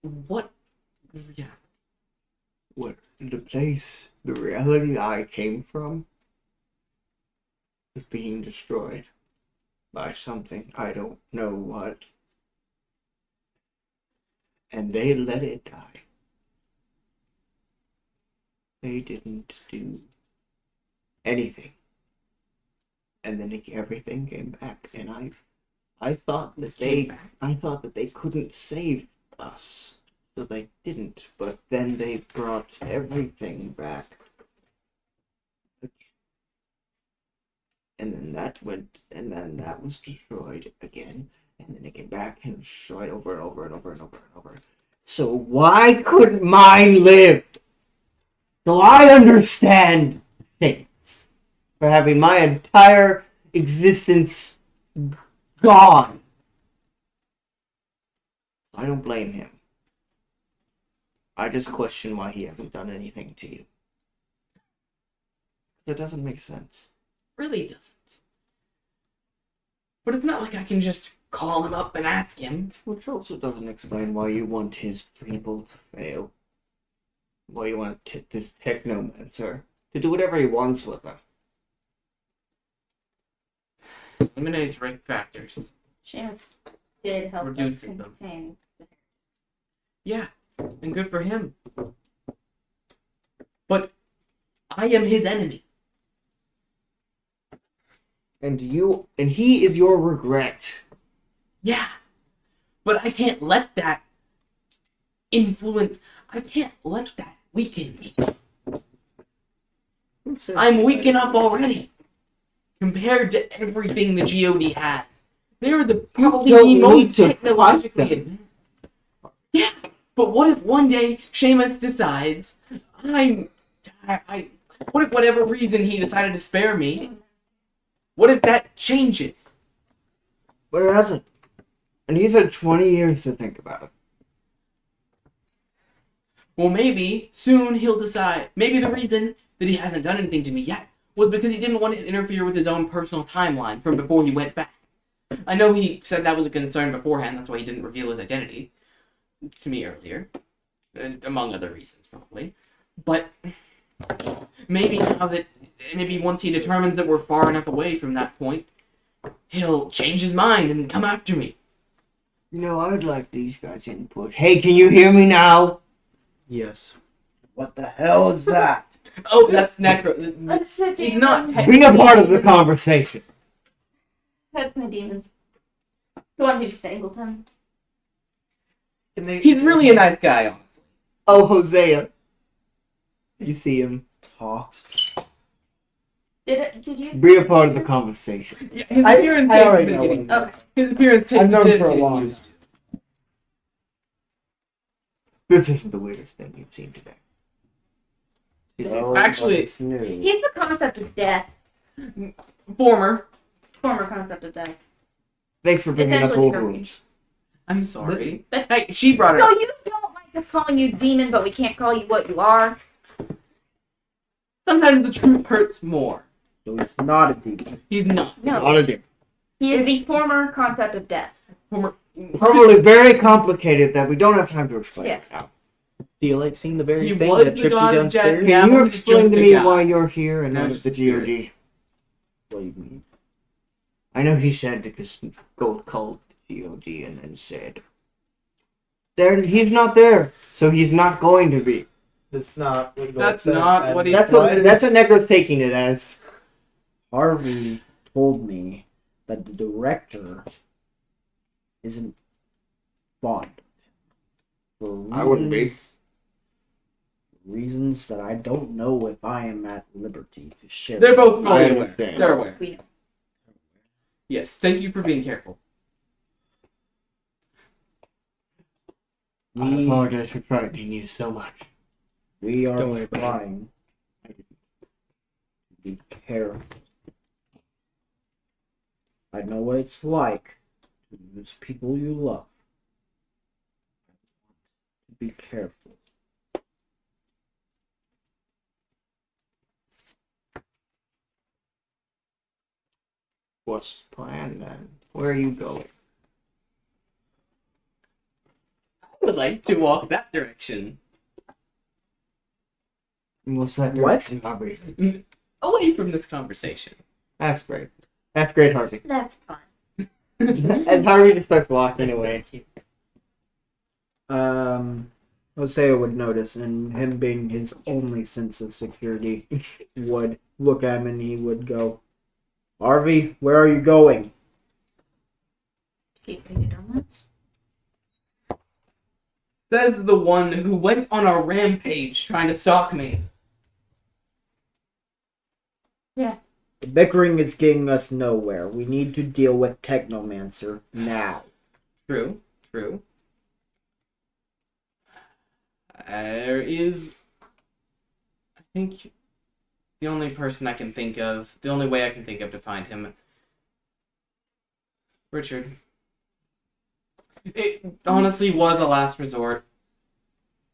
What? Yeah. What the place, the reality I came from, is being destroyed by something I don't know what. And they let it die. They didn't do anything. And then everything came back, and I thought that I thought that they couldn't save us, so they didn't. But then they brought everything back, and then that went, and then that was destroyed again, and then it came back and destroyed over and over and over and over and over. So why couldn't mine live? So I understand things for having my entire existence gone. I don't blame him. I just question why he hasn't done anything to you. It doesn't make sense. Really doesn't. But it's not like I can just call him up and ask him. Which also doesn't explain why you want his people to fail. Why you want this Technomancer to do whatever he wants with them. Eliminates risk factors. Chance did help us Reducing them. contain. Yeah, and good for him. But I am his enemy. And he is your regret. Yeah, but I can't let that influence. I can't let that weaken me. I'm weak enough already compared to everything the GOD has. They're probably don't the need most to fight technologically them. advanced. Yeah, but what if one day Seamus decides what if whatever reason he decided to spare me? What if that changes? But it hasn't. And he's had 20 years to think about it. Well, maybe soon he'll decide. Maybe the reason that he hasn't done anything to me yet was because he didn't want to interfere with his own personal timeline from before he went back. I know he said that was a concern beforehand, that's why he didn't reveal his identity to me earlier. Among other reasons, probably. But maybe once he determines that we're far enough away from that point, he'll change his mind and come after me. I would like these guys' input. Hey, can you hear me now? Yes. What the hell is that? Oh, that's Necro. Let's sit He's down. not Be a technically... part of the conversation. That's my demon. The one who strangled him. He's really a nice guy, honestly. Oh, Hosea. You see him. Talks. Did you? Be a part of the conversation. Yeah, his I appearance takes a already bit know getting... Okay. His appearance takes I've known a bit for a getting long used to. This isn't the weirdest thing you've seen today. No, Actually- but it's new. He's the concept of death. Former. Former concept of death. Thanks for bringing up Essentially old the- wounds. I'm sorry. But- Hey, she brought it So up. you don't like us calling you demon, but we can't call you what you are? Sometimes the truth hurts more. So it's not a demon. He's not. No. Not a demon. He is the former concept of death. Former... Probably very complicated that we don't have time to explain Yes. now. Do you like seeing the very He thing was that the tripped you god of death. downstairs? Yeah, Can you I'm explain just to a me guy. why you're here and No, not just the a spirit. GOD? What do you mean? I know he said because Gold called the GOD and then said, "There, he's not there, so he's not going to be." That's not what That's not what he That's said. what Necro's taking it as. Harvey told me that the director isn't fond of him. For I wouldn't be. reasons that I don't know if I am at liberty to share. They're both I fully aware. understand. They're aware. We know. Yes, thank you for being careful. I We, apologize for frightening you so much. we are Don't worry about it. trying to be careful. I know what it's like to lose people you love. Be careful. What's the plan then? Where are you going? I would like to walk that direction. What's that What? direction, Harvey? Away from this conversation. That's great. That's great, Harvey. That's fine. And Harvey just starts walking away. Hosea would notice, and him being his only sense of security, would look at him and he would go, "Harvey, where are you going?" Keep eating donuts. Says the one who went on a rampage trying to stalk me. The bickering is getting us nowhere. We need to deal with Technomancer now. True, true. There is... I think the only person I can think of, the only way I can think of to find him... Richard. It honestly was a last resort.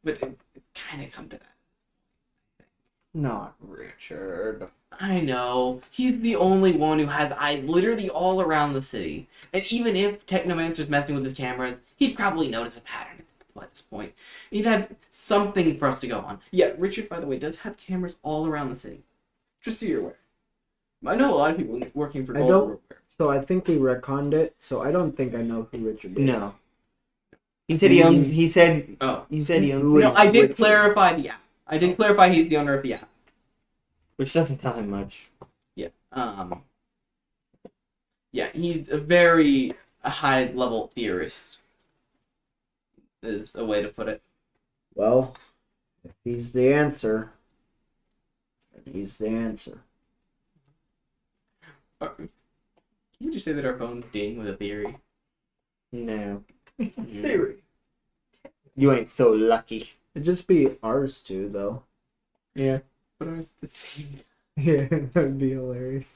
But it kind of come to that. Not Richard. I know. He's the only one who has eyes literally all around the city. And even if Technomancer's messing with his cameras, he'd probably notice a pattern at this point. He'd have something for us to go on. Yeah, Richard, by the way, does have cameras all around the city. Just so you're aware. I know a lot of people working for I Gold don't- were aware. So I think we retconned it. So I don't think I know who Richard is. No. He said he owns. He said. Oh. You said he owns. Who No, is I did Richard? clarify the app. I did clarify he's the owner of the app. Which doesn't tell him much. Yeah. Yeah, he's a very high level theorist. Is a way to put it. Well, if he's the answer, then he's the answer. Can you just say that our phones ding with a theory? No. Theory. You ain't so lucky. It'd just be ours too, though. Yeah. But it's the same. Yeah, that'd be hilarious.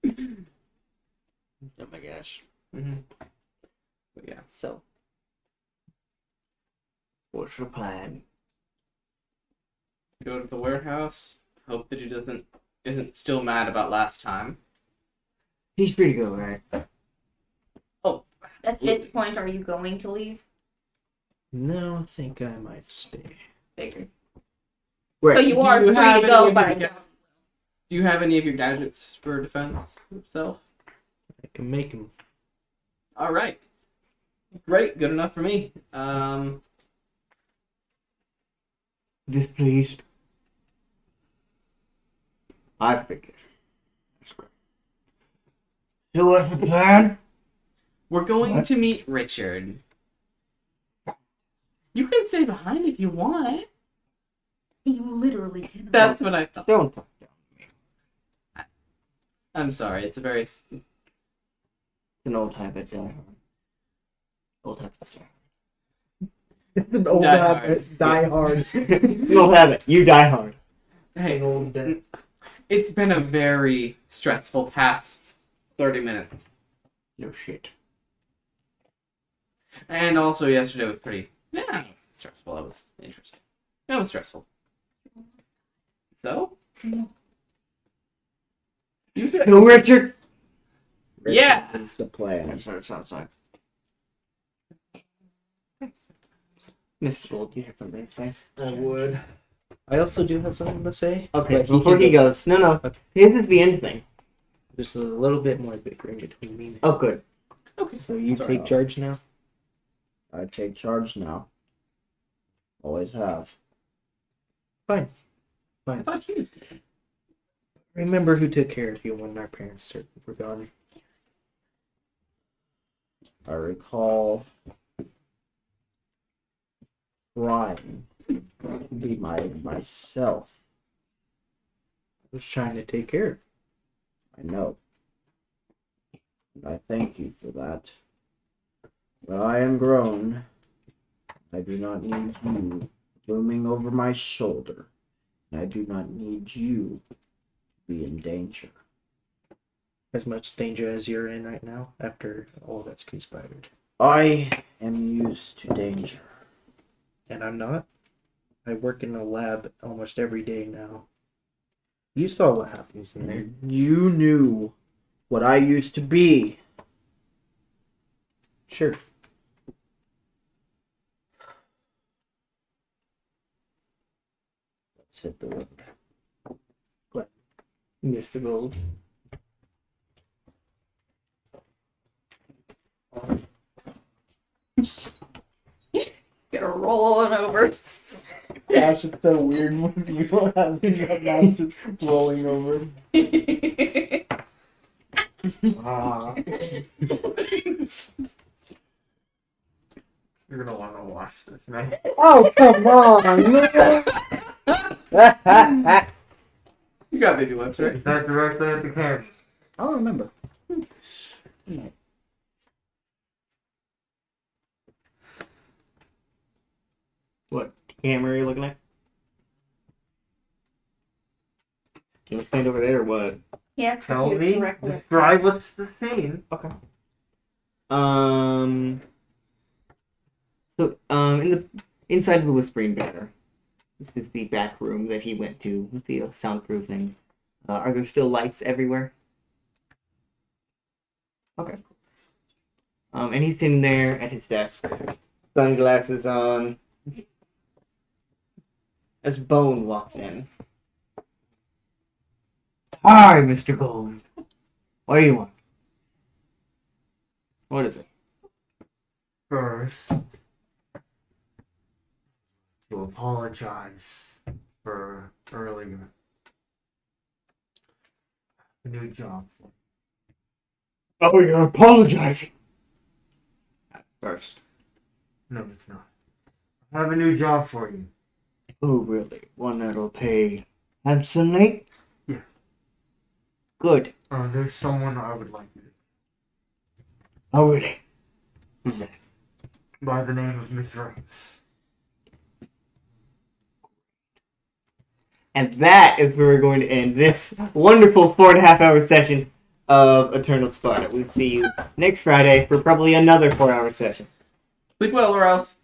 Oh my gosh. Mm-hmm. But yeah. So. What's your plan? Go to the warehouse. Hope that he isn't still mad about last time. He's free to go, right? At this point, are you going to leave? No, I think I might stay. Figured. Wait. So you are Do you free have to go, any but of I your don't. Do you have any of your gadgets for defense itself? I can make him. All right. Great. Good enough for me. Displeased. I figured. That's great. So what's the plan? We're going What? to meet Richard. You can stay behind if you want. You literally cannot. That's what I thought. Don't talk down to me. I'm sorry. It's a very. It's an old habit, die hard. Old habit, die hard. It's an old Die habit. Die hard. It's an old habit. You die hard. Hey, Old dead. it's been a very stressful past 30 minutes. No shit. And also yesterday was pretty. Yeah, it was stressful. That was interesting. That was stressful. So? You said. So Richard. Yeah. It's the plan. That's what it sounds like. Mr. Gold, you have something to say? I would. I also do have something to say. Okay, but before can he go. goes. No. Okay. His is the end thing. There's a little bit more bickering between me. Oh, good. Okay. So you Sorry. take charge now. I take charge now. Always have. I thought he was. Remember who took care of you when our parents were gone. I recall trying to be myself. I was trying to take care of I know. And I thank you for that. But I am grown. I do not need you looming over my shoulder. And I do not need you to be in danger. as much danger as you're in right now after all that's conspired. I am used to danger. And I'm not. I work in a lab almost every day now. You saw what happens in there. You knew what I used to be. Sure. Let's hit the road. Mr. Gold. Gonna roll on over. Gosh, it's so weird when you having that mouse just rolling over. Ah. You're gonna want to watch this, man. Oh, come on, man. You got baby lips, right? Is that directly at the camera? I don't remember. What camera are you looking at? You want to stand over there or what? Yes, Tell you me. correctly. Describe what's the scene. So, in the inside of the Whispering Bear, This is the back room that he went to with the soundproofing. Are there still lights everywhere? Okay. And he's sitting there at his desk, sunglasses on. As Bone walks in. Hi, Mr. Gold. What do you want? What is it? First, to apologize for earlier. A new job. Oh, you're apologizing. At first. No, it's not. I have a new job for you. Oh, really? One that'll pay handsomely? Yes. Good. There's someone I would like you to. Oh, really? Who's that? By the name of Miss Rice. And that is where we're going to end this wonderful 4.5-hour session of Eternal Sparta. We'll see you next Friday for probably another 4-hour session. Sleep well, or else.